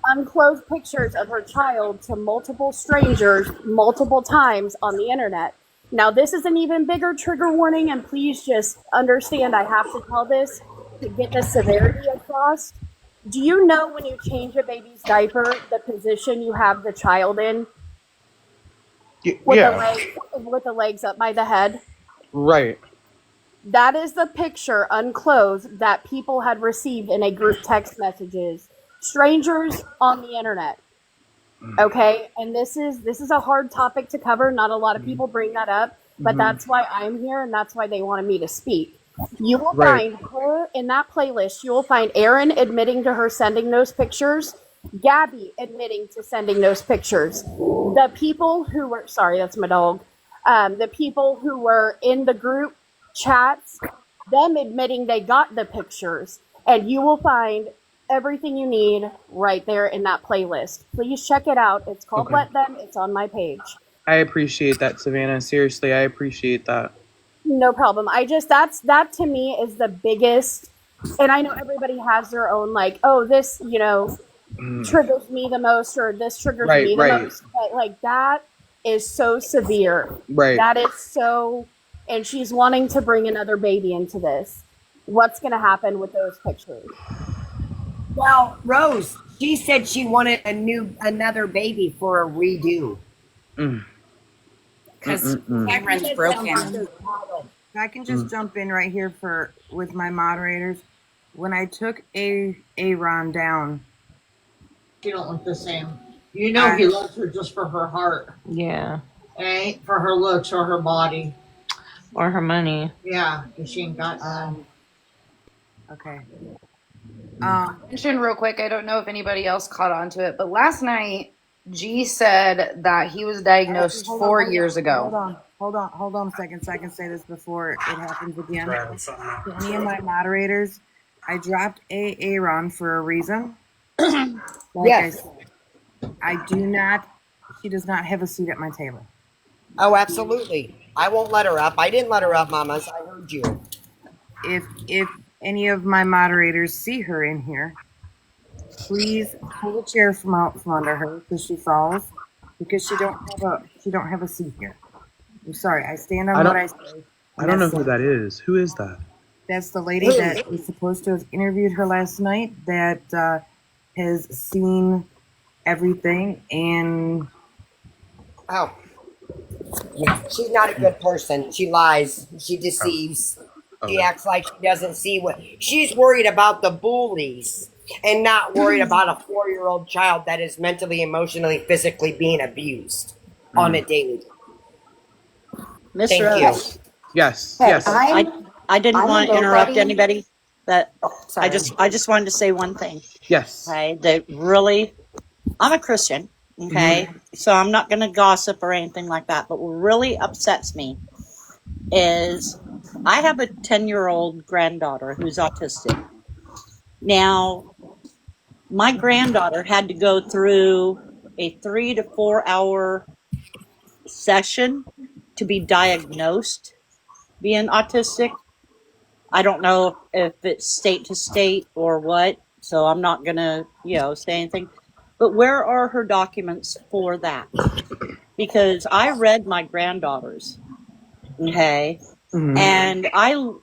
Unclothed pictures of her child to multiple strangers multiple times on the internet. Now, this is an even bigger trigger warning, and please just understand I have to tell this to get the severity across. Do you know when you change a baby's diaper, the position you have the child in? With the legs up by the head? Right. That is the picture, unclothed, that people had received in a group text messages. Strangers on the internet. Okay? And this is a hard topic to cover. Not a lot of people bring that up, but that's why I'm here, and that's why they wanted me to speak. You will find her in that playlist. You will find Erin admitting to her sending those pictures, Gabby admitting to sending those pictures. The people who were, sorry, that's my dog. The people who were in the group chats, them admitting they got the pictures. And you will find everything you need right there in that playlist. Please check it out. It's called Let Them. It's on my page. I appreciate that, Savannah. Seriously, I appreciate that. No problem. That to me is the biggest, and I know everybody has their own, like, oh, this, triggers me the most, or this triggers me the most. But like, that is so severe. Right. That is so, and she's wanting to bring another baby into this. What's going to happen with those pictures? Well, Rose, she said she wanted another baby for a redo. Because Cameron's broken. If I can just jump in right here with my moderators. When I took Aaron down, She don't look the same. He loves her just for her heart. Yeah. It ain't for her looks or her body. Or her money. Yeah, because she ain't got okay. Mention real quick, I don't know if anybody else caught on to it, but last night, G said that he was diagnosed 4 years ago. Hold on a second, so I can say this before it happens again. To any of my moderators, I dropped Aaron for a reason. Yes. She does not have a seat at my table. Oh, absolutely. I won't let her up. I didn't let her up, mamas. I heard you. If any of my moderators see her in here, please pull a chair from under her because she falls, because she don't have a seat here. I'm sorry. I stand on what I say. I don't know who that is. Who is that? That's the lady that was supposed to have interviewed her last night that has seen everything and... Oh. Yeah, she's not a good person. She lies. She deceives. She acts like she doesn't see what... She's worried about the bullies and not worried about a 4-year-old child that is mentally, emotionally, physically being abused on a daily basis. Miss Thank Rose. you. Yes. Hey, Yes. I didn't want to interrupt anybody, but sorry. I just wanted to say one thing. Yes. Okay, that really, I'm a Christian. Okay, so I'm not going to gossip or anything like that. But what really upsets me is I have a 10-year-old granddaughter who's autistic. Now, my granddaughter had to go through a 3 to 4 hour session to be diagnosed being autistic. I don't know if it's state to state or what, so I'm not going to, say anything. But where are her documents for that? Because I read my granddaughter's, okay? And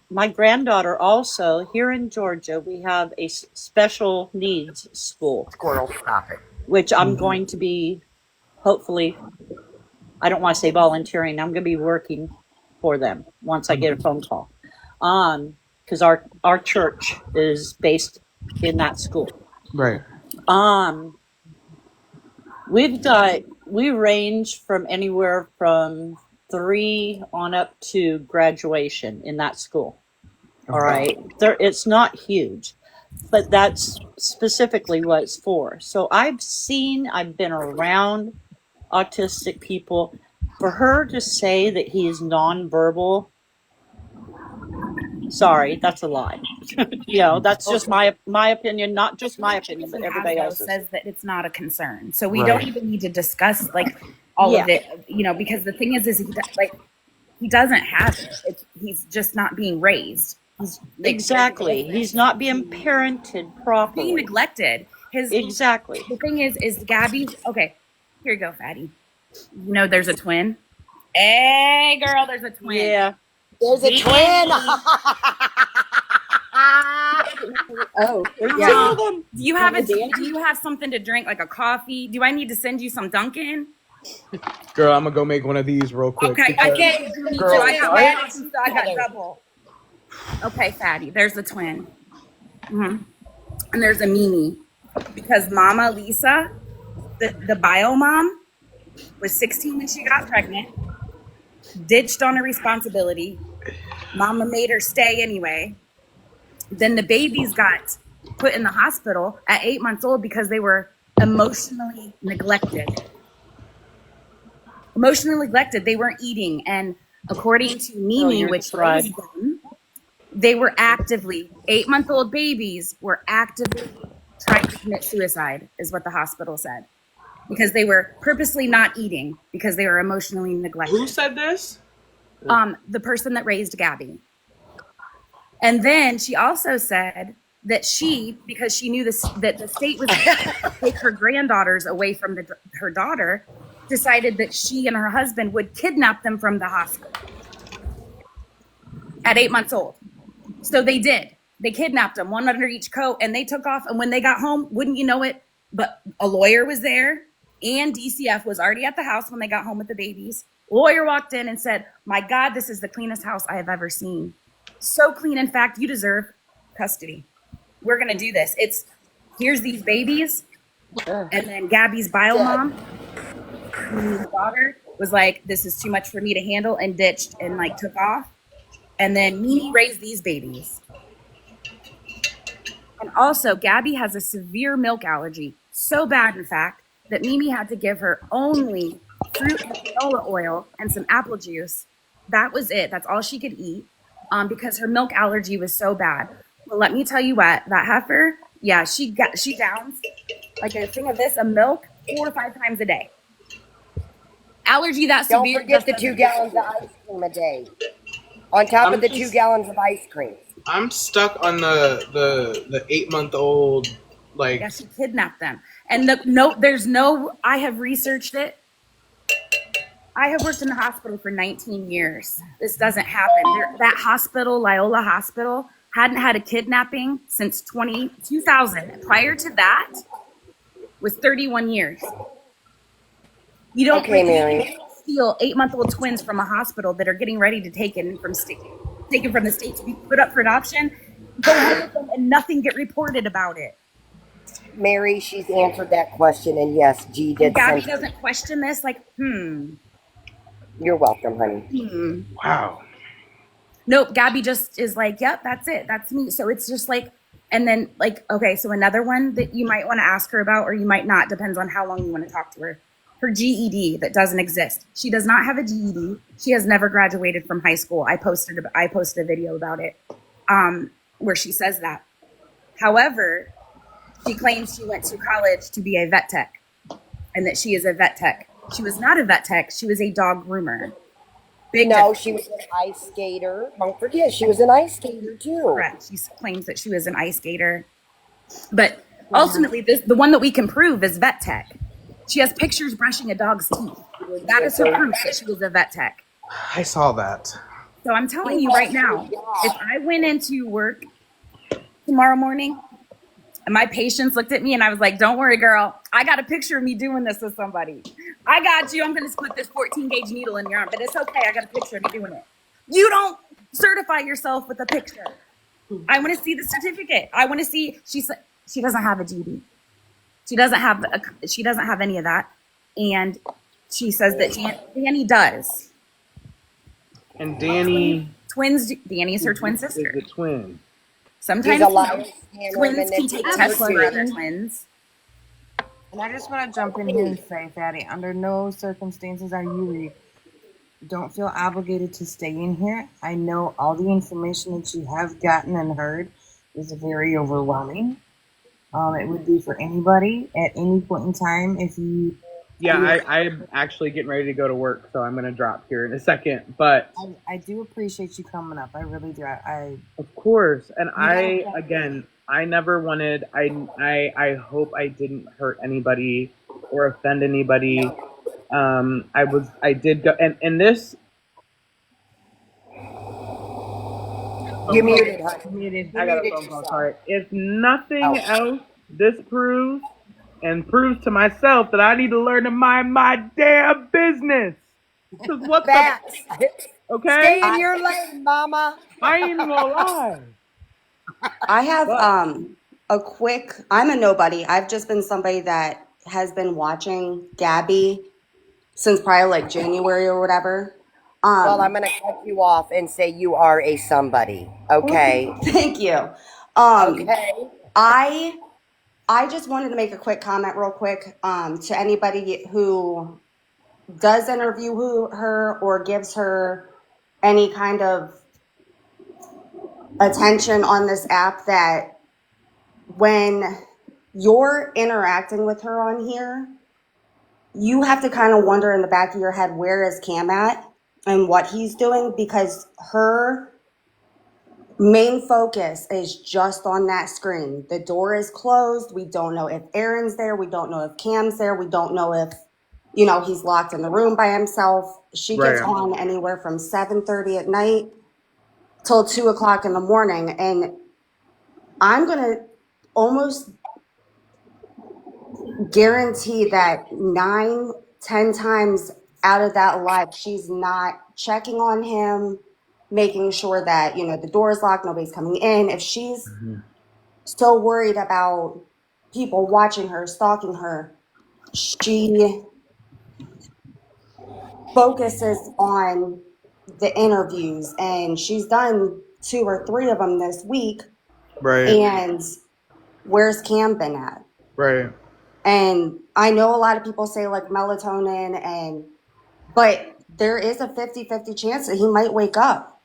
my granddaughter also, here in Georgia, we have a special needs school. Squirrel, stop it. which I'm going to be, hopefully, I don't want to say volunteering. I'm going to be working for them once I get a phone call. Because our church is based in that school. Right. We range from anywhere from 3 on up to graduation in that school. Okay. All right. It's not huge, but that's specifically what it's for. So I've been around autistic people. For her to say that he is nonverbal, sorry, that's a lie. That's just my opinion, not just my opinion, but everybody else's. Says that it's not a concern. So we don't even need to discuss like all of it, because the thing is he doesn't have it. He's just not being raised. He's not being parented properly. Being neglected. Exactly. The thing is Gabby, okay, here you go, Fatty. There's a twin. Hey, girl, there's a twin. Yeah. There's a twin. Oh, yeah. Do you have something to drink, like a coffee? Do I need to send you some Dunkin'? Girl, I'm gonna go make one of these real quick. Okay. Girl, I got double. Okay, Fatty, there's a twin. And there's a Mimi. Because Mama Lisa, the bio mom, was 16 when she got pregnant, ditched on her responsibility. Mama made her stay anyway. Then the babies got put in the hospital at 8 months old because they were emotionally neglected. They weren't eating. And according to Mimi, which raised them, they were actively, 8-month-old babies were actively trying to commit suicide, is what the hospital said. Because they were purposely not eating because they were emotionally neglected. Who said this? The person that raised Gabby. And then she also said that because she knew that the state was going to take her granddaughters away from her daughter, decided that she and her husband would kidnap them from the hospital at 8 months old. So they did. They kidnapped them, one under each coat, and they took off. And when they got home, wouldn't you know it, but a lawyer was there, and DCF was already at the house when they got home with the babies. Lawyer walked in and said, "My God, this is the cleanest house I have ever seen. So clean. In fact, you deserve custody. We're going to do this. Here's these babies." And then Gabby's bio mom, Mimi's daughter, was like, "This is too much for me to handle," and ditched and took off. And then Mimi raised these babies. And also, Gabby has a severe milk allergy. So bad, in fact, that Mimi had to give her only fruit and canola oil and some apple juice. That was it. That's all she could eat because her milk allergy was so bad. Well, let me tell you what, that heifer, yeah, she downs like a thing of this, of milk, 4 or 5 times a day. Allergy that severe. Don't forget the 2 gallons of ice cream a day. On top of the 2 gallons of ice cream. I'm stuck on the 8-month-old, Yeah, she kidnapped them. And I have researched it. I have worked in the hospital for 19 years. This doesn't happen. That hospital, Loyola Hospital, hadn't had a kidnapping since 2000. Prior to that was 31 years. You don't steal 8-month-old twins from a hospital that are getting ready to taken from the state to be put up for adoption, go home with them and nothing get reported about it. Mary, she's answered that question, and yes, G did. Gabby doesn't question this, You're welcome, honey. Wow. Nope, Gabby just is like, yep, that's it. That's me. So it's just and then okay, so another one that you might want to ask her about, or you might not, depends on how long you want to talk to her. Her GED that doesn't exist. She does not have a GED. She has never graduated from high school. I posted a video about it where she says that. However, she claims she went to college to be a vet tech and that she is a vet tech. She was not a vet tech. She was a dog groomer. She was an ice skater. Don't forget, she was an ice skater too. Correct. She claims that she was an ice skater. But ultimately, the one that we can prove is vet tech. She has pictures brushing a dog's teeth. That is her proof that she was a vet tech. I saw that. So I'm telling you right now, if I went into work tomorrow morning and my patients looked at me and I was like, "Don't worry, girl, I got a picture of me doing this with somebody. I got you. I'm going to put this 14 gauge needle in your arm, but it's okay. I got a picture of me doing it. You don't certify yourself with a picture. I want to see the certificate. I want to see. She said she doesn't have a GD. She doesn't have any of that, and she says that Danny does. And Danny twins. Danny is her twin sister. Is a twin. Sometimes twins can take tests for other twins. And I just want to jump in here and say, Phatti, under no circumstances don't feel obligated to stay in here. I know all the information that you have gotten and heard is very overwhelming. It would be for anybody at any point in time if you... Yeah, I'm actually getting ready to go to work, so I'm going to drop here in a second. But I do appreciate you coming up. I really do. Of course. And I never wanted... I hope I didn't hurt anybody or offend anybody. I did go... And this... You muted. I got a phone call. Sorry. If nothing else, this proves to myself that I need to learn to mind my damn business. Because what okay? Stay in your lane, mama. I ain't even gonna lie. I have I'm a nobody. I've just been somebody that has been watching Gabby since probably like January or whatever. Well, I'm going to cut you off and say you are a somebody. Okay. Thank you. Okay. I just wanted to make a quick comment real quick to anybody who does interview her or gives her any kind of attention on this app, that when you're interacting with her on here, you have to kind of wonder in the back of your head, where is Cam at and what he's doing? Because her main focus is just on that screen. The door is closed. We don't know if Aaron's there. We don't know if Cam's there. We don't know if, he's locked in the room by himself. She gets on anywhere from 7:30 at night till 2 o'clock in the morning. And I'm going to almost guarantee that 9-10 times out of that life, she's not checking on him, making sure that, the door is locked, nobody's coming in. If she's so worried about people watching her, stalking her, she focuses on the interviews, and she's done 2 or 3 of them this week. Right. And where's Cam been at? Right. And I know a lot of people say like melatonin, but there is a 50-50 chance that he might wake up.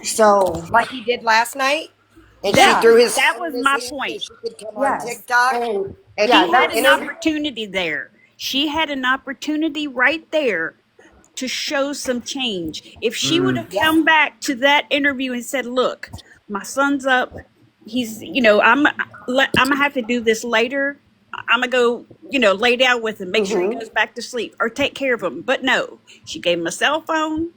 So, like he did last night? And that, she threw his... That was my point. She could come on TikTok. And she had an opportunity there. She had an opportunity right there to show some change. If she would have come back to that interview and said, look, my son's up. He's, I'm gonna have to do this later. I'm gonna go, lay down with him, make sure he goes back to sleep or take care of him. But no, she gave him a cell phone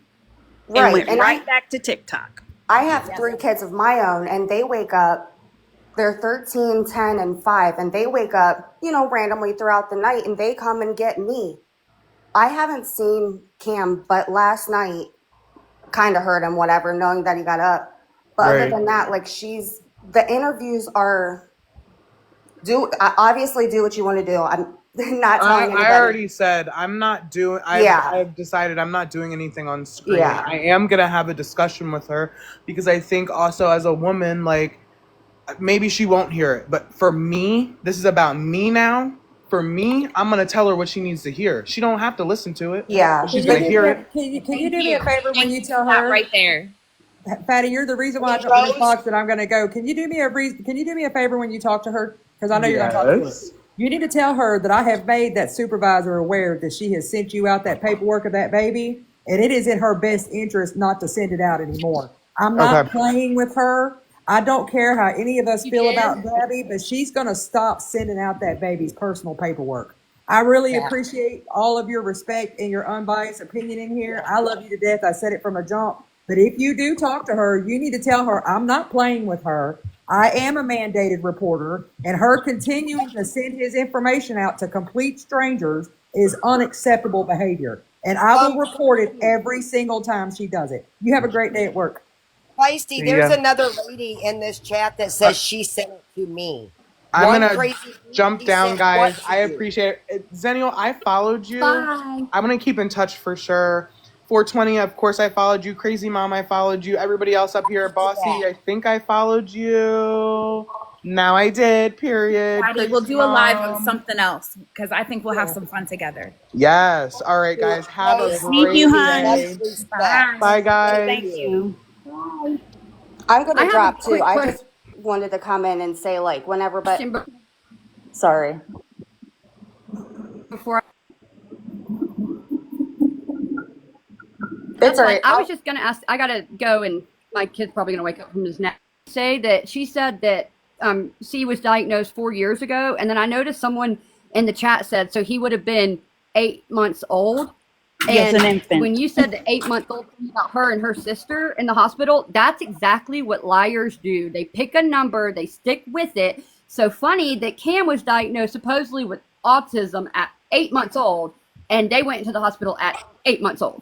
and went right back to TikTok. I have 3 kids of my own, and they wake up, they're 13, 10, and 5, and they wake up, randomly throughout the night, and they come and get me. I haven't seen Cam, but last night kind of heard him, whatever, knowing that he got up. But other than that, like the interviews are, obviously do what you want to do. I'm not telling anybody. I already said I'm not doing. I've decided I'm not doing anything on screen. Yeah. I am gonna have a discussion with her because I think also as a woman, like maybe she won't hear it, but for me, this is about me now. For me, I'm gonna tell her what she needs to hear. She don't have to listen to it. Yeah, she's gonna hear it. Can you do me a favor when you tell her right there? Phatti, you're the reason why I don't want to talk that I'm going to go. Can you do me a favor when you talk to her? Because I know you're going to talk to her. You need to tell her that I have made that supervisor aware that she has sent you out that paperwork of that baby, and it is in her best interest not to send it out anymore. I'm not playing with her. I don't care how any of us feel about Gabby, but she's going to stop sending out that baby's personal paperwork. I really appreciate all of your respect and your unbiased opinion in here. I love you to death. I said it from a jump. But if you do talk to her, you need to tell her I'm not playing with her. I am a mandated reporter, and her continuing to send his information out to complete strangers is unacceptable behavior. And I will report it every single time she does it. You have a great day at work. Feisty, there's another lady in this chat that says she sent it to me. I'm One gonna crazy jump down, sent guys. what to I you? appreciate it. Zennial, I followed you. Bye. I'm gonna keep in touch for sure. 420, of course, I followed you. Crazy Mom, I followed you. Everybody else up here, Bossy, I think I followed you. Now I did. Period. Friday, we'll do a live on something else because I think we'll have some fun together. Yes. All right, guys. Have a Thank great you, day. hon. Bye. Bye, guys. Thank you. I'm going I to have a drop too. quick I question. just wanted to come in and say, like, whenever, but sorry. Before It's all right. I was just gonna ask. I gotta go, and my kid's probably gonna wake up from his nap. Say that she said that C was diagnosed 4 years ago, and then I noticed someone in the chat said so he would have been 8 months old. Yes, And an infant. when you said the 8-month-old thing about her and her sister in the hospital, that's exactly what liars do. They pick a number, they stick with it. So funny that Cam was diagnosed supposedly with autism at 8 months old, and they went into the hospital at 8 months old.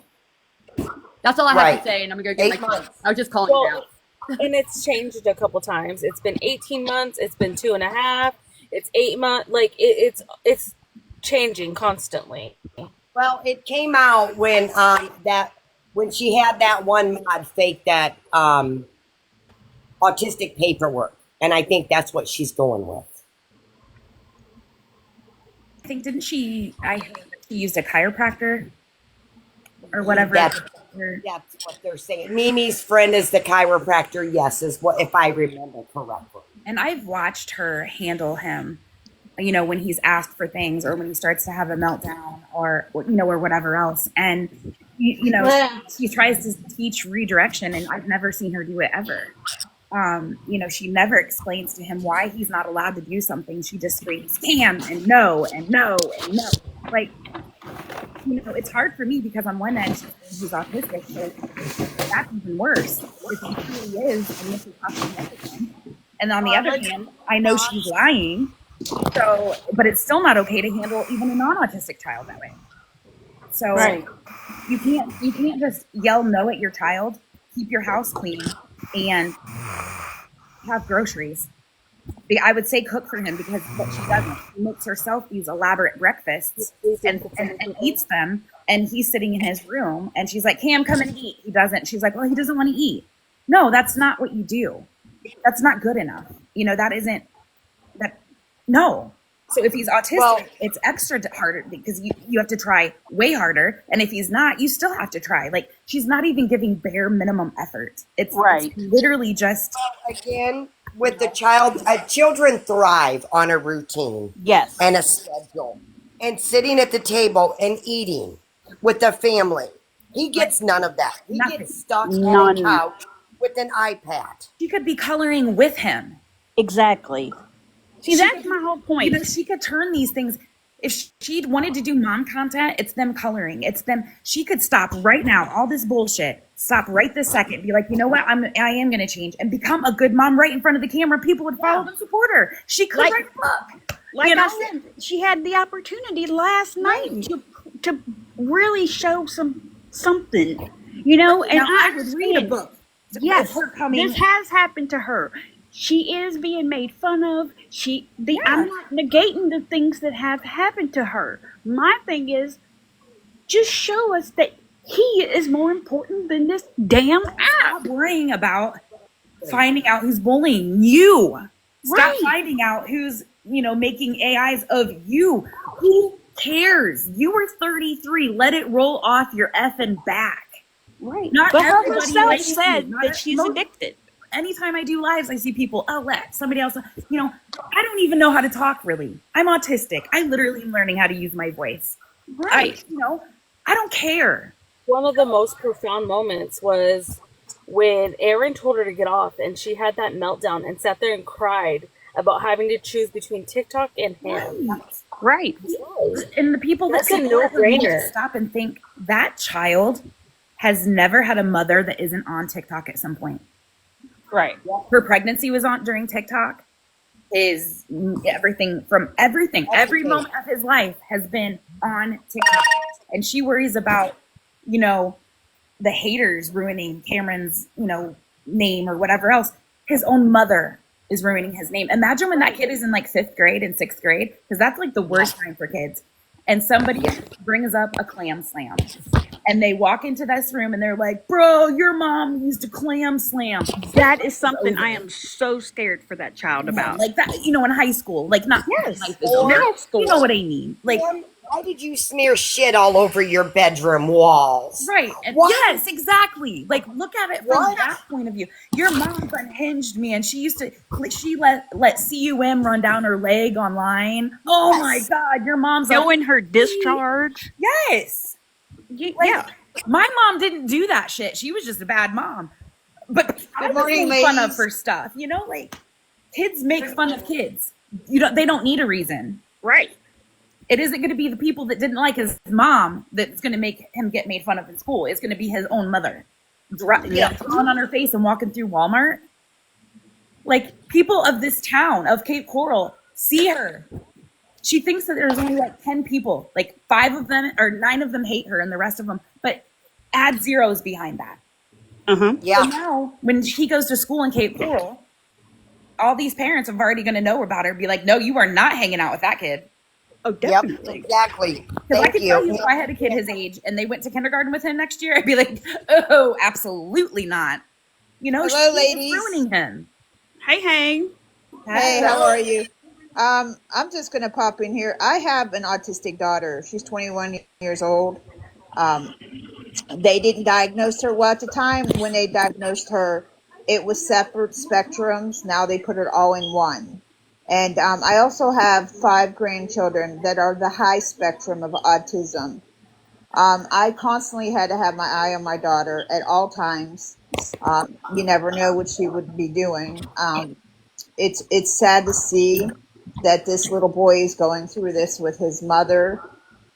That's all I have to say, and I'm gonna go get my kids. I was just calling it out. And it's changed a couple times. It's been 18 months. It's been 2.5. It's 8 months. Like it's changing constantly. Well, it came out when when she had that one mod fake that autistic paperwork, and I think that's what she's going with. I think didn't she? I heard that she used a chiropractor or whatever. That's what they're saying. Mimi's friend is the chiropractor. Yes, is what if I remember correctly. And I've watched her handle him, you know, when he's asked for things or when he starts to have a meltdown or, you know, or whatever else. And, you know, she tries to teach redirection, and I've never seen her do it ever. You know, she never explains to him why he's not allowed to do something. She just screams, Cam, and no, and no, and no. Like, you know, it's hard for me because on one end, he's autistic, so that's even worse. If he truly is, and this is possibly everything. And on the other hand, I know she's lying. So, but it's still not okay to handle even a non-autistic child that way. So you can't just yell no at your child, keep your house clean, and have groceries. I would say cook for him because what she doesn't. She makes herself these elaborate breakfasts and eats them, and he's sitting in his room, and she's like, Cam, come and eat. He doesn't. She's like, well, he doesn't want to eat. No, that's not what you do. That's not good enough. You know, that isn't that. No. So if he's autistic, it's extra harder because you have to try way harder. And if he's not, you still have to try. Like, she's not even giving bare minimum effort. It's literally just. Again, with the child, children thrive on a routine. Yes. And a schedule. And sitting at the table and eating with the family. He gets none of that. He gets stuck on a couch with an iPad. She could be coloring with him. Exactly. See, that's my whole point. You know, she could turn these things. If she'd wanted to do mom content, it's them coloring. It's them. She could stop right now. All this bullshit. Stop right this second. Be like, you know what? I am going to change and become a good mom right in front of the camera. People would follow and support her. She could write a book. Like you know? I said, she had the opportunity last night to really show something. You know, and now, I would read a book. Yes, her coming. This has happened to her. She is being made fun of. I'm not negating the things that have happened to her. My thing is, just show us that he is more important than this damn app. Stop worrying about finding out who's bullying you. Stop finding out who's, you know, making AIs of you. Who cares? You were 33. Let it roll off your effing back. Right. Not but her everybody herself likes said you. that she's addicted. Anytime I do lives, I see people, let somebody else, you know, I don't even know how to talk really. I'm autistic. I literally am learning how to use my voice. Right. I don't care. One of the most profound moments was when Aaron told her to get off and she had that meltdown and sat there and cried about having to choose between TikTok and him. Right. And the people that That's a no-brainer. Stop and think that child has never had a mother that isn't on TikTok at some point. Right. Her pregnancy was on during TikTok. His everything, every moment of his life has been on TikTok. And she worries about, the haters ruining Cameron's, name or whatever else. His own mother is ruining his name. Imagine when that kid is in like 5th grade and 6th grade, because that's like the worst time for kids. And somebody brings up a clam slam. And they walk into this room and they're like, bro, your mom used a clam slam. That is something I am so scared for that child about. Like that, in high school. Like not life is over. Middle You know what I mean? Like, why did you smear shit all over your bedroom walls? right. And yes, exactly. Like, look at it from that point of view. Your mom unhinged me, and she let CUM run down her leg online. Oh my God, your mom's showing her discharge. Yes. Yeah. My mom didn't do that shit. She was just a bad mom. But I was making fun of her stuff. Like, kids make fun of kids. They don't need a reason. Right. It isn't going to be the people that didn't like his mom that's going to make him get made fun of in school. It's going to be his own mother. Throwing on her face and walking through Walmart. Like, people of this town, of Cape Coral, see her. She thinks that there's only like 10 people. Like 5 of them or 9 of them hate her and the rest of them. But add zeros behind that. Yeah. So now, when he goes to school in Cape Coral, all these parents are already going to know about her. Be like, no, you are not hanging out with that kid. Oh, definitely. Yep, exactly. Because I can tell you, if I had a kid his age and they went to kindergarten with him next year, I'd be like, oh, absolutely not. Hello, ladies. She's ruining him. Hey. Hey, how are you? I'm just going to pop in here. I have an autistic daughter. She's 21 years old. They didn't diagnose her. Well, at the time when they diagnosed her, it was separate spectrums. Now they put it all in one. And I also have 5 grandchildren that are the high spectrum of autism. I constantly had to have my eye on my daughter at all times. You never know what she would be doing. It's sad to see that this little boy is going through this with his mother.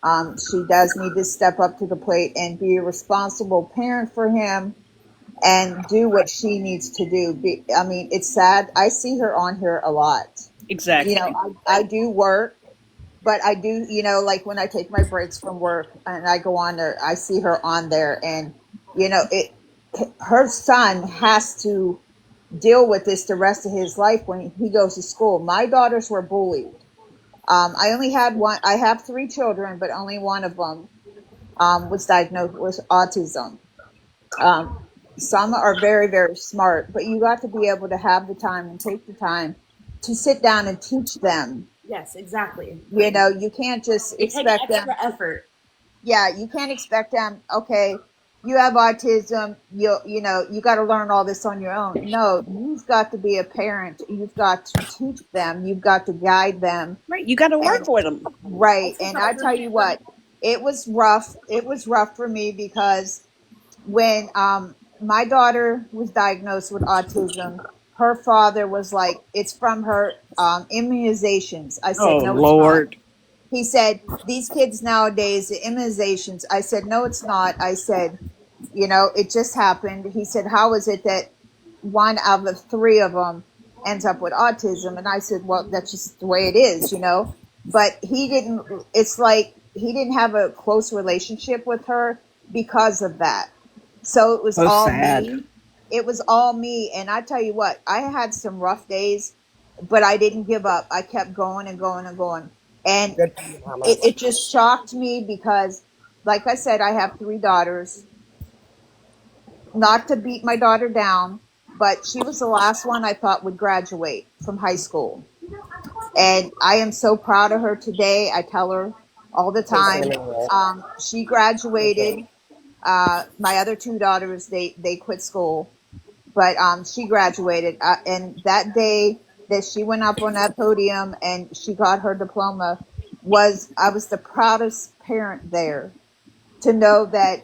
She does need to step up to the plate and be a responsible parent for him and do what she needs to do. It's sad. I see her on here a lot. Exactly. I do work, but I do, like when I take my breaks from work and I go on there, I see her on there, and her son has to deal with this the rest of his life when he goes to school. My daughters were bullied. I only had one. I have 3 children, but only one of them was diagnosed with autism. Some are very, very smart, but you got to be able to have the time and take the time to sit down and teach them. Yes, exactly. You can't just expect them. Extra effort. Yeah, you can't expect them. Okay, you have autism. You got to learn all this on your own. No, you've got to be a parent. You've got to teach them. You've got to guide them. Right. You got to work with them. Right. And I tell you what, it was rough. It was rough for me because when my daughter was diagnosed with autism, her father was like, it's from her immunizations. I said, no, Lord. it's not. He said, these kids nowadays, the immunizations. I said, no, it's not. I said, it just happened. He said, how is it that 1 out of 3 of them ends up with autism? And I said, well, that's just the way it is, But he didn't have a close relationship with her because of that. So it was all me. It was all me. And I tell you what, I had some rough days, but I didn't give up. I kept going and going and going. And it just shocked me because, like I said, I have 3 daughters. Not to beat my daughter down, but she was the last one I thought would graduate from high school. And I am so proud of her today. I tell her all the time. She graduated. My other 2 daughters, they quit school. But she graduated. And that day that she went up on that podium and she got her diploma, I was the proudest parent there to know that,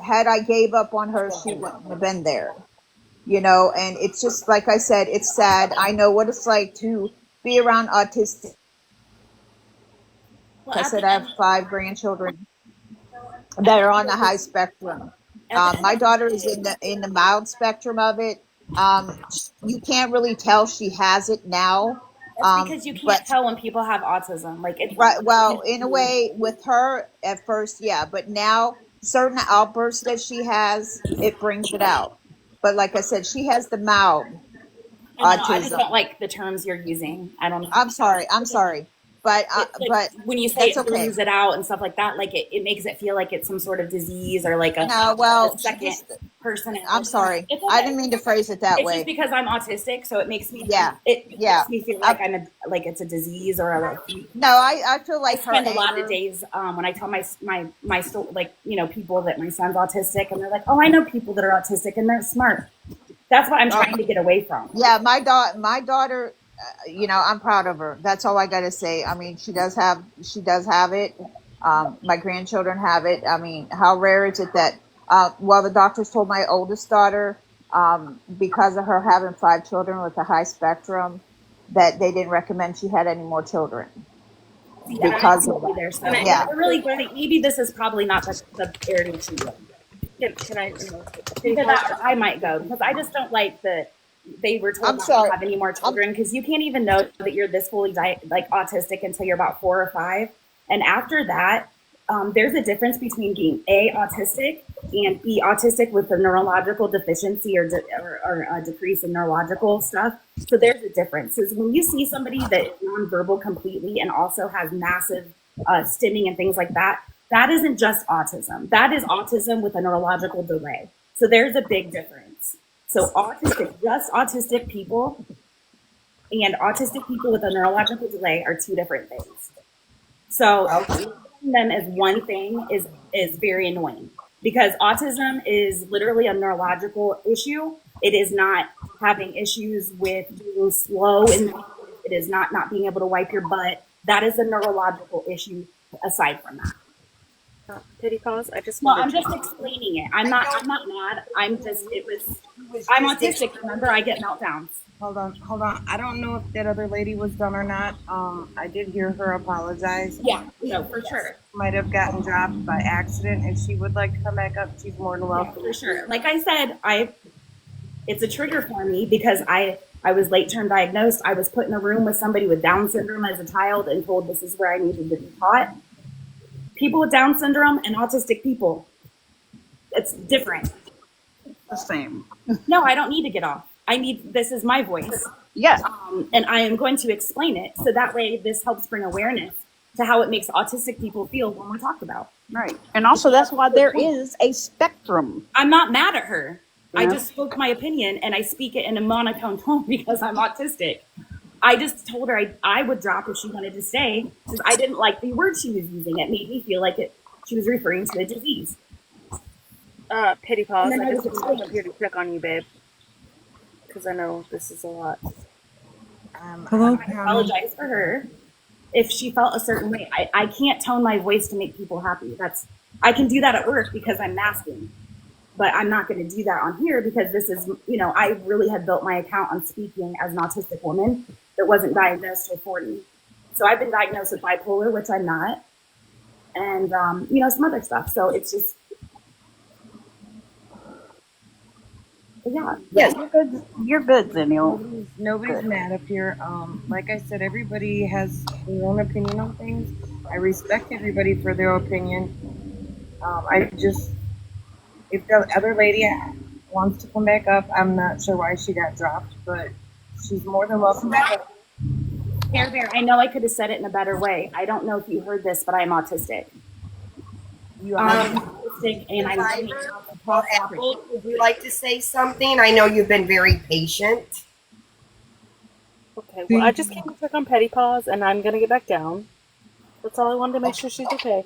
had I gave up on her, she wouldn't have been there. And it's just, like I said, it's sad. I know what it's like to be around autistic. Like I said, I have 5 grandchildren that are on the high spectrum. My daughter is in the mild spectrum of it. You can't really tell she has it now. That's because you But can't tell when people have autism. Like it's right, well, in a way, with her at first, yeah, but now certain outbursts that she has, it brings it out. But like I said, she has the mild I know. I just autism. don't like the terms you're using. I don't know. I'm sorry. I'm sorry. It's like But when you say that's it okay. brings it out and stuff like that, like it makes it feel like it's some sort of disease or like No, a well, she second just, I'm personality. sorry. It's I okay. didn't mean to phrase it that It's just way. because I'm autistic, so it makes me Yeah. it Yeah. makes me feel like like it's a disease or a No, I feel I like her spend a lot of anger. days when I tell like people that my son's autistic, and they're like, "Oh, I know people that are autistic and they're smart." That's what I'm trying to get away from. Yeah, my daughter, I'm proud of her. That's all I got to say. I mean, she does have it. My grandchildren have it. I mean, how rare is it that, well, the doctors told my oldest daughter, because of her having 5 children with a high spectrum, that they didn't recommend she had any more children because of that. There, so Yeah. really, maybe this is probably not the area to go. Can I? Either that, or I might go because I just don't like that they were told I'm not sorry. to have any more children because you can't even know that you're this fully like autistic until you're about 4 or 5, and after that, there's a difference between being A, autistic, and B, autistic with a neurological deficiency or a decrease in neurological stuff. So there's a difference. Is when you see somebody that is nonverbal completely and also has massive stimming and things like that, that isn't just autism. That is autism with a neurological delay. So there's a big difference. So just autistic people and autistic people with a neurological delay are two different things. So them as one thing is very annoying because autism is literally a neurological issue. It is not having issues with being slow and it is not being able to wipe your butt. That is a neurological issue aside from that. Pity pause. I'm just explaining it. I'm not mad. I'm autistic. Remember, I get meltdowns. Hold on. I don't know if that other lady was done or not. I did hear her apologize. Yeah, no, for sure. Might have gotten dropped by accident. If she would like to come back up, she's more than welcome. Yeah, for sure. Like I said, it's a trigger for me because I was late term diagnosed. I was put in a room with somebody with Down syndrome as a child and told this is where I needed to be taught. People with Down syndrome and autistic people, it's different. The same. No, I don't need to get off. This is my voice. Yeah. And I am going to explain it so that way this helps bring awareness to how it makes autistic people feel when we're talked about. Right. And also that's why there is a spectrum. I'm not mad at her. Yeah. I just spoke my opinion and I speak it in a monotone tone because I'm autistic. I just told her I would drop if she wanted to stay because I didn't like the word she was using. It made me feel like she was referring to a disease. Pity pause. I just want to here to check on you, babe, because I know this is a lot. Hello, I apologize for her if she felt a certain way. I can't tone my voice to make people happy. I can do that at work because I'm masking. But I'm not going to do that on here because this is, I really had built my account on speaking as an autistic woman that wasn't diagnosed till 40. So I've been diagnosed with bipolar, which I'm not, and, some other stuff. So it's just, yeah. Yeah, you're good, Daniel. Nobody's mad up here. Like I said, everybody has their own opinion on things. I respect everybody for their opinion. If the other lady wants to come back up, I'm not sure why she got dropped, but she's more than welcome back up. Bear, I know I could have said it in a better way. I don't know if you heard this, but I'm autistic. I'm autistic, and I'm learning how to talk. Would you like to say something? I know you've been very patient. Okay, well, I just came to check on Petty Paws, and I'm going to get back down. That's all I wanted to make sure she's okay.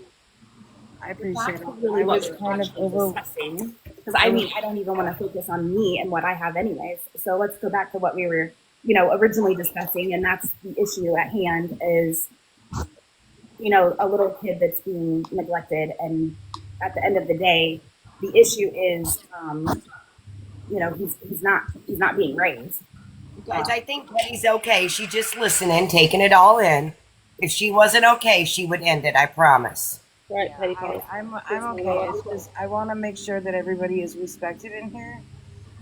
I appreciate it. Really I was kind of discussing because I don't even want to focus on me and what I have anyways. So let's go back to what we were, originally discussing, and that's the issue at hand is, a little kid that's being neglected, and at the end of the day, the issue is, he's not being raised. Guys, I think Betty's okay. She's just listening, taking it all in. If she wasn't okay, she would end it. I promise. Right, Petty I'm okay. It's just I want to make sure that everybody is respected in here.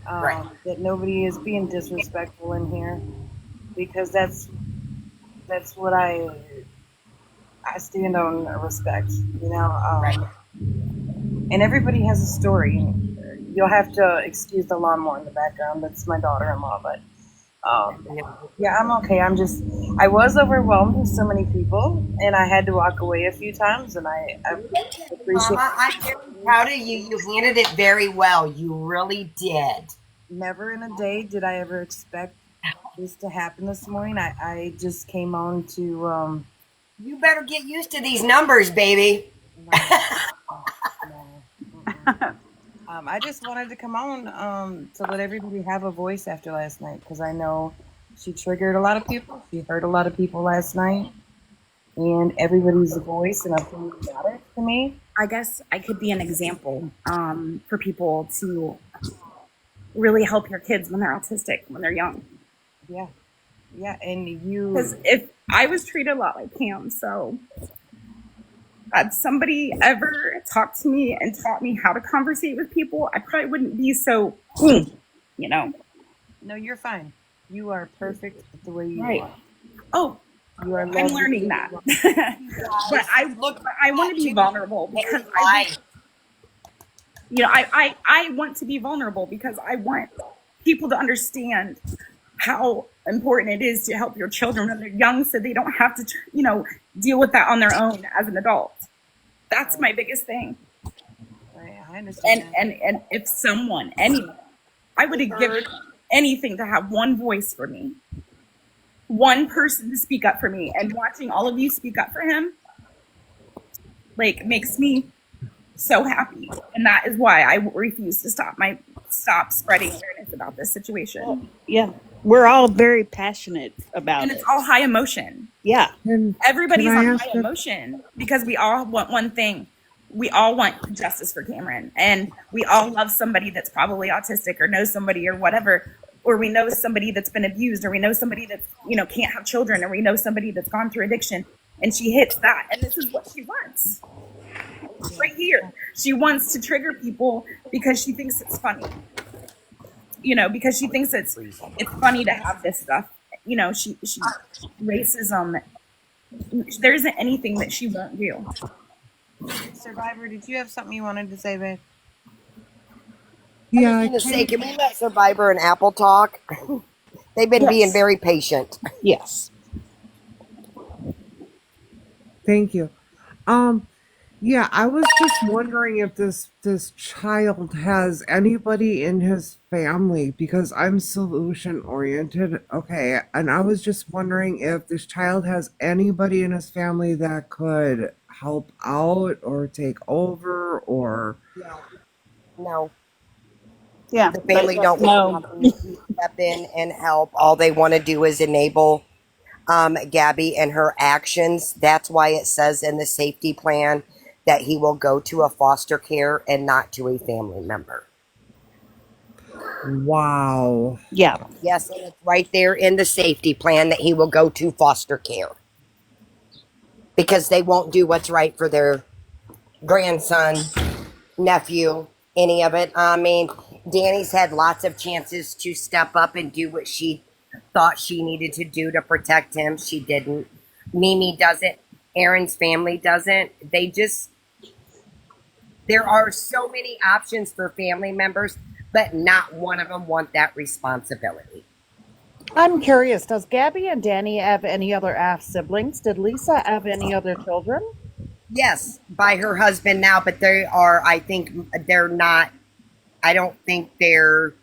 that nobody is being disrespectful in here, because that's what I stand on respect, you know. And everybody has a story. You'll have to excuse the lawnmower in the background. That's my daughter-in-law, but yeah, I'm okay. I was overwhelmed with so many people, and I had to walk away a few times, and I appreciate. Mama, I'm very proud of you. You handled it very well. You really did. Never in a day did I ever expect this to happen this morning. I just came on to. You better get used to these numbers, baby. I just wanted to come on to let everybody have a voice after last night, because I know she triggered a lot of people. She hurt a lot of people last night, and everybody's a voice and opinion matters to me. I guess I could be an example for people to really help your kids when they're autistic, when they're young. Yeah, and you. Because if I was treated a lot like Pam, so had somebody ever talked to me and taught me how to conversate with people, I probably wouldn't be so, you know. No, you're fine. You are perfect the way you Right. are. Oh, you are. I'm learning that. But I want to be vulnerable because I want to be vulnerable because I want people to understand how important it is to help your children when they're young, so they don't have to, deal with that on their own as an adult. That's my biggest thing. I understand. And if anyone, I would have given anything to have one voice for me, one person to speak up for me, and watching all of you speak up for him, makes me so happy. And that is why I refuse to stop spreading awareness about this situation. Well, yeah. We're all very passionate about it. And it. it's all high emotion. Yeah. Everybody's on high emotion because we all want one thing. We all want justice for Cameron. And we all love somebody that's probably autistic or knows somebody or whatever. Or we know somebody that's been abused, or we know somebody that's, can't have children, or we know somebody that's gone through addiction. And she hits that. And this is what she wants. Right here. She wants to trigger people because she thinks it's funny. Because she thinks it's funny to have this stuff. She racism. There isn't anything that she won't do. Survivor, did you have something you wanted to say, babe? Yeah. I was going to say, can we let Survivor and Apple talk? They've been being very patient. Yes. Thank you. Yeah, I was just wondering if this child has anybody in his family, because I'm solution oriented. Okay, and I was just wondering if this child has anybody in his family that could help out or take over or. No. Yeah. The family don't want to step in and help. All they want to do is enable Gabby and her actions. That's why it says in the safety plan that he will go to a foster care and not to a family member. Wow. Yeah. Yes, and it's right there in the safety plan that he will go to foster care. Because they won't do what's right for their grandson, nephew, any of it. I mean, Danny's had lots of chances to step up and do what she thought she needed to do to protect him. She didn't. Mimi doesn't. Aaron's family doesn't. There are so many options for family members, but not one of them want that responsibility. I'm curious, does Gabby and Danny have any other siblings? Did Lisa have any other children? Yes, by her husband now, but they are, I think, they're not, I don't think they're...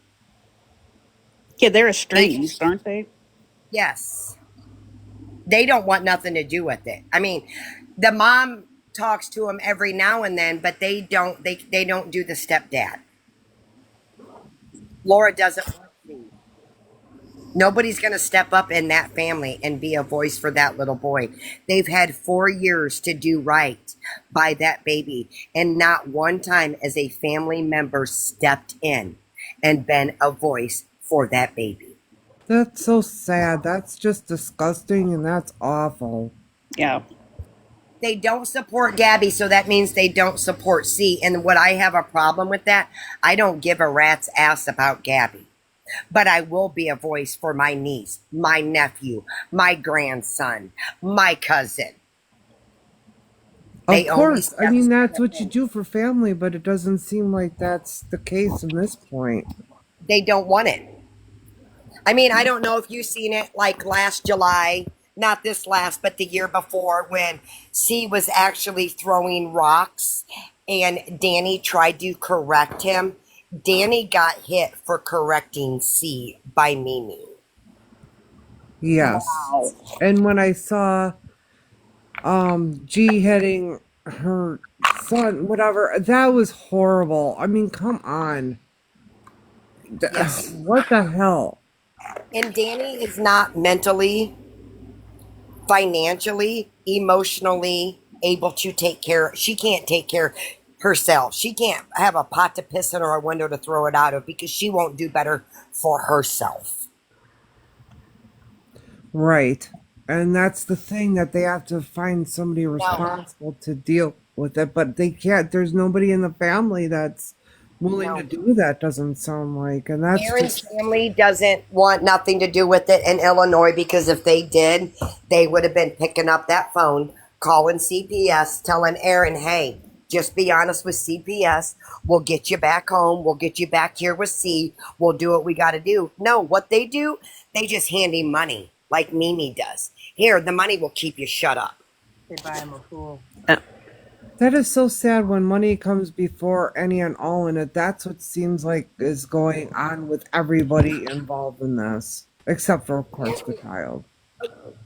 Yeah, they're estranged, aren't they? Yes. They don't want nothing to do with it. I mean, the mom talks to him every now and then, but they don't do the stepdad. Laura doesn't want to. Nobody's going to step up in that family and be a voice for that little boy. They've had 4 years to do right by that baby, and not one time as a family member stepped in and been a voice for that baby. That's so sad. That's just disgusting, and that's awful. Yeah. They don't support Gabby, so that means they don't support C. And what I have a problem with that, I don't give a rat's ass about Gabby. But I will be a voice for my niece, my nephew, my grandson, my cousin. Of course. I mean, that's what you do for family, but it doesn't seem like that's the case in this point. They don't want it. I mean, I don't know if you've seen it like last July, not this last, but the year before, when C was actually throwing rocks and Danny tried to correct him. Danny got hit for correcting C by Mimi. Yes. Wow. And when I saw G hitting her son, whatever, that was horrible. I mean, come on. Yes. What the hell? And Danny is not mentally, financially, emotionally able to take care. She can't take care herself. She can't have a pot to piss in or a window to throw it out of because she won't do better for herself. Right. And that's the thing, that they have to find somebody responsible to deal with it, but they can't. There's nobody in the family that's willing to do that, doesn't sound like. And that's Aaron's family doesn't want nothing to do with it in Illinois, because if they did, they would have been picking up that phone, calling CPS, telling Aaron, hey, just be honest with CPS. We'll get you back home. We'll get you back here with C. We'll do what we got to do. No, what they do, they just hand him money like Mimi does. Here, the money will keep you shut up. They buy him a pool. That is so sad when money comes before any and all in it. That's what seems like is going on with everybody involved in this, except for, of course, the child.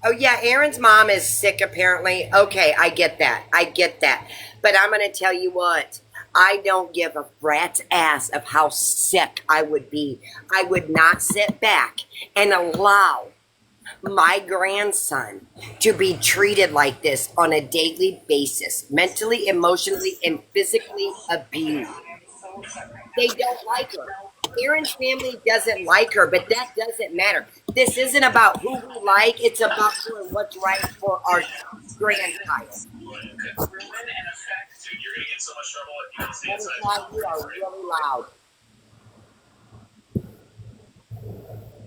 Oh, yeah, Aaron's mom is sick, apparently. Okay, I get that. I get that. But I'm going to tell you what. I don't give a rat's ass of how sick I would be. I would not sit back and allow my grandson to be treated like this on a daily basis, mentally, emotionally, and physically abused. They don't like her. Aaron's family doesn't like her, but that doesn't matter. This isn't about who we like. It's about doing what's right for our grandchild. That is why you are really loud.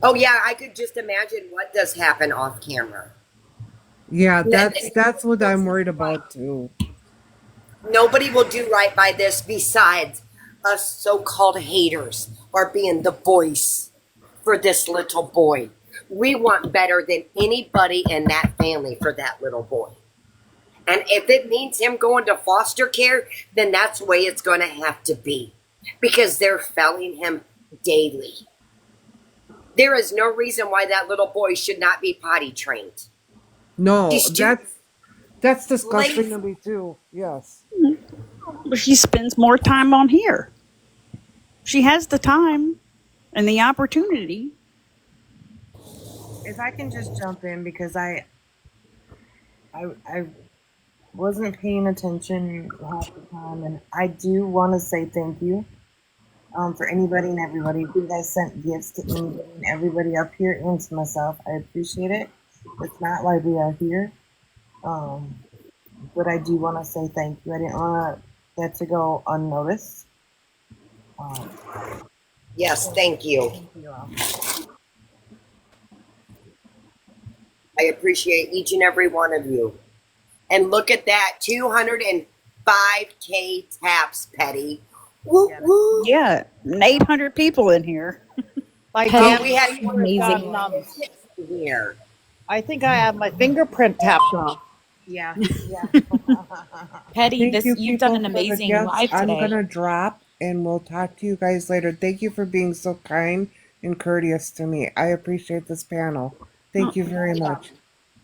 Oh, yeah, I could just imagine what does happen off camera. Yeah, that's what I'm worried about, too. Nobody will do right by this besides us so-called haters are being the voice for this little boy. We want better than anybody in that family for that little boy. And if it means him going to foster care, then that's the way it's going to have to be. Because they're failing him daily. There is no reason why that little boy should not be potty trained. No, that's disgusting to me, too. Yes. But she spends more time on here. She has the time and the opportunity. If I can just jump in, because I wasn't paying attention half the time, and I do want to say thank you for anybody and everybody who has sent gifts to anybody and everybody up here and to myself. I appreciate it. It's not why we are here, but I do want to say thank you. I didn't want that to go unnoticed. Yes, thank you. Thank you all. I appreciate each and every one of you. And look at that, 205K taps, Petty. Woo, woo. Yeah, 800 people in here. We had amazing here. I think I have my fingerprint tapped off. Yeah. Petty, Thank you've done an people for the amazing gifts. live I'm today. going to drop, and we'll talk to you guys later. Thank you for being so kind and courteous to me. I appreciate this panel. Thank you very much.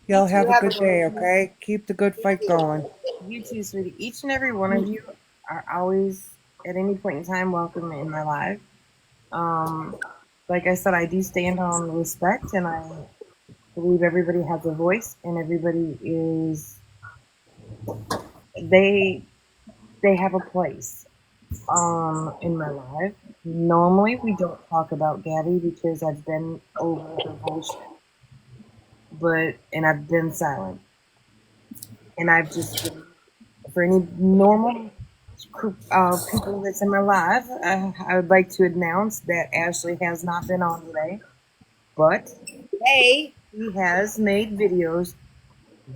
Y'all have a good day, okay? Keep the good fight going. You too, sweetie. Each and every one of you are always, at any point in time, welcome in my life. Like I said, I do stand on respect, and I believe everybody has a voice, and everybody is, they have a place in my life. Normally, we don't talk about Gabby because I've been over her bullshit. And I've been silent. And I've just been, for any normal people that's in my life, I would like to announce that Ashley has not been on today, but Hey, she has made videos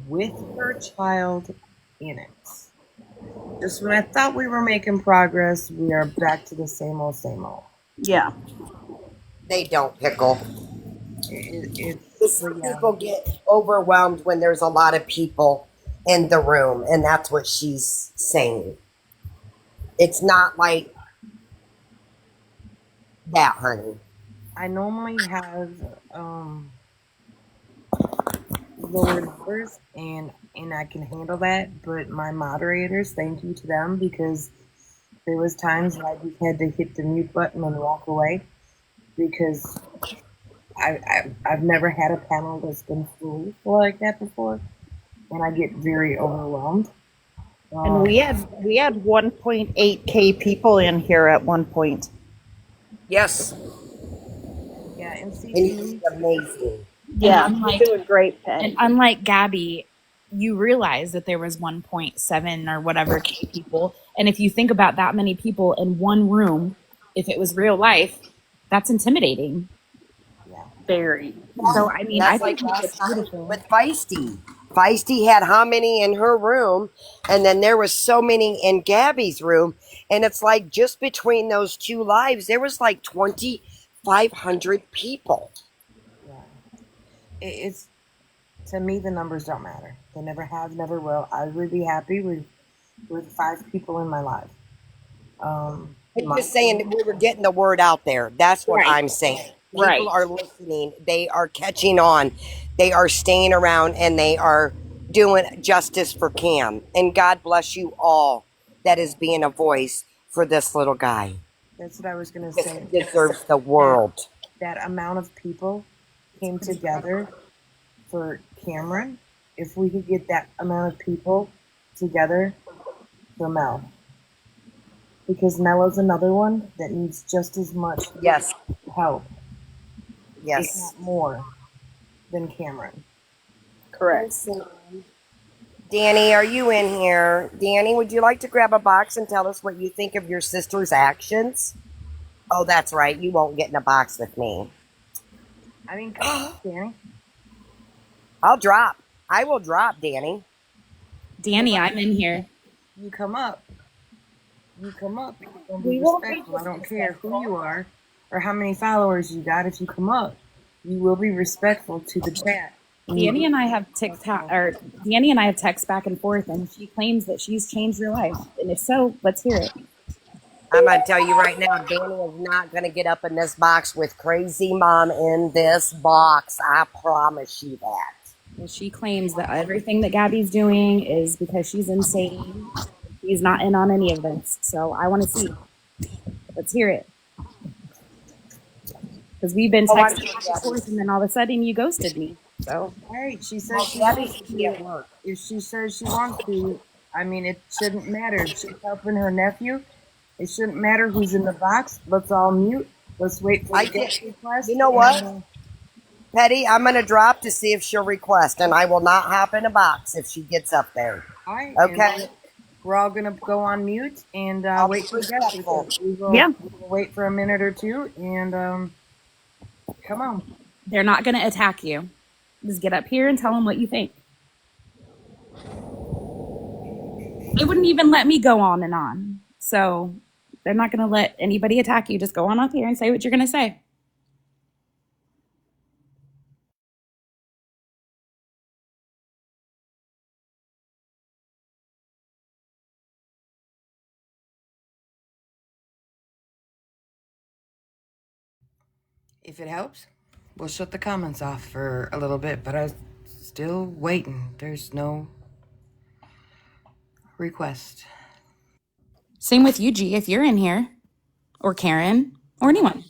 with her child in it. Just when I thought we were making progress, we are back to the same old, same old. Yeah. they don't pickle. But yeah. People get overwhelmed when there's a lot of people in the room, and that's what she's saying. It's not like that, honey. I normally have lower numbers, and I can handle that. But my moderators, thank you to them, because there was times when I just had to hit the mute button and walk away, because I've never had a panel that's been full like that before, and I get very overwhelmed. And we had 1.8K people in here at one point. Yes. Yeah, and see, And it's amazing. Yeah, And you're doing great, Patty. And unlike Gabby, you realize that there was 1.7 or whatever K people. And if you think about that many people in one room, if it was real life, that's intimidating. Yeah. Very. So, I mean, I That's think like it's last time beautiful. with Feisty. Feisty had how many in her room, and then there was so many in Gabby's room, and it's like just between those two lives, there was like 2,500 people. Yeah. It's, to me, the numbers don't matter. They never have, never will. I would be happy with 5 people in my life. I'm just saying that we were getting the word out there. That's what I'm saying. People are listening. They are catching on. They are staying around, and they are doing justice for Cam. And God bless you all that is being a voice for this little guy. That's what I was going to say. He deserves the world. That amount of people came together for Cameron. If we could get that amount of people together for Mel. Because Melo's another one that needs just as much help. Yes. If not more than Cameron. Correct. Danny, are you in here? Danny, would you like to grab a box and tell us what you think of your sister's actions? Oh, that's right. You won't get in a box with me. I mean, come on, Danny. I'll drop. I will drop, Danny. Danny, I'm in here. You come up. You come up. You're gonna We be won't be respectful. I don't care who you are or how many followers you got. If you come up, you will be respectful to the chat. Danny and I have TikTok, or Danny and I have text back and forth, and she claims that she's changed your life. And if so, let's hear it. I'm going to tell you right now, Danny is not going to get up in this box with Crazy Mom in this box. I promise you that. And she claims that everything that Gabby's doing is because she's insane. She's not in on any of this. So I want to see. Let's hear it. Because we've been texting back and forth, and then all of a sudden you ghosted me. So, all right, she says she wants to. If she says she wants to, I mean, it shouldn't matter. If she's helping her nephew, it shouldn't matter who's in the box. Let's all mute. Let's wait for the guest request. You know what? Petty, I'm going to drop to see if she'll request, and I will not hop in a box if she gets up there. All right. Okay. We're all going to go on mute and wait for the guest request. We'll wait for a minute or two, and come on. they're not going to attack you. Just get up here and tell them what you think. They wouldn't even let me go on and on. So they're not going to let anybody attack you. Just go on up here and say what you're going to say. If it helps, we'll shut the comments off for a little bit, but I'm still waiting. There's no request. Same with you, G, if you're in here, or Karen, or anyone.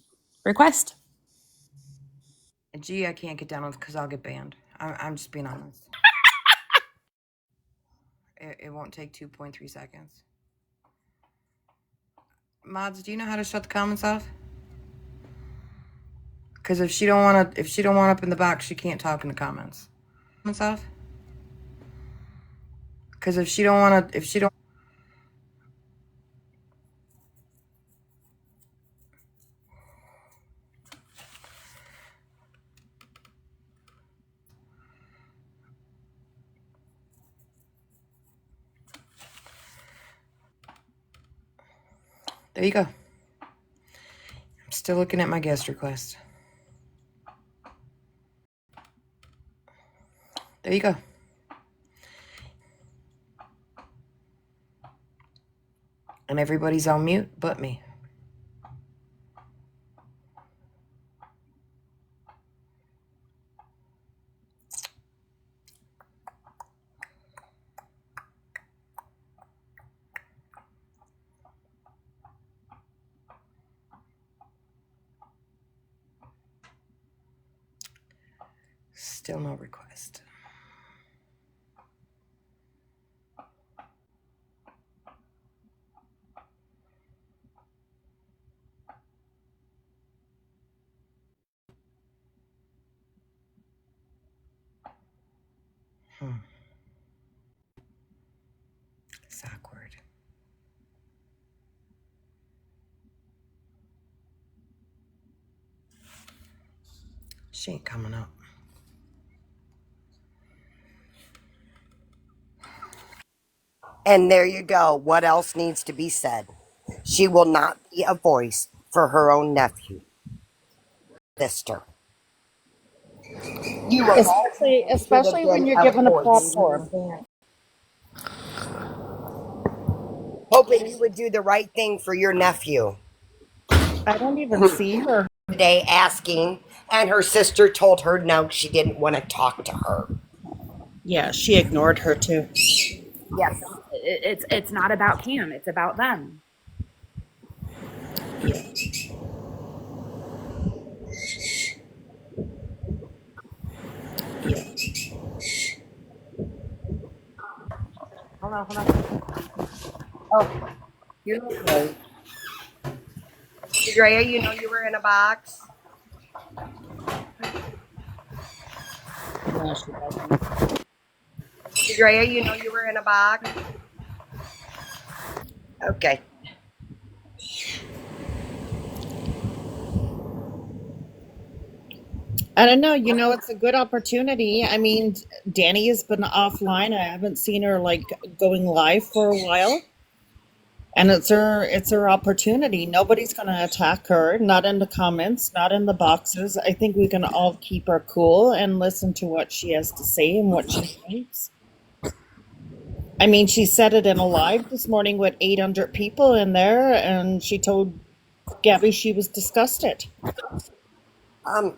Request. G, I can't get down on because I'll get banned. I'm just being honest. It won't take 2.3 seconds. Mods, do you know how to shut the comments off? Because if she don't want up in the box, she can't talk in the comments. Comments off? Because if she don't want to, if she don't. There you go. I'm still looking at my guest request. There you go. And everybody's on mute but me. Still no request. It's awkward. She ain't coming up. And there you go. What else needs to be said? She will not be a voice for her own nephew, sister. You are Especially when you're given a platform. Hoping you would do the right thing for your nephew. I don't even see her today asking, and her sister told her no, she didn't want to talk to her. Yeah, she ignored her too. Yes, it's not about Cam. It's about them. Hold on. Oh, you're okay. Drea, you know you were in a box? No, she doesn't. Drea, you know you were in a box? Okay. I don't know. It's a good opportunity. I mean, Danny has been offline. I haven't seen her going live for a while. And it's her opportunity. Nobody's going to attack her, not in the comments, not in the boxes. I think we can all keep her cool and listen to what she has to say and what she thinks. I mean, she said it in a live this morning with 800 people in there, and she told Gabby she was disgusted. Well,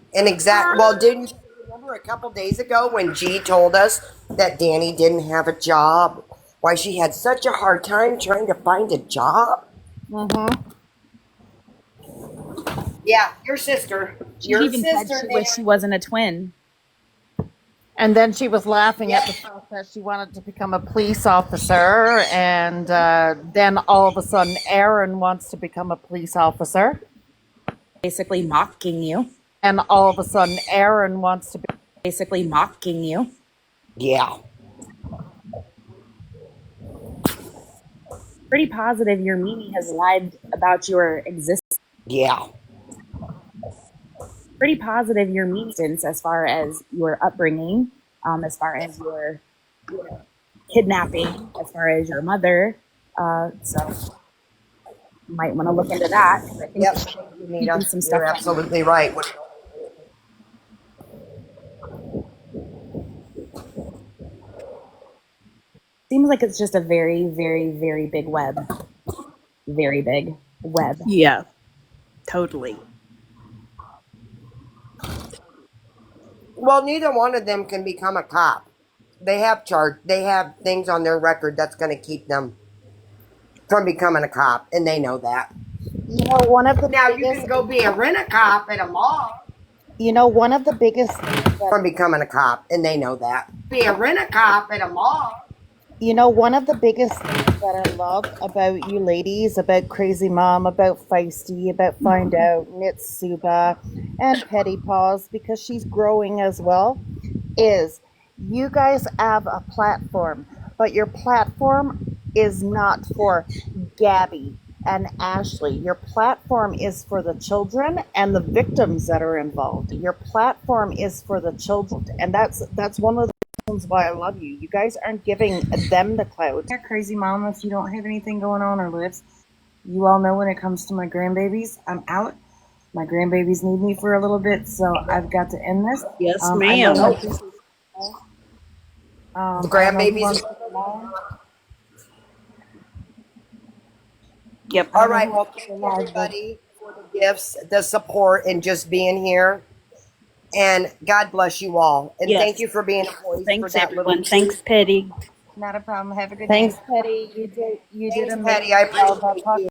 didn't you remember a couple days ago when G told us that Danny didn't have a job? Why she had such a hard time trying to find a job? Mm-hmm. Yeah, your sister. She even said she wished she wasn't a twin. And then she was laughing at the fact that she wanted to become a police officer, and then all of a sudden Aaron wants to become a police officer. Basically mocking you. And all of a sudden Aaron wants to be... Basically mocking you. Yeah. Pretty positive your Mimi has lied about your existence. Yeah. Pretty positive your Mimi as far as your upbringing, as far as your kidnapping, as far as your mother. So you might want to look into that. I think Yep. some stuff. You're absolutely right. Seems like it's just a very, very, very big web. Very big web. Yeah, totally. Well, neither one of them can become a cop. They have things on their record that's going to keep them from becoming a cop, and they know that. One of the now you can go be a rent-a-cop at a mall. One of the biggest things from becoming a cop, and they know that. Be a rent-a-cop at a mall. One of the biggest things that I love about you ladies, about Crazy Mom, about Feisty, about Find Out, Mitsuba, and Petty Paws, because she's growing as well, is you guys have a platform. but your platform is not for Gabby and Ashley. Your platform is for the children and the victims that are involved. Your platform is for the children, and that's one of the reasons why I love you. You guys aren't giving them the clout. You're crazy mom if you don't have anything going on or lives. You all know when it comes to my grandbabies, I'm out. My grandbabies need me for a little bit, so I've got to end this. Yes, I ma'am. know my sister- The I don't know who grandbabies. wants to go on. Yep. All right. Well, thank you everybody for the gifts, the support, and just being here. And God bless you all. And Yes. thank you for being a voice for Thanks, that everyone. little. Thanks, Petty. Not a problem. Have a good Thanks, day. Petty. You did Thanks, amazing. Patty. I appreciate I'll talk you.